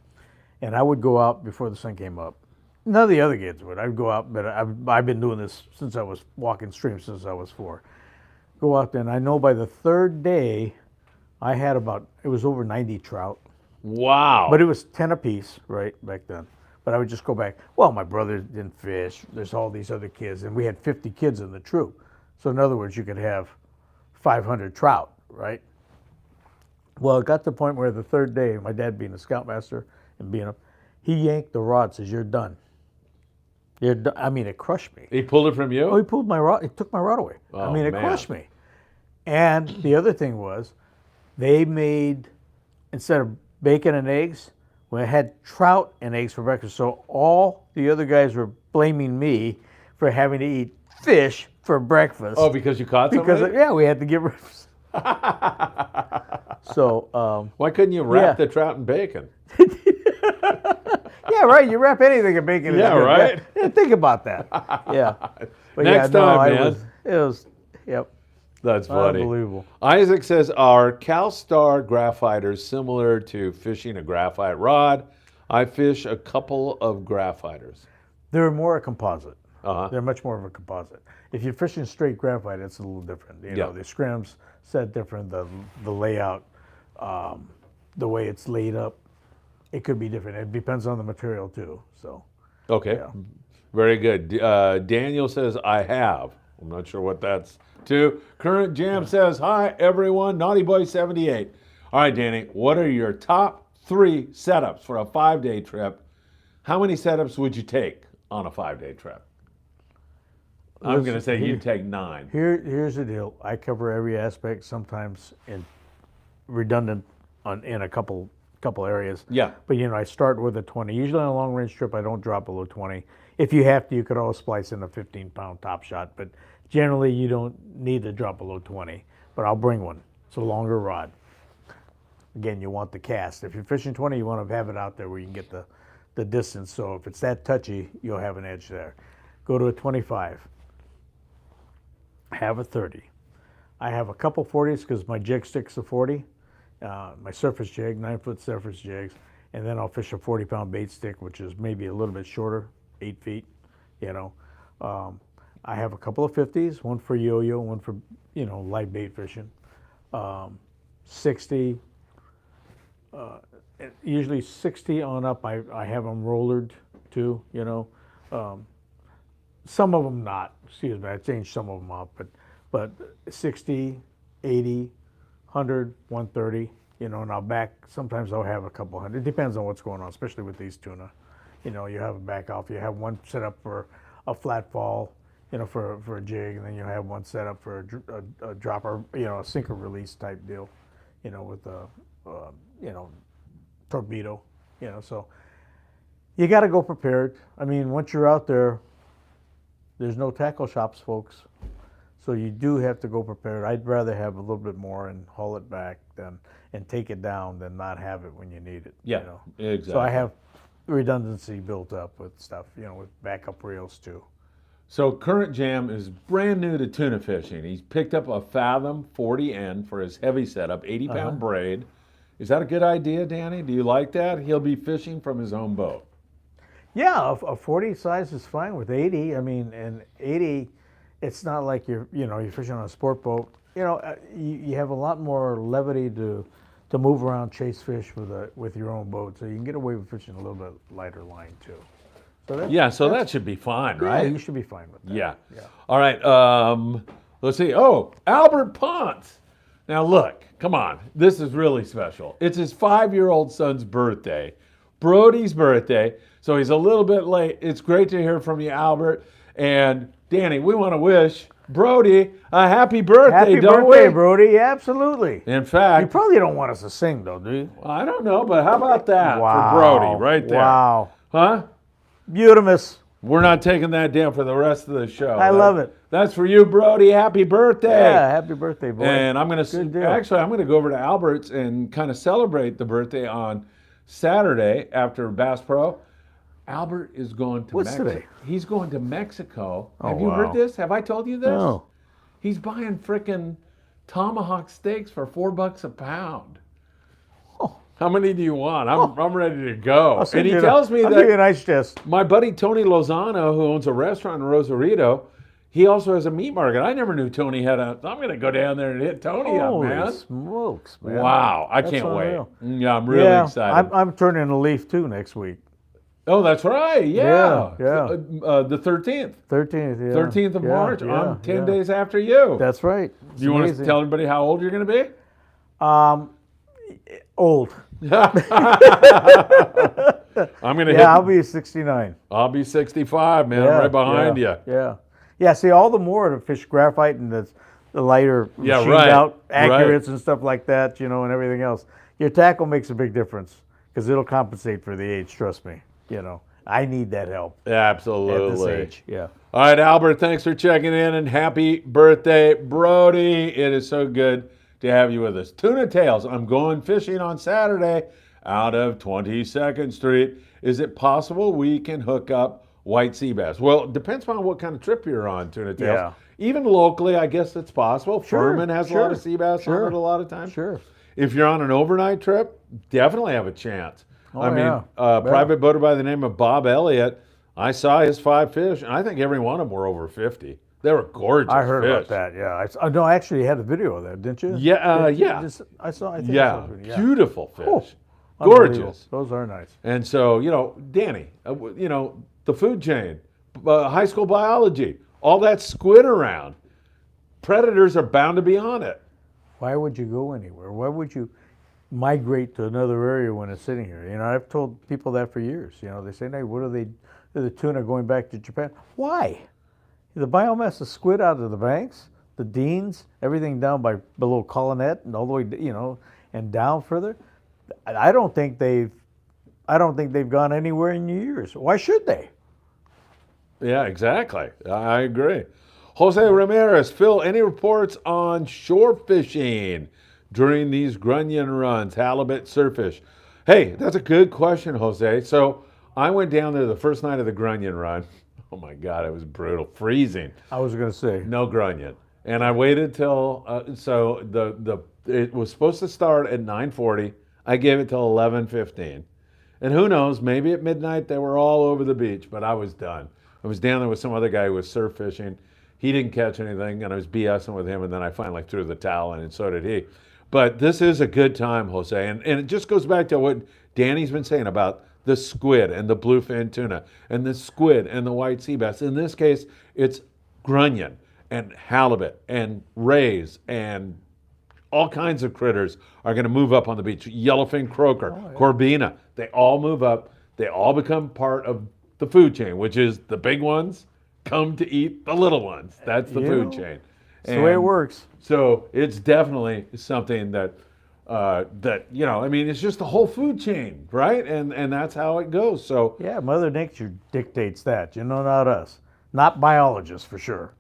Speaker 2: and I would go out before the sun came up. None of the other kids would. I'd go out, but I've been doing this since I was walking streams since I was 4. Go out there, and I know by the third day, I had it was over 90 trout.
Speaker 1: wow.
Speaker 2: But it was 10 apiece, right, back then. But I would just go back, well, my brother didn't fish. There's all these other kids, and we had 50 kids in the troop. So in other words, you could have 500 trout, right? Well, it got to the point where the third day, my dad being a scoutmaster and being up, he yanked the rod, says, you're done. You're done. I mean, it crushed me.
Speaker 1: He pulled it from you?
Speaker 2: Oh, he pulled my rod, he took my rod away.
Speaker 1: Oh,
Speaker 2: I mean, it
Speaker 1: man.
Speaker 2: crushed me. And the other thing was, they made, instead of bacon and eggs, we had trout and eggs for breakfast. So all the other guys were blaming me for having to eat fish for breakfast.
Speaker 1: Oh, because you caught something?
Speaker 2: Because, we had to get rid of. So,
Speaker 1: why couldn't you wrap the trout in bacon?
Speaker 2: yeah, right. You wrap anything in bacon.
Speaker 1: Yeah, right.
Speaker 2: Yeah, think about that. Yeah. But
Speaker 1: Next time, man.
Speaker 2: It was, yep.
Speaker 1: That's funny.
Speaker 2: Unbelievable.
Speaker 1: Isaac says, are CalStar graphiters similar to fishing a graphite rod? I fish a couple of graphiters.
Speaker 2: They're more a composite.
Speaker 1: Uh-huh.
Speaker 2: They're much more of a composite. If you're fishing straight graphite, it's a little different. You know, the scrim's set different, the layout, the way it's laid up, it could be different. It depends on the material too. So.
Speaker 1: Okay, very good. Daniel says, I have. I'm not sure what that's to. Current Jam says, hi, everyone. Naughty Boy 78. All right, Danny, what are your top 3 setups for a 5-day trip? How many setups would you take on a 5-day trip? I'm going to say you take 9.
Speaker 2: Here's the deal. I cover every aspect, sometimes redundant in a couple areas.
Speaker 1: Yeah.
Speaker 2: But I start with a 20. Usually on a long range trip, I don't drop below 20. If you have to, you could always splice in a 15-pound top shot. But generally, you don't need to drop below 20. But I'll bring one. It's a longer rod. Again, you want the cast. If you're fishing 20, you want to have it out there where you can get the distance. So if it's that touchy, you'll have an edge there. Go to a 25. I have a 30. I have a couple 40s because my jig stick's a 40, my surface jig, 9-foot surface jigs, and then I'll fish a 40-pound bait stick, which is maybe a little bit shorter, 8 feet, you know. I have a couple of 50s, one for yo-yo, one for, light bait fishing. 60, usually 60 on up, I have them rollered too, some of them not, excuse me, I changed some of them up, but 60, 80, 100, 130, and I'll back, sometimes I'll have a couple hundred. It depends on what's going on, especially with these tuna. You have a back off, you have one set up for a flat fall, for a jig, and then you have one set up for a dropper, a sinker release type deal, with a, torpedo, so you got to go prepared. I mean, once you're out there, there's no tackle shops, folks. So you do have to go prepared. I'd rather have a little bit more and haul it back and take it down than not have it when you need it.
Speaker 1: Yeah, exactly.
Speaker 2: So I have redundancy built up with stuff, with backup reels too.
Speaker 1: So Current Jam is brand new to tuna fishing. He's picked up a Fathom 40N for his heavy setup, 80-pound braid. Is that a good idea, Danny? Do you like that? He'll be fishing from his own boat.
Speaker 2: Yeah, a 40 size is fine with 80. I mean, and 80, it's not like you're fishing on a sport boat. You have a lot more levity to move around, chase fish with your own boat, so you can get away with fishing a little bit lighter line too. So that should be fine, right? Yeah, you should be fine with that.
Speaker 1: Yeah. All right. Let's see. Oh, Albert Ponce. Now look, come on. This is really special. It's his 5-year-old son's birthday, Brody's birthday. So he's a little bit late. It's great to hear from you, Albert. And Danny, we want to wish Brody a happy birthday, don't we?
Speaker 2: Happy birthday, Brody. Absolutely.
Speaker 1: In fact,
Speaker 2: you probably don't want us to sing, though, do you?
Speaker 1: Well, I don't know, but how about that for Brody right there?
Speaker 2: Wow.
Speaker 1: Huh?
Speaker 2: Beautimous.
Speaker 1: We're not taking that down for the rest of the show.
Speaker 2: I love it.
Speaker 1: That's for you, Brody. Happy birthday.
Speaker 2: Yeah, happy birthday, boy.
Speaker 1: And I'm going to go over to Albert's and kind of celebrate the birthday on Saturday after Bass Pro. Albert is going to Mexico.
Speaker 2: Today?
Speaker 1: He's going to Mexico.
Speaker 2: Oh,
Speaker 1: Have you heard this? Have I told you this?
Speaker 2: No.
Speaker 1: He's buying frickin' tomahawk steaks for $4 a pound.
Speaker 2: Oh.
Speaker 1: How many do you want? I'm ready to go.
Speaker 2: And
Speaker 1: he tells me
Speaker 2: I'll give you
Speaker 1: that
Speaker 2: a nice chest.
Speaker 1: my buddy Tony Lozano, who owns a restaurant in Rosarito, he also has a meat market. I never knew Tony had a. I'm going to go down there and hit Tony up, man.
Speaker 2: Holy smokes, man.
Speaker 1: Wow, I can't wait. Yeah, I'm really excited.
Speaker 2: I'm turning a leaf too next week.
Speaker 1: Oh, that's right. Yeah. The 13th.
Speaker 2: 13th, yeah.
Speaker 1: 13th of March.
Speaker 2: Yeah,
Speaker 1: I'm 10 days after you.
Speaker 2: That's right.
Speaker 1: Do you want to tell everybody how old you're going to be?
Speaker 2: Old.
Speaker 1: I'm going to
Speaker 2: Yeah, I'll be 69.
Speaker 1: I'll be 65, man. I'm right behind you.
Speaker 2: Yeah, see, all the more to fish graphite and the lighter machined out accurates and stuff like that, and everything else. Your tackle makes a big difference because it'll compensate for the age, trust me. I need that help.
Speaker 1: Absolutely.
Speaker 2: At this age, yeah.
Speaker 1: All right, Albert, thanks for checking in, and happy birthday, Brody. It is so good to have you with us. Tuna Tales, I'm going fishing on Saturday out of 22nd Street. Is it possible we can hook up white sea bass? Well, it depends on what kind of trip you're on, Tuna Tales.
Speaker 2: Yeah.
Speaker 1: Even locally, I guess it's possible. Friedman has a lot of sea bass on it a lot of times.
Speaker 2: Sure.
Speaker 1: If you're on an overnight trip, definitely have a chance. Private boater by the name of Bob Elliott, I saw his 5 fish, and I think every one of them were over 50. They were gorgeous
Speaker 2: I heard
Speaker 1: fish.
Speaker 2: about that, yeah. No, I actually had a video of that, didn't you?
Speaker 1: Yeah,
Speaker 2: I saw it.
Speaker 1: Beautiful fish.
Speaker 2: Oh,
Speaker 1: gorgeous.
Speaker 2: Those are nice.
Speaker 1: And so, Danny, the food chain, high school biology, all that squid around, predators are bound to be on it.
Speaker 2: Why would you go anywhere? Why would you migrate to another area when it's sitting here? I've told people that for years. They say, "Hey, what are they? The tuna going back to Japan? Why? The biomass of squid out of the banks, the Deans, everything down below Colonet and all the way, and down further. I don't think they've gone anywhere in years. Why should they?"
Speaker 1: Yeah, exactly. I agree. Jose Ramirez, Phil, any reports on shore fishing during these grunion runs, halibut, surffish? Hey, that's a good question, Jose. So I went down there the first night of the grunion run. Oh my God, it was brutal, freezing.
Speaker 2: I was going to say.
Speaker 1: No grunion. And I waited till so it was supposed to start at 9:40. I gave it till 11:15. And who knows, maybe at midnight they were all over the beach, but I was done. I was down there with some other guy who was surf fishing. He didn't catch anything, and I was BSing with him, and then I finally threw the towel in, and so did he. But this is a good time, Jose, and it just goes back to what Danny's been saying about the squid and the bluefin tuna and the squid and the white sea bass. In this case, it's grunion and halibut and rays and all kinds of critters are going to move up on the beach. Yellowfin croaker, corbina, they all move up. They all become part of the food chain, which is the big ones come to eat the little ones. That's the food chain.
Speaker 2: That's the way it works.
Speaker 1: So it's definitely something that I mean, it's just the whole food chain, right? And that's how it goes. So
Speaker 2: Yeah, Mother Nature dictates that, not us. Not biologists, for sure.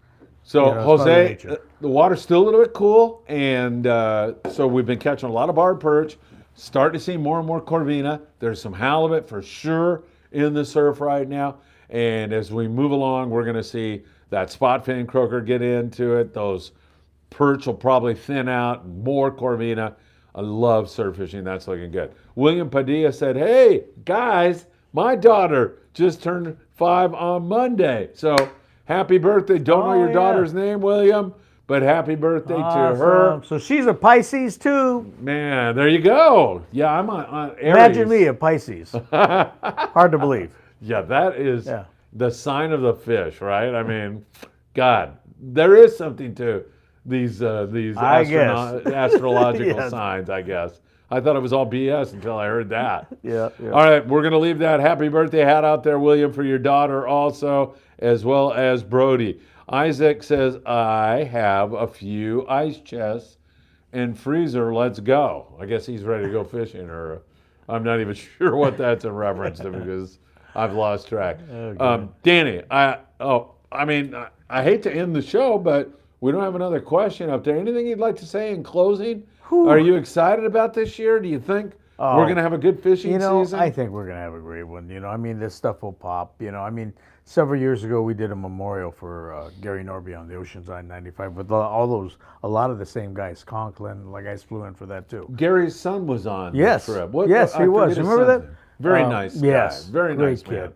Speaker 1: So
Speaker 2: it's Mother
Speaker 1: Jose,
Speaker 2: Nature.
Speaker 1: the water's still a little bit cool, and so we've been catching a lot of barred perch. Starting to see more and more corvina. There's some halibut for sure in the surf right now. And as we move along, we're going to see that spot fin croaker get into it. Those perch will probably thin out, more corvina. I love surf fishing. That's looking good. William Padilla said, "Hey, guys, my daughter just turned 5 on Monday. So happy birthday. Don't know your daughter's name, William, but happy birthday to her."
Speaker 2: So she's a Pisces too.
Speaker 1: Man, there you go. Yeah, I'm on Aries.
Speaker 2: Imagine me a Pisces. Hard to believe.
Speaker 1: Yeah, that is the sign of the fish, right? I mean, God, there is something to these astrological signs, I guess. I thought it was all BS until I heard that.
Speaker 2: Yeah.
Speaker 1: All right, we're going to leave that happy birthday hat out there, William, for your daughter also, as well as Brody. Isaac says, "I have a few ice chests and freezer. Let's go." I guess he's ready to go fishing, or I'm not even sure what that's in reference to because I've lost track. Danny, I hate to end the show, but we don't have another question up there. Anything you'd like to say in closing? Are you excited about this year? Do you think we're going to have a good fishing season?
Speaker 2: I think we're going to have a great one. I mean, this stuff will pop. I mean, several years ago we did a memorial for Gary Norby on the Oceans I-95 with a lot of the same guys. Conklin, guys flew in for that too.
Speaker 1: Gary's son was on
Speaker 2: Yes.
Speaker 1: the trip.
Speaker 2: Yes, he was. Remember that?
Speaker 1: Very nice guy.
Speaker 2: Yes.
Speaker 1: Very
Speaker 2: great
Speaker 1: nice
Speaker 2: kid.
Speaker 1: man.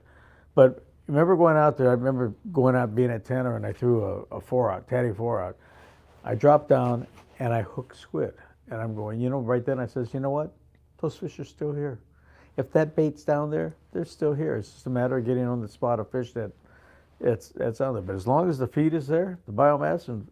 Speaker 2: But remember going out there, I remember going out being at Tanner and I threw a 4-out, tatty 4-out. I dropped down and I hooked squid. And I'm going, right then I says, you know what? Those fish are still here. If that bait's down there, they're still here. It's just a matter of getting on the spot of fish that's out there. But as long as the feed is there, the biomass and,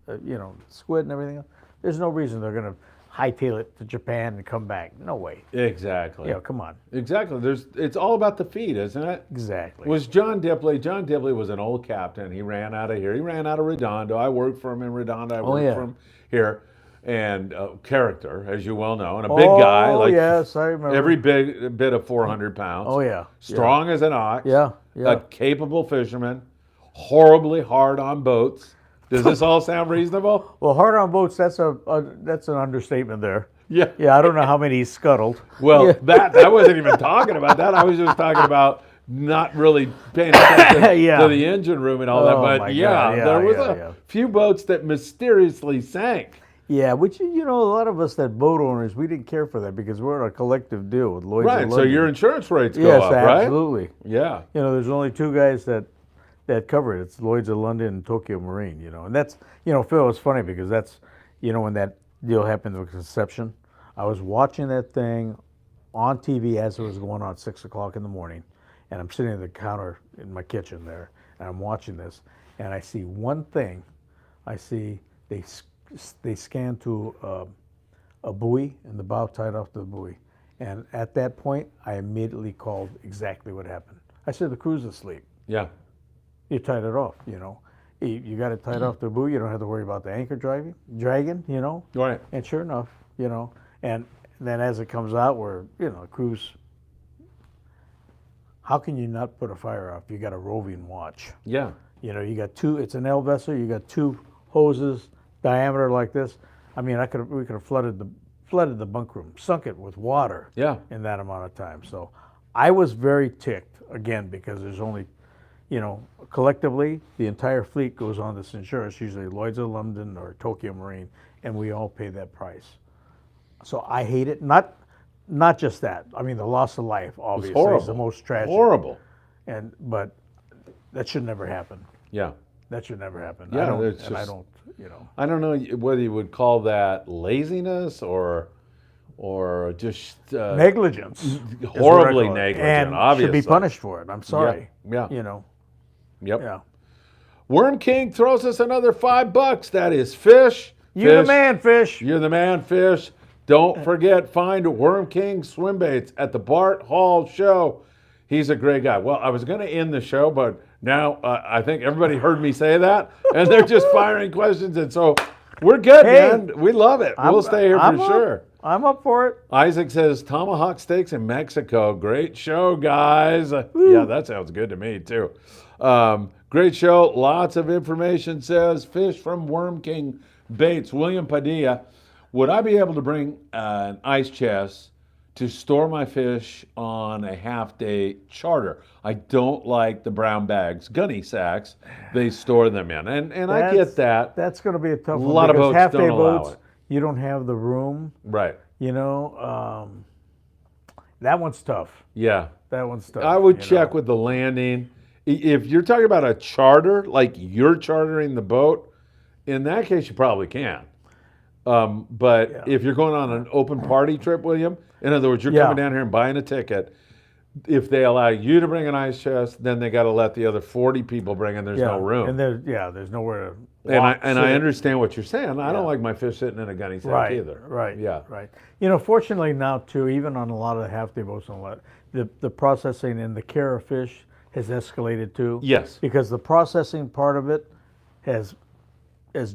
Speaker 2: squid and everything else, there's no reason they're going to hightail it to Japan and come back. No way.
Speaker 1: Exactly.
Speaker 2: Come on.
Speaker 1: Exactly. It's all about the feed, isn't it?
Speaker 2: Exactly.
Speaker 1: Was John Dipley. John Dipley was an old captain. He ran out of here. He ran out of Redondo. I worked for him in Redondo. I worked for him here. And character, as you well know, and a big guy.
Speaker 2: Yes, I remember.
Speaker 1: Every bit of 400 pounds.
Speaker 2: Oh, yeah.
Speaker 1: Strong as an ox.
Speaker 2: Yeah.
Speaker 1: A capable fisherman. Horribly hard on boats. Does this all sound reasonable?
Speaker 2: Well, hard on boats, that's an understatement there.
Speaker 1: Yeah.
Speaker 2: Yeah, I don't know how many he scuttled.
Speaker 1: Well, I wasn't even talking about that. I was just talking about not really paying attention to the engine room and all that. But there was a few boats that mysteriously sank.
Speaker 2: Yeah, which, a lot of us that boat owners, we didn't care for that because we're in a collective deal with Lloyd's of London.
Speaker 1: So your insurance rates go up, right?
Speaker 2: Yes, absolutely.
Speaker 1: Yeah.
Speaker 2: There's only two guys that cover it. It's Lloyd's of London and Tokyo Marine, And that's, Phil, it's funny because that's, when that deal happened with Conception, I was watching that thing on TV as it was going on at 6 o'clock in the morning, and I'm sitting at the counter in my kitchen there, and I'm watching this, and I see one thing. I see they scan to a buoy and the bow tied off to the buoy. And at that point, I immediately called exactly what happened. I said, the crew's asleep.
Speaker 1: Yeah.
Speaker 2: You tied it off, You got it tied off the buoy. You don't have to worry about the anchor dragging,
Speaker 1: Right.
Speaker 2: And sure enough, and then as it comes out, the crew's, how can you not put a fire off? You got a roving watch.
Speaker 1: Yeah.
Speaker 2: You got two, it's an L vessel, you got two hoses, diameter like this. I mean, we could have flooded the bunk room, sunk it with water.
Speaker 1: Yeah.
Speaker 2: In that amount of time. So I was very ticked again because there's only, collectively, the entire fleet goes on this insurance, usually Lloyd's of London or Tokyo Marine, and we all pay that price. So I hate it. Not just that. I mean, the loss of life, obviously, is the most tragic.
Speaker 1: Horrible.
Speaker 2: But that should never happen.
Speaker 1: Yeah.
Speaker 2: That should never happen.
Speaker 1: Yeah, I don't know whether you would call that laziness or just
Speaker 2: negligence.
Speaker 1: Horribly negligent,
Speaker 2: and
Speaker 1: obviously.
Speaker 2: Should be punished for it. I'm sorry.
Speaker 1: Yeah. Yep.
Speaker 2: Yeah.
Speaker 1: Worm King throws us another $5. That is fish.
Speaker 2: You're the man, fish.
Speaker 1: You're the man, fish. Don't forget, find Worm King swim baits at the Bart Hall Show. He's a great guy. Well, I was going to end the show, but now I think everybody heard me say that, and they're just firing questions, and so we're good, man. We love it. We'll stay here for sure.
Speaker 2: I'm up for it.
Speaker 1: Isaac says, tomahawk steaks in Mexico. Great show, guys. Yeah, that sounds good to me, too. Great show. Lots of information, says Fish from Worm King Baits. William Padilla. Would I be able to bring an ice chest to store my fish on a half-day charter? I don't like the brown bags, gunny sacks they store them in. And I get that.
Speaker 2: That's going to be a tough one.
Speaker 1: A lot of boats
Speaker 2: half-day
Speaker 1: don't allow
Speaker 2: boats,
Speaker 1: it.
Speaker 2: You don't have the room.
Speaker 1: Right.
Speaker 2: That one's tough.
Speaker 1: Yeah.
Speaker 2: That one's tough.
Speaker 1: I would check with the landing. If you're talking about a charter, like you're chartering the boat, in that case, you probably can. But if you're going on an open party trip, William, in other words, you're coming down here and buying a ticket, if they allow you to bring an ice chest, then they got to let the other 40 people bring in. There's no room.
Speaker 2: And there's nowhere to
Speaker 1: walk. And I understand what you're saying. I don't like my fish sitting in a gunny sack either.
Speaker 2: Right.
Speaker 1: Yeah.
Speaker 2: Right. Fortunately now too, even on a lot of the half-day boats and all that, the processing and the care of fish has escalated too.
Speaker 1: Yes.
Speaker 2: Because the processing part of it has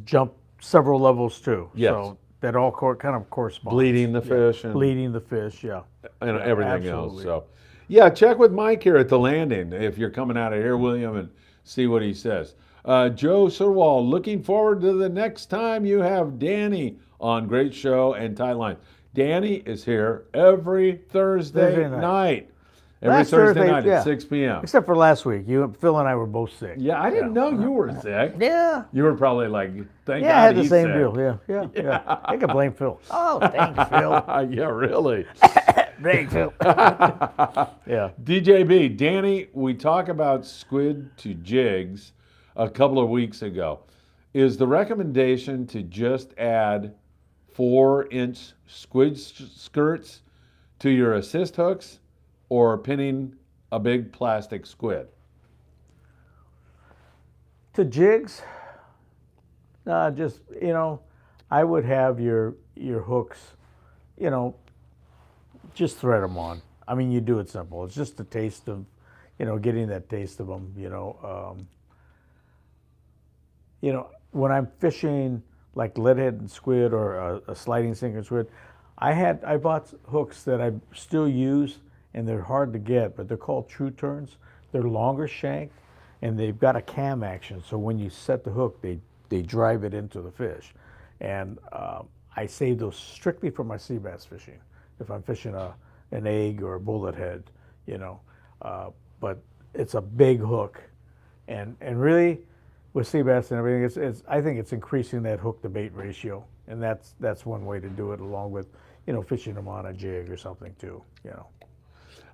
Speaker 2: jumped several levels too.
Speaker 1: Yes.
Speaker 2: So that all kind of corresponds.
Speaker 1: Bleeding the fish. And
Speaker 2: bleeding the fish,
Speaker 1: and everything
Speaker 2: absolutely.
Speaker 1: else. So, yeah, check with Mike here at the landing if you're coming out of here, William, and see what he says. Joe Surwall, looking forward to the next time you have Danny on. Great show and Tightline. Danny is here every Thursday night. Every Thursday night at 6 p.m.
Speaker 2: Except for last week. Phil and I were both sick.
Speaker 1: Yeah, I didn't know you were sick.
Speaker 2: Yeah.
Speaker 1: You were probably like, thank God
Speaker 2: I had the
Speaker 1: he's
Speaker 2: same
Speaker 1: sick.
Speaker 2: deal. Yeah. I can blame Phil. Oh, thanks, Phil.
Speaker 1: Yeah, really.
Speaker 2: Thanks, Phil. Yeah.
Speaker 1: DJB, Danny, we talked about squid to jigs a couple of weeks ago. Is the recommendation to just add 4-inch squid skirts to your assist hooks, or pinning a big plastic squid?
Speaker 2: To jigs, just, I would have your hooks, just thread them on. I mean, you do it simple. It's just a taste of, getting that taste of them, when I'm fishing like leadhead and squid or a sliding sinker squid, I bought hooks that I still use, and they're hard to get, but they're called true turns. They're longer shank, and they've got a cam action. So when you set the hook, they drive it into the fish. And I save those strictly for my sea bass fishing. If I'm fishing an egg or a bullet head, but it's a big hook. And really, with sea bass and everything, I think it's increasing that hook to bait ratio. And that's one way to do it, along with, fishing them on a jig or something too,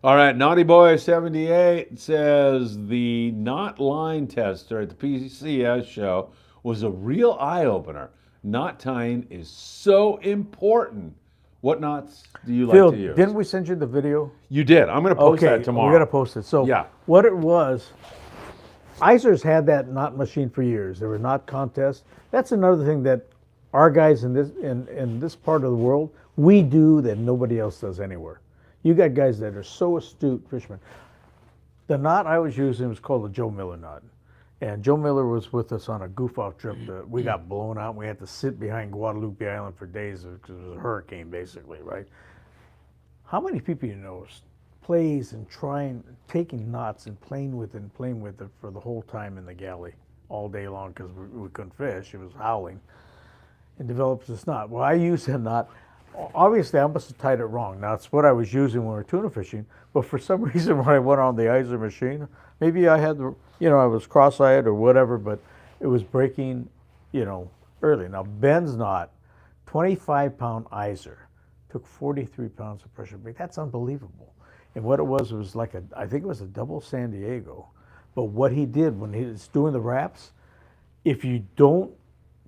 Speaker 1: All right, Naughty Boy 78 says the knot line tester at the PCS show was a real eye-opener. Knot tying is so important. What knots do you
Speaker 2: Phil,
Speaker 1: like to use?
Speaker 2: Didn't we send you the video?
Speaker 1: You did. I'm going to post that tomorrow.
Speaker 2: We're going to post it. So
Speaker 1: yeah.
Speaker 2: What it was, Iser's had that knot machine for years. There were knot contests. That's another thing that our guys in this part of the world, we do that nobody else does anywhere. You got guys that are so astute fishermen. The knot I was using was called the Joe Miller knot. And Joe Miller was with us on a goof-off trip. We got blown out. We had to sit behind Guadalupe Island for days because it was a hurricane, basically, right? How many people plays and taking knots and playing with it for the whole time in the galley all day long because we couldn't fish. It was howling. And develops this knot. Well, I use a knot. obviously I must have tied it wrong. Now it's what I was using when we were tuna fishing, but for some reason when I went on the Iser machine, maybe I had I was cross-eyed or whatever, but it was breaking, early. Now Ben's knot, 25-pound Iser, took 43 pounds of pressure break. That's unbelievable. And what it was I think it was a double San Diego. But what he did when he was doing the wraps, if you don't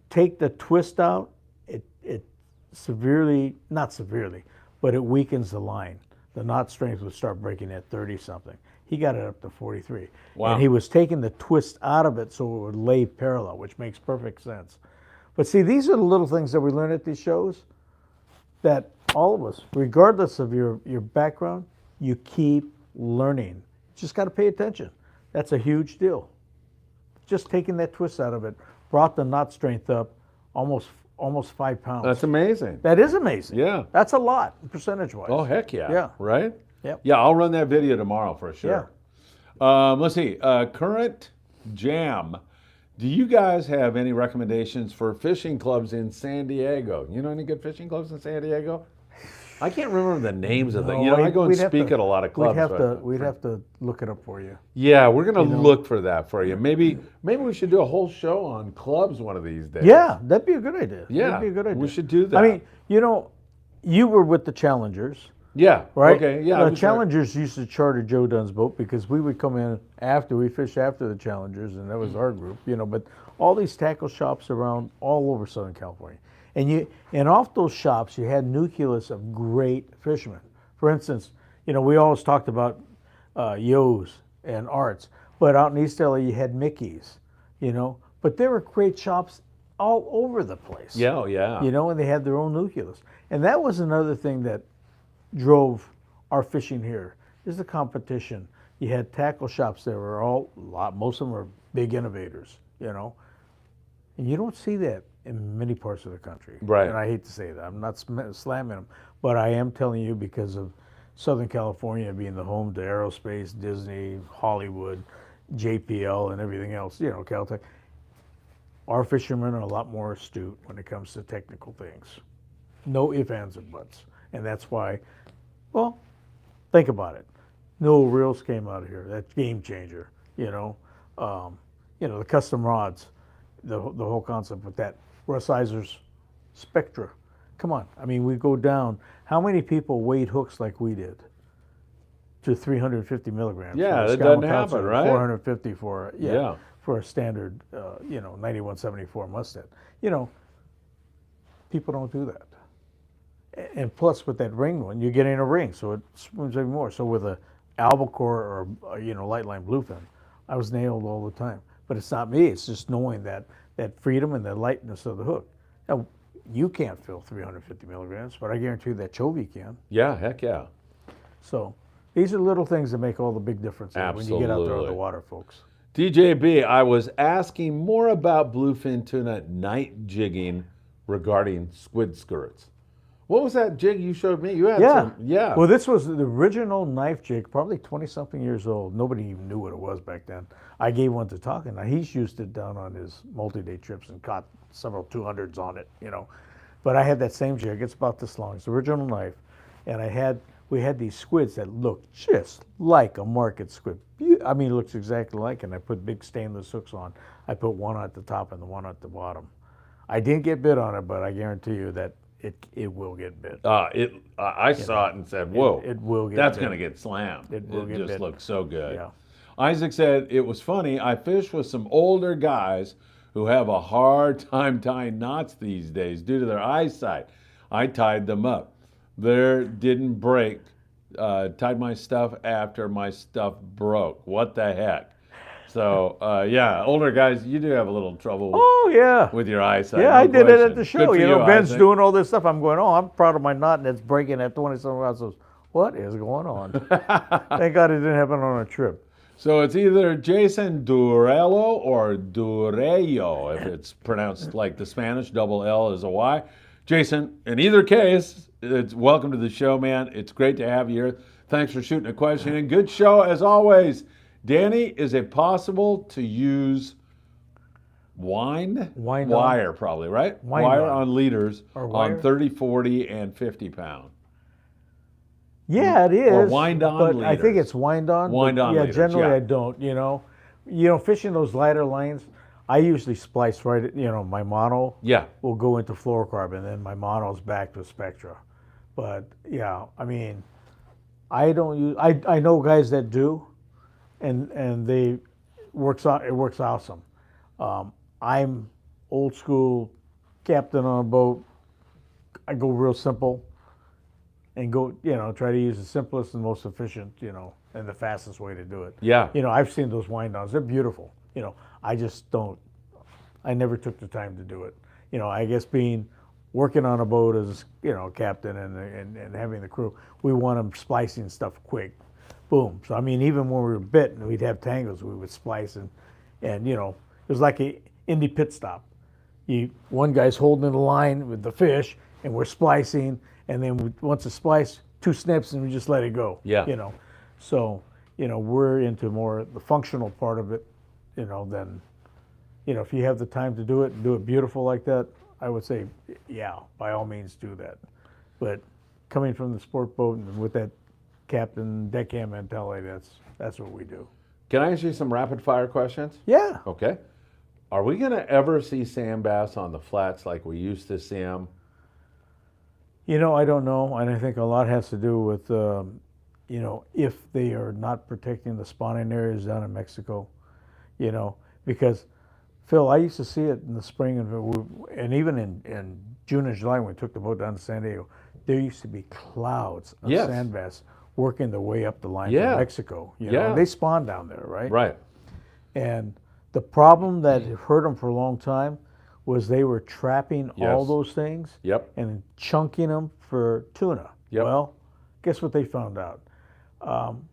Speaker 2: take the twist out, it severely, not severely, but it weakens the line. The knot strength would start breaking at 30 something. He got it up to 43.
Speaker 1: Wow.
Speaker 2: And he was taking the twist out of it so it would lay parallel, which makes perfect sense. But see, these are the little things that we learn at these shows that all of us, regardless of your background, you keep learning. Just got to pay attention. That's a huge deal. Just taking that twist out of it brought the knot strength up almost 5 pounds.
Speaker 1: That's amazing.
Speaker 2: That is amazing.
Speaker 1: Yeah.
Speaker 2: That's a lot, percentage-wise.
Speaker 1: Oh, heck yeah.
Speaker 2: Yeah.
Speaker 1: Right?
Speaker 2: Yep.
Speaker 1: Yeah, I'll run that video tomorrow for sure.
Speaker 2: Yeah.
Speaker 1: Let's see. Current Jam. Do you guys have any recommendations for fishing clubs in San Diego? You know any good fishing clubs in San Diego? I can't remember the names of them. I go and speak at a lot of clubs.
Speaker 2: We'd have to look it up for you.
Speaker 1: Yeah, we're going to look for that for you. Maybe we should do a whole show on clubs one of these days.
Speaker 2: Yeah, that'd be a good idea.
Speaker 1: Yeah,
Speaker 2: that'd be a good idea.
Speaker 1: we should do that.
Speaker 2: I mean, you were with the Challengers.
Speaker 1: Yeah.
Speaker 2: Right?
Speaker 1: Okay. Yeah.
Speaker 2: The Challengers used to charter Joe Dunn's boat because we would come in we fished after the Challengers, and that was our group, But all these tackle shops around all over Southern California. And off those shops, you had nucleus of great fishermen. For instance, we always talked about Yo's and Arts, but out in East LA, you had Mickey's, But there were great shops all over the place.
Speaker 1: Yeah, yeah.
Speaker 2: And they had their own nucleus. And that was another thing that drove our fishing here, is the competition. You had tackle shops that were most of them were big innovators, And you don't see that in many parts of the country.
Speaker 1: Right.
Speaker 2: And I hate to say that. I'm not slamming them, but I am telling you because of Southern California being the home to aerospace, Disney, Hollywood, JPL, and everything else, Caltech. Our fishermen are a lot more astute when it comes to technical things. No ifs, ands, or buts. And that's why, think about it. No reels came out of here. That's game changer, the custom rods, the whole concept with that. Russ Iser's Spectra. Come on. I mean, we go down. How many people weighed hooks like we did to 350 milligrams?
Speaker 1: Yeah, that doesn't happen, right?
Speaker 2: 450 for a standard, 9174 Mustad. People don't do that. And plus, with that ring one, you're getting a ring, so it swims even more. So with a albacore or light line bluefin, I was nailed all the time. But it's not me. It's just knowing that freedom and the lightness of the hook. Now, you can't fill 350 milligrams, but I guarantee you that Chovy can.
Speaker 1: Yeah, heck yeah.
Speaker 2: So these are little things that make all the big difference when you get out there on the water, folks.
Speaker 1: DJB, I was asking more about bluefin tuna night jigging regarding squid skirts. What was that jig you showed me? You had some. Yeah.
Speaker 2: Well, this was the original knife jig, probably 20-something years old. Nobody even knew what it was back then. I gave one to Talkin. Now, he's used it down on his multi-day trips and caught several 200s on it, But I had that same jig. It's about this long. It's the original knife. And we had these squids that looked just like a market squid. I mean, it looks exactly like it. And I put big stainless hooks on. I put one at the top and the one at the bottom. I didn't get bit on it, but I guarantee you that it will get bit.
Speaker 1: I saw it and said, "Whoa,
Speaker 2: it will get
Speaker 1: that's
Speaker 2: bit.
Speaker 1: going to get slammed."
Speaker 2: It will get
Speaker 1: just
Speaker 2: bit.
Speaker 1: looks so good.
Speaker 2: Yeah.
Speaker 1: Isaac said it was funny. I fished with some older guys who have a hard time tying knots these days due to their eyesight. I tied them up. There didn't break. Tied my stuff after my stuff broke. What the heck? So older guys, you do have a little trouble.
Speaker 2: Oh yeah.
Speaker 1: With your eyesight.
Speaker 2: Yeah,
Speaker 1: no
Speaker 2: I did
Speaker 1: question.
Speaker 2: it at the show.
Speaker 1: Good for
Speaker 2: Ben's
Speaker 1: Isaac.
Speaker 2: doing all this stuff. I'm going, I'm proud of my knot, and it's breaking at 27 rounds. What is going on? Thank God it didn't happen on a trip.
Speaker 1: So it's either Jason Durello or Durello, if it's pronounced like the Spanish, double L is a Y. Jason, in either case, it's welcome to the show, man. It's great to have you here. Thanks for shooting a question. And good show as always. Danny, is it possible to use wind
Speaker 2: Wind
Speaker 1: wire, probably, right?
Speaker 2: Wind
Speaker 1: wire
Speaker 2: on.
Speaker 1: on leaders
Speaker 2: Or wire?
Speaker 1: on 30, 40, and 50 pound.
Speaker 2: Yeah, it is.
Speaker 1: Or wind on
Speaker 2: but I think
Speaker 1: leaders.
Speaker 2: it's wind on.
Speaker 1: Wind
Speaker 2: but
Speaker 1: on
Speaker 2: yeah,
Speaker 1: leaders,
Speaker 2: generally
Speaker 1: yeah.
Speaker 2: I don't. Fishing those lighter lines, I usually splice right at, my mono
Speaker 1: Yeah.
Speaker 2: will go into fluorocarbon, and then my mono's back to Spectra. But yeah, I mean, I don't use. I know guys that do, and it works awesome. I'm old school, captain on a boat. I go real simple, and try to use the simplest and most efficient, and the fastest way to do it.
Speaker 1: Yeah.
Speaker 2: I've seen those wind-downs. They're beautiful. I just don't. I never took the time to do it. I guess working on a boat as captain and having the crew, we want them splicing stuff quick, boom. So I mean, even when we were bit and we'd have tangles, we would splice and it was like a indie pit stop. One guy's holding the line with the fish, and we're splicing, and then once it's spliced, 2 snips, and we just let it go.
Speaker 1: Yeah.
Speaker 2: So we're into more the functional part of it, than if you have the time to do it beautiful like that, I would say, yeah, by all means do that. But coming from the sport boat and with that captain deckhand mentality, that's what we do.
Speaker 1: Can I ask you some rapid fire questions?
Speaker 2: Yeah.
Speaker 1: Okay. Are we going to ever see sand bass on the flats like we used to see them?
Speaker 2: I don't know, and I think a lot has to do with, if they are not protecting the spawning areas down in Mexico, because, Phil, I used to see it in the spring and even in June and July when we took the boat down to San Diego, there used to be clouds of
Speaker 1: Yes.
Speaker 2: sand bass working their way up the line
Speaker 1: Yeah.
Speaker 2: from Mexico.
Speaker 1: Yeah.
Speaker 2: And they spawn down there, right?
Speaker 1: Right.
Speaker 2: And the problem that hurt them for a long time was they were trapping all
Speaker 1: Yes.
Speaker 2: those things
Speaker 1: Yep.
Speaker 2: and chunking them for tuna.
Speaker 1: Yep.
Speaker 2: Well, guess what they found out?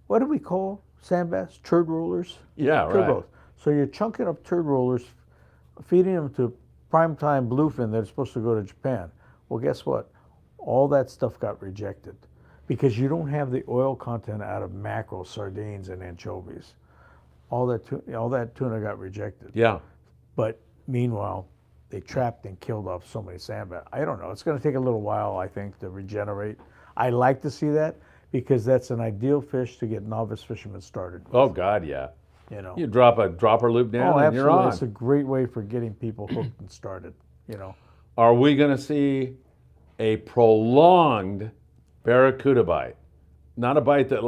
Speaker 2: What do we call sand bass? Turd rollers?
Speaker 1: Yeah,
Speaker 2: Turd
Speaker 1: right.
Speaker 2: rollers. So you're chunking up turd rollers, feeding them to primetime bluefin that are supposed to go to Japan. Well, guess what? All that stuff got rejected because you don't have the oil content out of mackerel, sardines, and anchovies. All that tuna got rejected.
Speaker 1: Yeah.
Speaker 2: But meanwhile, they trapped and killed off so many sand bass. I don't know. It's going to take a little while, I think, to regenerate. I like to see that because that's an ideal fish to get novice fishermen started with.
Speaker 1: Oh, God, yeah.
Speaker 2: You
Speaker 1: You drop a dropper loop down and you're
Speaker 2: absolutely.
Speaker 1: on.
Speaker 2: It's a great way for getting people hooked and started.
Speaker 1: Are we going to see a prolonged barracuda bite? Not a bite that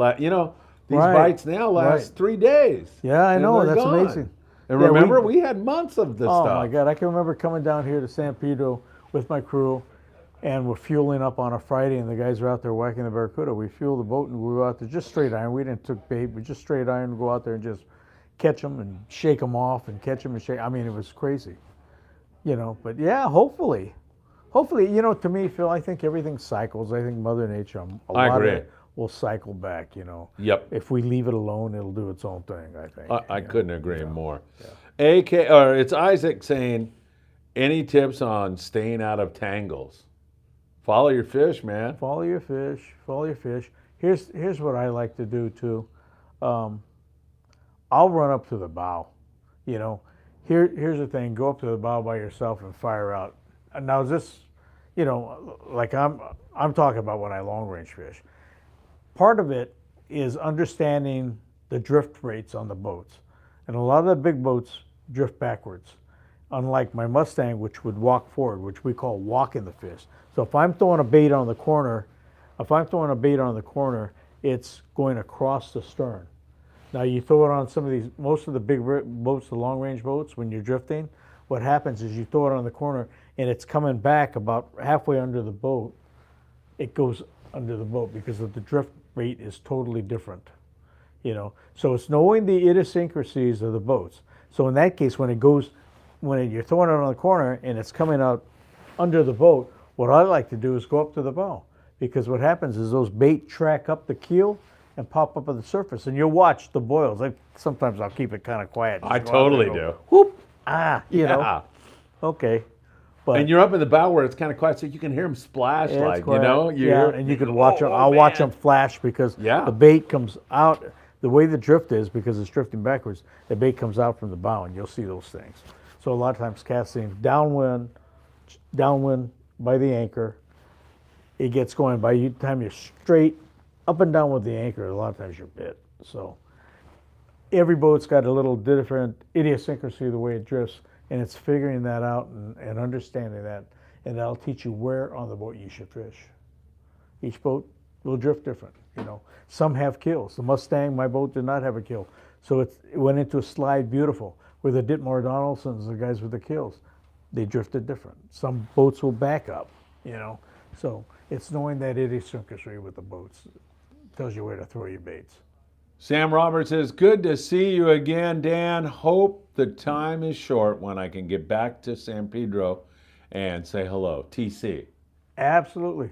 Speaker 1: these
Speaker 2: Right.
Speaker 1: bites now last
Speaker 2: Right.
Speaker 1: 3 days.
Speaker 2: Yeah, I
Speaker 1: and
Speaker 2: know.
Speaker 1: they're
Speaker 2: That's
Speaker 1: gone.
Speaker 2: amazing.
Speaker 1: And
Speaker 2: Yeah,
Speaker 1: remember, we had months of this
Speaker 2: Oh
Speaker 1: stuff.
Speaker 2: my God! I can remember coming down here to San Pedro with my crew, and we're fueling up on a Friday, and the guys are out there whacking the barracuda. We fuel the boat, and we were out there just straight iron. We didn't took bait, we just straight iron. Go out there and just catch them and shake them off, and catch them and shake. I mean, it was crazy, But yeah, hopefully, to me, Phil, I think everything cycles. I think Mother Nature, a
Speaker 1: I
Speaker 2: lot
Speaker 1: agree.
Speaker 2: of it will cycle back.
Speaker 1: Yep.
Speaker 2: If we leave it alone, it'll do its own thing. I think.
Speaker 1: I couldn't agree more. It's Isaac saying, any tips on staying out of tangles? Follow your fish, man.
Speaker 2: Follow your fish. Follow your fish. Here's what I like to do too. I'll run up to the bow. Here's the thing. Go up to the bow by yourself and fire out. And now is this, like I'm talking about when I long range fish. Part of it is understanding the drift rates on the boats, and a lot of the big boats drift backwards. Unlike my Mustang, which would walk forward, which we call walking the fish. So if I'm throwing a bait on the corner, it's going across the stern. Now you throw it on most of the big boats, the long range boats, when you're drifting, what happens is you throw it on the corner and it's coming back about halfway under the boat. It goes under the boat because of the drift rate is totally different. So it's knowing the idiosyncrasies of the boats. So in that case, when you're throwing it on the corner and it's coming out under the boat, what I like to do is go up to the bow, because what happens is those bait track up the keel and pop up on the surface, and you'll watch the boils. Sometimes I'll keep it kind of quiet.
Speaker 1: I totally do.
Speaker 2: Whoop!
Speaker 1: Yeah.
Speaker 2: Okay. But
Speaker 1: And you're up in the bow where it's kind of quiet, so you can hear them splash,
Speaker 2: it's
Speaker 1: like,
Speaker 2: quiet. And you can watch them. I'll watch them flash because the bait comes out. The way the drift is, because it's drifting backwards, the bait comes out from the bow, and you'll see those things. So a lot of times casting downwind by the anchor, it gets going. By the time you're straight up and down with the anchor, a lot of times you're bit. So every boat's got a little different idiosyncrasy the way it drifts, and it's figuring that out and understanding that, and that'll teach you where on the boat you should fish. Each boat will drift different, you know. Some have kills. The Mustang, my boat, did not have a kill. So it went into a slide beautiful. With the Ditmar Donaldsons, the guys with the kills, they drifted different. Some boats will back up, you know. So it's knowing that idiosyncrasy with the boats. Tells you where to throw your baits.
Speaker 1: Sam Roberts says, good to see you again, Dan. Hope the time is short when I can get back to San Pedro and say hello. TC.
Speaker 2: Absolutely.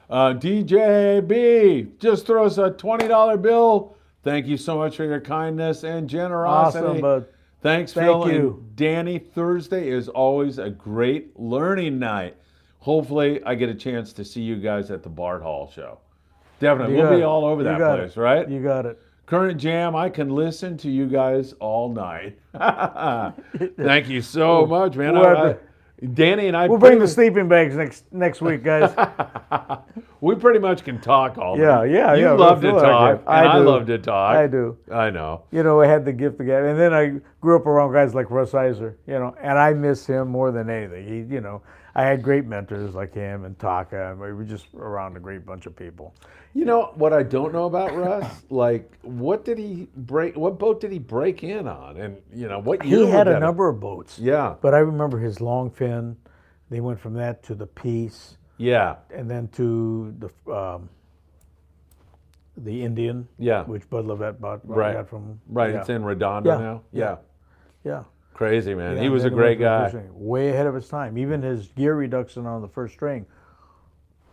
Speaker 1: DJ B, just throw us a $20 bill. Thank you so much for your kindness and generosity.
Speaker 2: Awesome, bud.
Speaker 1: Thanks,
Speaker 2: Thank
Speaker 1: Phil.
Speaker 2: you.
Speaker 1: And Danny, Thursday is always a great learning night. Hopefully, I get a chance to see you guys at the Bart Hall Show. Definitely. We'll be all over that place, right?
Speaker 2: You got it.
Speaker 1: Current Jam, I can listen to you guys all night. Thank you so much, man. Danny and I.
Speaker 2: We'll bring the sleeping bags next week, guys.
Speaker 1: We pretty much can talk all night.
Speaker 2: Yeah.
Speaker 1: You love to talk, and I
Speaker 2: do.
Speaker 1: love to talk.
Speaker 2: I do.
Speaker 1: I know.
Speaker 2: You know, I had the gift of gab, and then I grew up around guys like Russ Iser, you know, and I miss him more than anything. He, you know, I had great mentors like him and Taka. We were just around a great bunch of people.
Speaker 1: You know what I don't know about Russ? Like, what boat did he break in on? And you know, what year?
Speaker 2: He had a number of boats.
Speaker 1: Yeah.
Speaker 2: But I remember his long fin. They went from that to the Peace.
Speaker 1: Yeah.
Speaker 2: And then to the Indian.
Speaker 1: Yeah.
Speaker 2: Which Bud Levette got from.
Speaker 1: Right.
Speaker 2: Yeah.
Speaker 1: It's in Redondo now. Yeah.
Speaker 2: Yeah.
Speaker 1: Crazy, man.
Speaker 2: Yeah,
Speaker 1: he was a great guy.
Speaker 2: Way ahead of his time. Even his gear reduction on the first string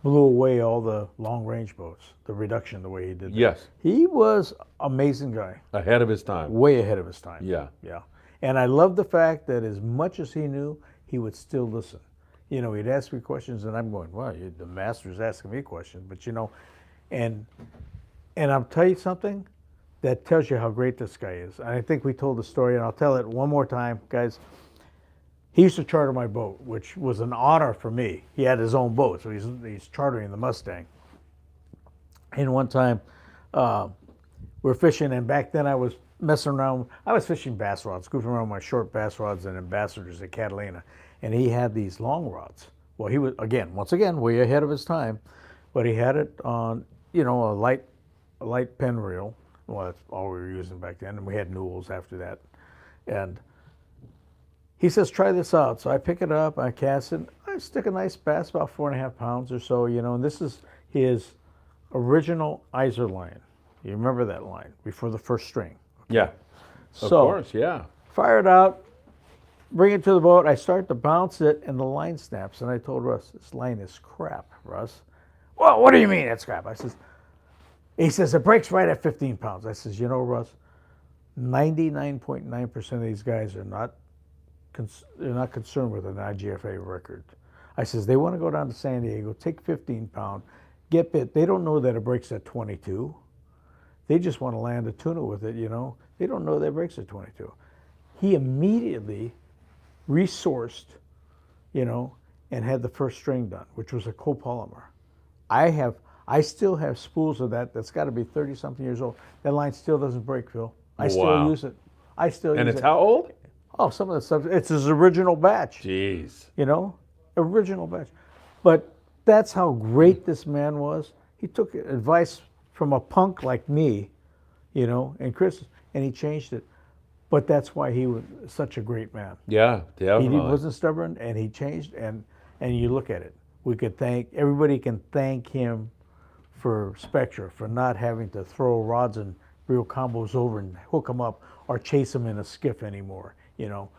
Speaker 2: blew away all the long-range boats. The reduction, the way he did that.
Speaker 1: Yes.
Speaker 2: He was amazing guy.
Speaker 1: Ahead of his time.
Speaker 2: Way ahead of his time.
Speaker 1: Yeah.
Speaker 2: Yeah. And I love the fact that as much as he knew, he would still listen. You know, he'd ask me questions, and I'm going, well, the master's asking me questions. But, you know, and I'll tell you something that tells you how great this guy is. And I think we told the story, and I'll tell it one more time, guys. He used to charter my boat, which was an honor for me. He had his own boat, so he's chartering the Mustang. And one time, we're fishing, and back then I was messing around. I was fishing bass rods, goofing around with my short bass rods and ambassadors at Catalina. And he had these long rods. Well, he was, once again, way ahead of his time, but he had it on, you know, a light pen reel. Well, that's all we were using back then, and we had Newells after that. And he says, try this out. So I pick it up, I cast it, I stick a nice bass, about 4.5 pounds or so, you know, and this is his original Iser line. You remember that line, before the first string.
Speaker 1: Okay? Yeah, of course, yeah.
Speaker 2: Fire it out, bring it to the boat, I start to bounce it, and the line snaps. And I told Russ, this line is crap, Russ. Well, what do you mean it's crap? He says, it breaks right at 15 pounds. I says, you know, Russ, 99.9% of these guys are not concerned with an IGFA record. I says, they want to go down to San Diego, take 15 pound, get bit. They don't know that it breaks at 22. They just want to land a tuna with it, you know. They don't know that it breaks at 22. He immediately resourced, you know, and had the first string done, which was a copolymer. I still have spools of that. That's got to be 30-something years old. That line still doesn't break, Phil. I still use it.
Speaker 1: And it's how old?
Speaker 2: Oh, some of the stuff. It's his original batch.
Speaker 1: Jeez.
Speaker 2: You know, original batch. But that's how great this man was. He took advice from a punk like me, you know, and Chris, and he changed it. But that's why he was such a great man.
Speaker 1: Yeah, definitely.
Speaker 2: He wasn't stubborn, and he changed. And you look at it. Everybody can thank him for Spectra, for not having to throw rods and reel combos over and hook them up or chase them in a skiff anymore, you know.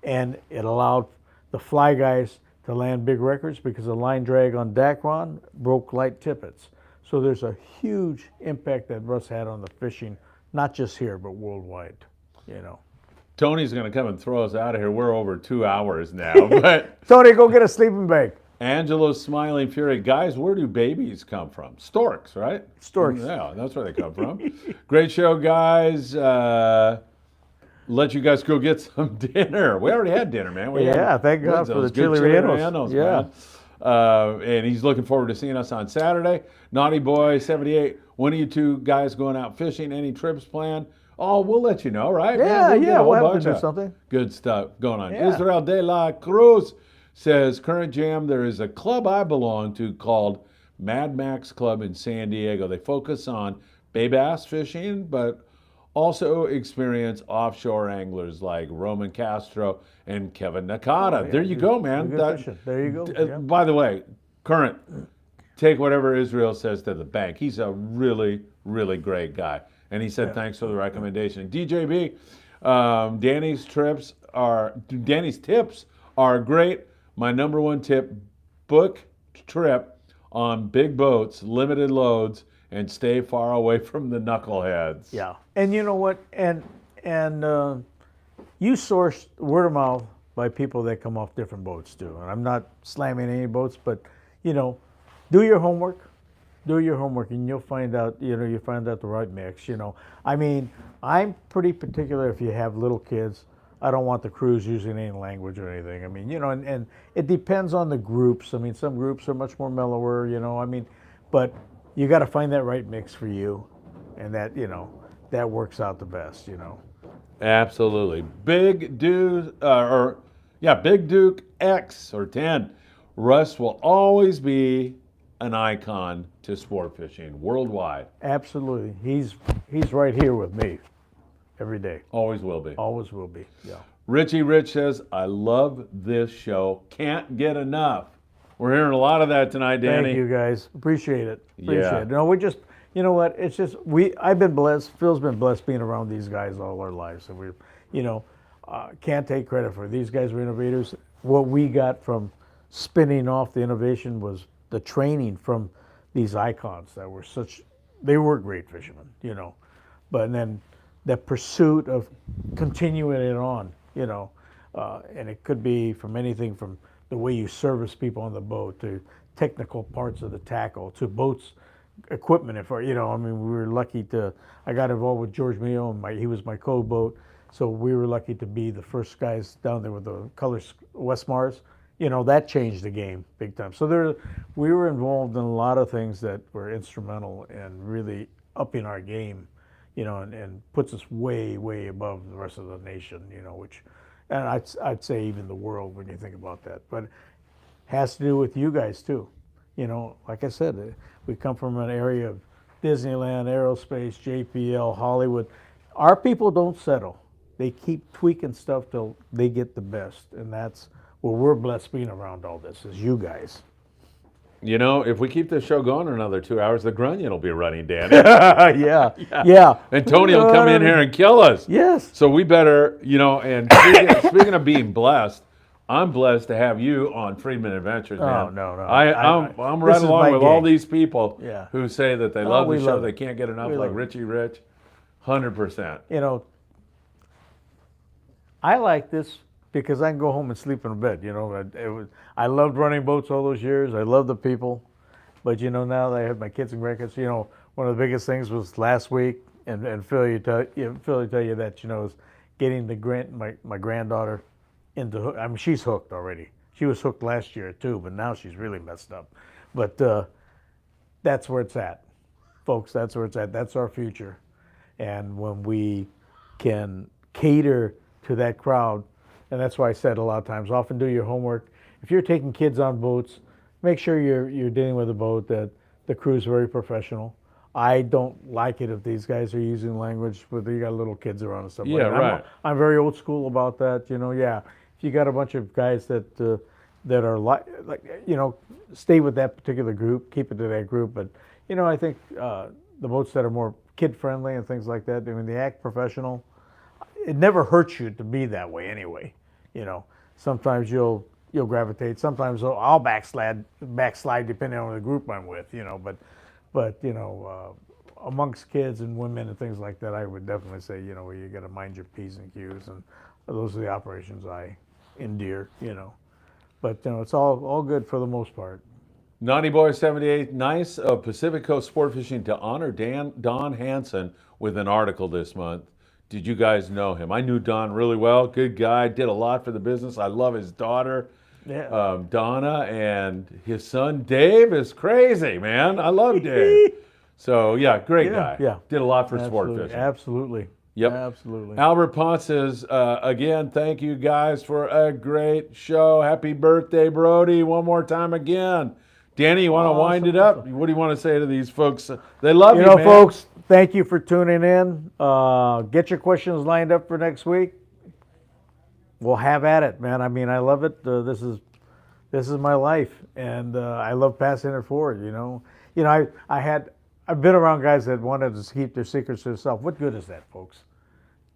Speaker 2: And it allowed the fly guys to land big records because the line drag on Dacron broke light tippets. So there's a huge impact that Russ had on the fishing, not just here, but worldwide, you know.
Speaker 1: Tony's going to come and throw us out of here. We're over 2 hours now. But
Speaker 2: Tony, go get a sleeping bag.
Speaker 1: Angelo's Smiling Fury. Guys, where do babies come from? Storks, right?
Speaker 2: Storks.
Speaker 1: Yeah, that's where they come from. Great show, guys. let you guys go get some dinner. We already had dinner, man. We
Speaker 2: Yeah,
Speaker 1: had,
Speaker 2: thank God for
Speaker 1: those
Speaker 2: the
Speaker 1: good
Speaker 2: chili rellenos. Yeah.
Speaker 1: man. And he's looking forward to seeing us on Saturday. Naughty Boy 78. When are you two guys going out fishing? Any trips planned? Oh, we'll let you know, right?
Speaker 2: Yeah,
Speaker 1: Man, we'll get a whole
Speaker 2: we'll have
Speaker 1: bunch
Speaker 2: to do
Speaker 1: of
Speaker 2: something.
Speaker 1: good stuff going on.
Speaker 2: Yeah.
Speaker 1: Israel de la Cruz says, current jam, there is a club I belong to called Mad Max Club in San Diego. They focus on bay bass fishing, but also experience offshore anglers like Roman Castro and Kevin Nakata.
Speaker 2: Oh, yeah,
Speaker 1: There you go, man.
Speaker 2: good fishing. There you go. Yeah.
Speaker 1: By the way, current, take whatever Israel says to the bank. He's a really, really great guy. And he said, thanks for the recommendation. DJB, Danny's tips are great. My number one tip, book trip on big boats, limited loads, and stay far away from the knuckleheads.
Speaker 2: Yeah, and you know what? And you source word of mouth by people that come off different boats too. And I'm not slamming any boats, but you know, do your homework. Do your homework, and you'll find out. You find out the right mix. I mean, I'm pretty particular. If you have little kids, I don't want the crews using any language or anything. I mean, and it depends on the groups. I mean, some groups are much more mellower. I mean, but you got to find that right mix for you, and that that works out the best.
Speaker 1: Absolutely. Big Duke, Big Duke X or 10. Russ will always be an icon to sport fishing worldwide.
Speaker 2: Absolutely, he's right here with me every day.
Speaker 1: Always will be.
Speaker 2: Always will be. Yeah.
Speaker 1: Richie Rich says, I love this show. Can't get enough. We're hearing a lot of that tonight, Danny.
Speaker 2: Thank you, guys. Appreciate it.
Speaker 1: Yeah.
Speaker 2: It. No, we just, you know what? It's just I've been blessed. Phil's been blessed being around these guys all our lives, and we're, can't take credit for it. These guys were innovators. What we got from spinning off the innovation was the training from these icons that were they were great fishermen, but then the pursuit of continuing it on, and it could be from anything from the way you service people on the boat to technical parts of the tackle to boats equipment. We were lucky I got involved with George Mio, and he was my co-boat, so we were lucky to be the first guys down there with the colors West Mars. That changed the game big time. So we were involved in a lot of things that were instrumental in really upping our game, and puts us way, way above the rest of the nation, and I'd say even the world when you think about that. But it has to do with you guys too. Like I said, we come from an area of Disneyland, aerospace, JPL, Hollywood. Our people don't settle. They keep tweaking stuff till they get the best, and that's well, we're blessed being around all this, is you guys.
Speaker 1: If we keep this show going another 2 hours, the Grunion will be running, Danny.
Speaker 2: Yeah.
Speaker 1: And Tony will come in here and kill us.
Speaker 2: Yes.
Speaker 1: So we better, and speaking of being blessed, I'm blessed to have you on Friedman Adventures, man.
Speaker 2: Oh, no.
Speaker 1: I'm right along with all these people who say that they love the show, they can't get enough, like Richie Rich. 100%. I like this because I can go home and sleep in a bed. I loved running boats all those years. I love the people, but now that I have my kids and grandkids, one of the biggest things was last week, and Phil, tell you that is getting my granddaughter into hook. I mean, she's hooked already. She was hooked last year too, but now she's really messed up. But that's where it's at, folks. That's where it's at. That's our future, and when we can cater to that crowd. And that's why I said a lot of times, often do your homework. If you're taking kids on boats, make sure you're dealing with a boat that the crew's very professional. I don't like it if these guys are using language where you got little kids around and stuff. Yeah, right.
Speaker 2: I'm very old school about that. If you got a bunch of guys that are stay with that particular group, keep it to that group. But I think the boats that are more kid friendly and things like that, they act professional. It never hurts you to be that way anyway. Sometimes you'll gravitate. Sometimes I'll backslide depending on the group I'm with. But amongst kids and women and things like that, I would definitely say you got to mind your P's and Q's, and those are the operations I endear. But it's all good for the most part.
Speaker 1: Naughty Boy 78, nice of Pacific Coast Sport Fishing to honor Don Hansen with an article this month. did you guys know him? I knew Don really well. Good guy. Did a lot for the business. I love his daughter, Donna, and his son Dave is crazy, man. I love Dave. So yeah, great guy.
Speaker 2: Yeah.
Speaker 1: Did a lot for sport
Speaker 2: Absolutely.
Speaker 1: fishing.
Speaker 2: Absolutely.
Speaker 1: Yep.
Speaker 2: Absolutely.
Speaker 1: Albert Ponce says, again, thank you guys for a great show. Happy birthday, Brody. One more time again. Danny, you want to wind it up? What do you want to say to these folks? They love you, man.
Speaker 2: Folks, thank you for tuning in. Get your questions lined up for next week. We'll have at it, man. I mean, I love it. This is my life, and I love passing it forward. I've been around guys that wanted to keep their secrets to themselves. What good is that, folks?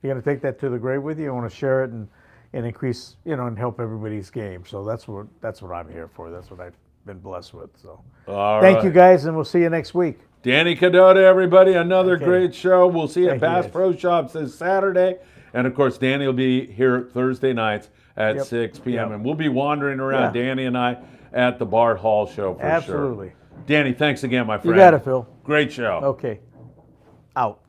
Speaker 2: You're going to take that to the grave with you. You want to share it and increase, and help everybody's game. So that's what I'm here for. That's what I've been blessed with. So thank you guys, and we'll see you next week.
Speaker 1: Danny Cadota, everybody, another great show. We'll see you at Bass Pro Shops this Saturday. And of course, Danny will be here Thursday nights at 6 p.m. And we'll be wandering around, Danny and I, at the Bart Hall Show for sure.
Speaker 2: Absolutely.
Speaker 1: Danny, thanks again, my friend.
Speaker 2: You got it, Phil.
Speaker 1: Great show.
Speaker 2: Okay. Out.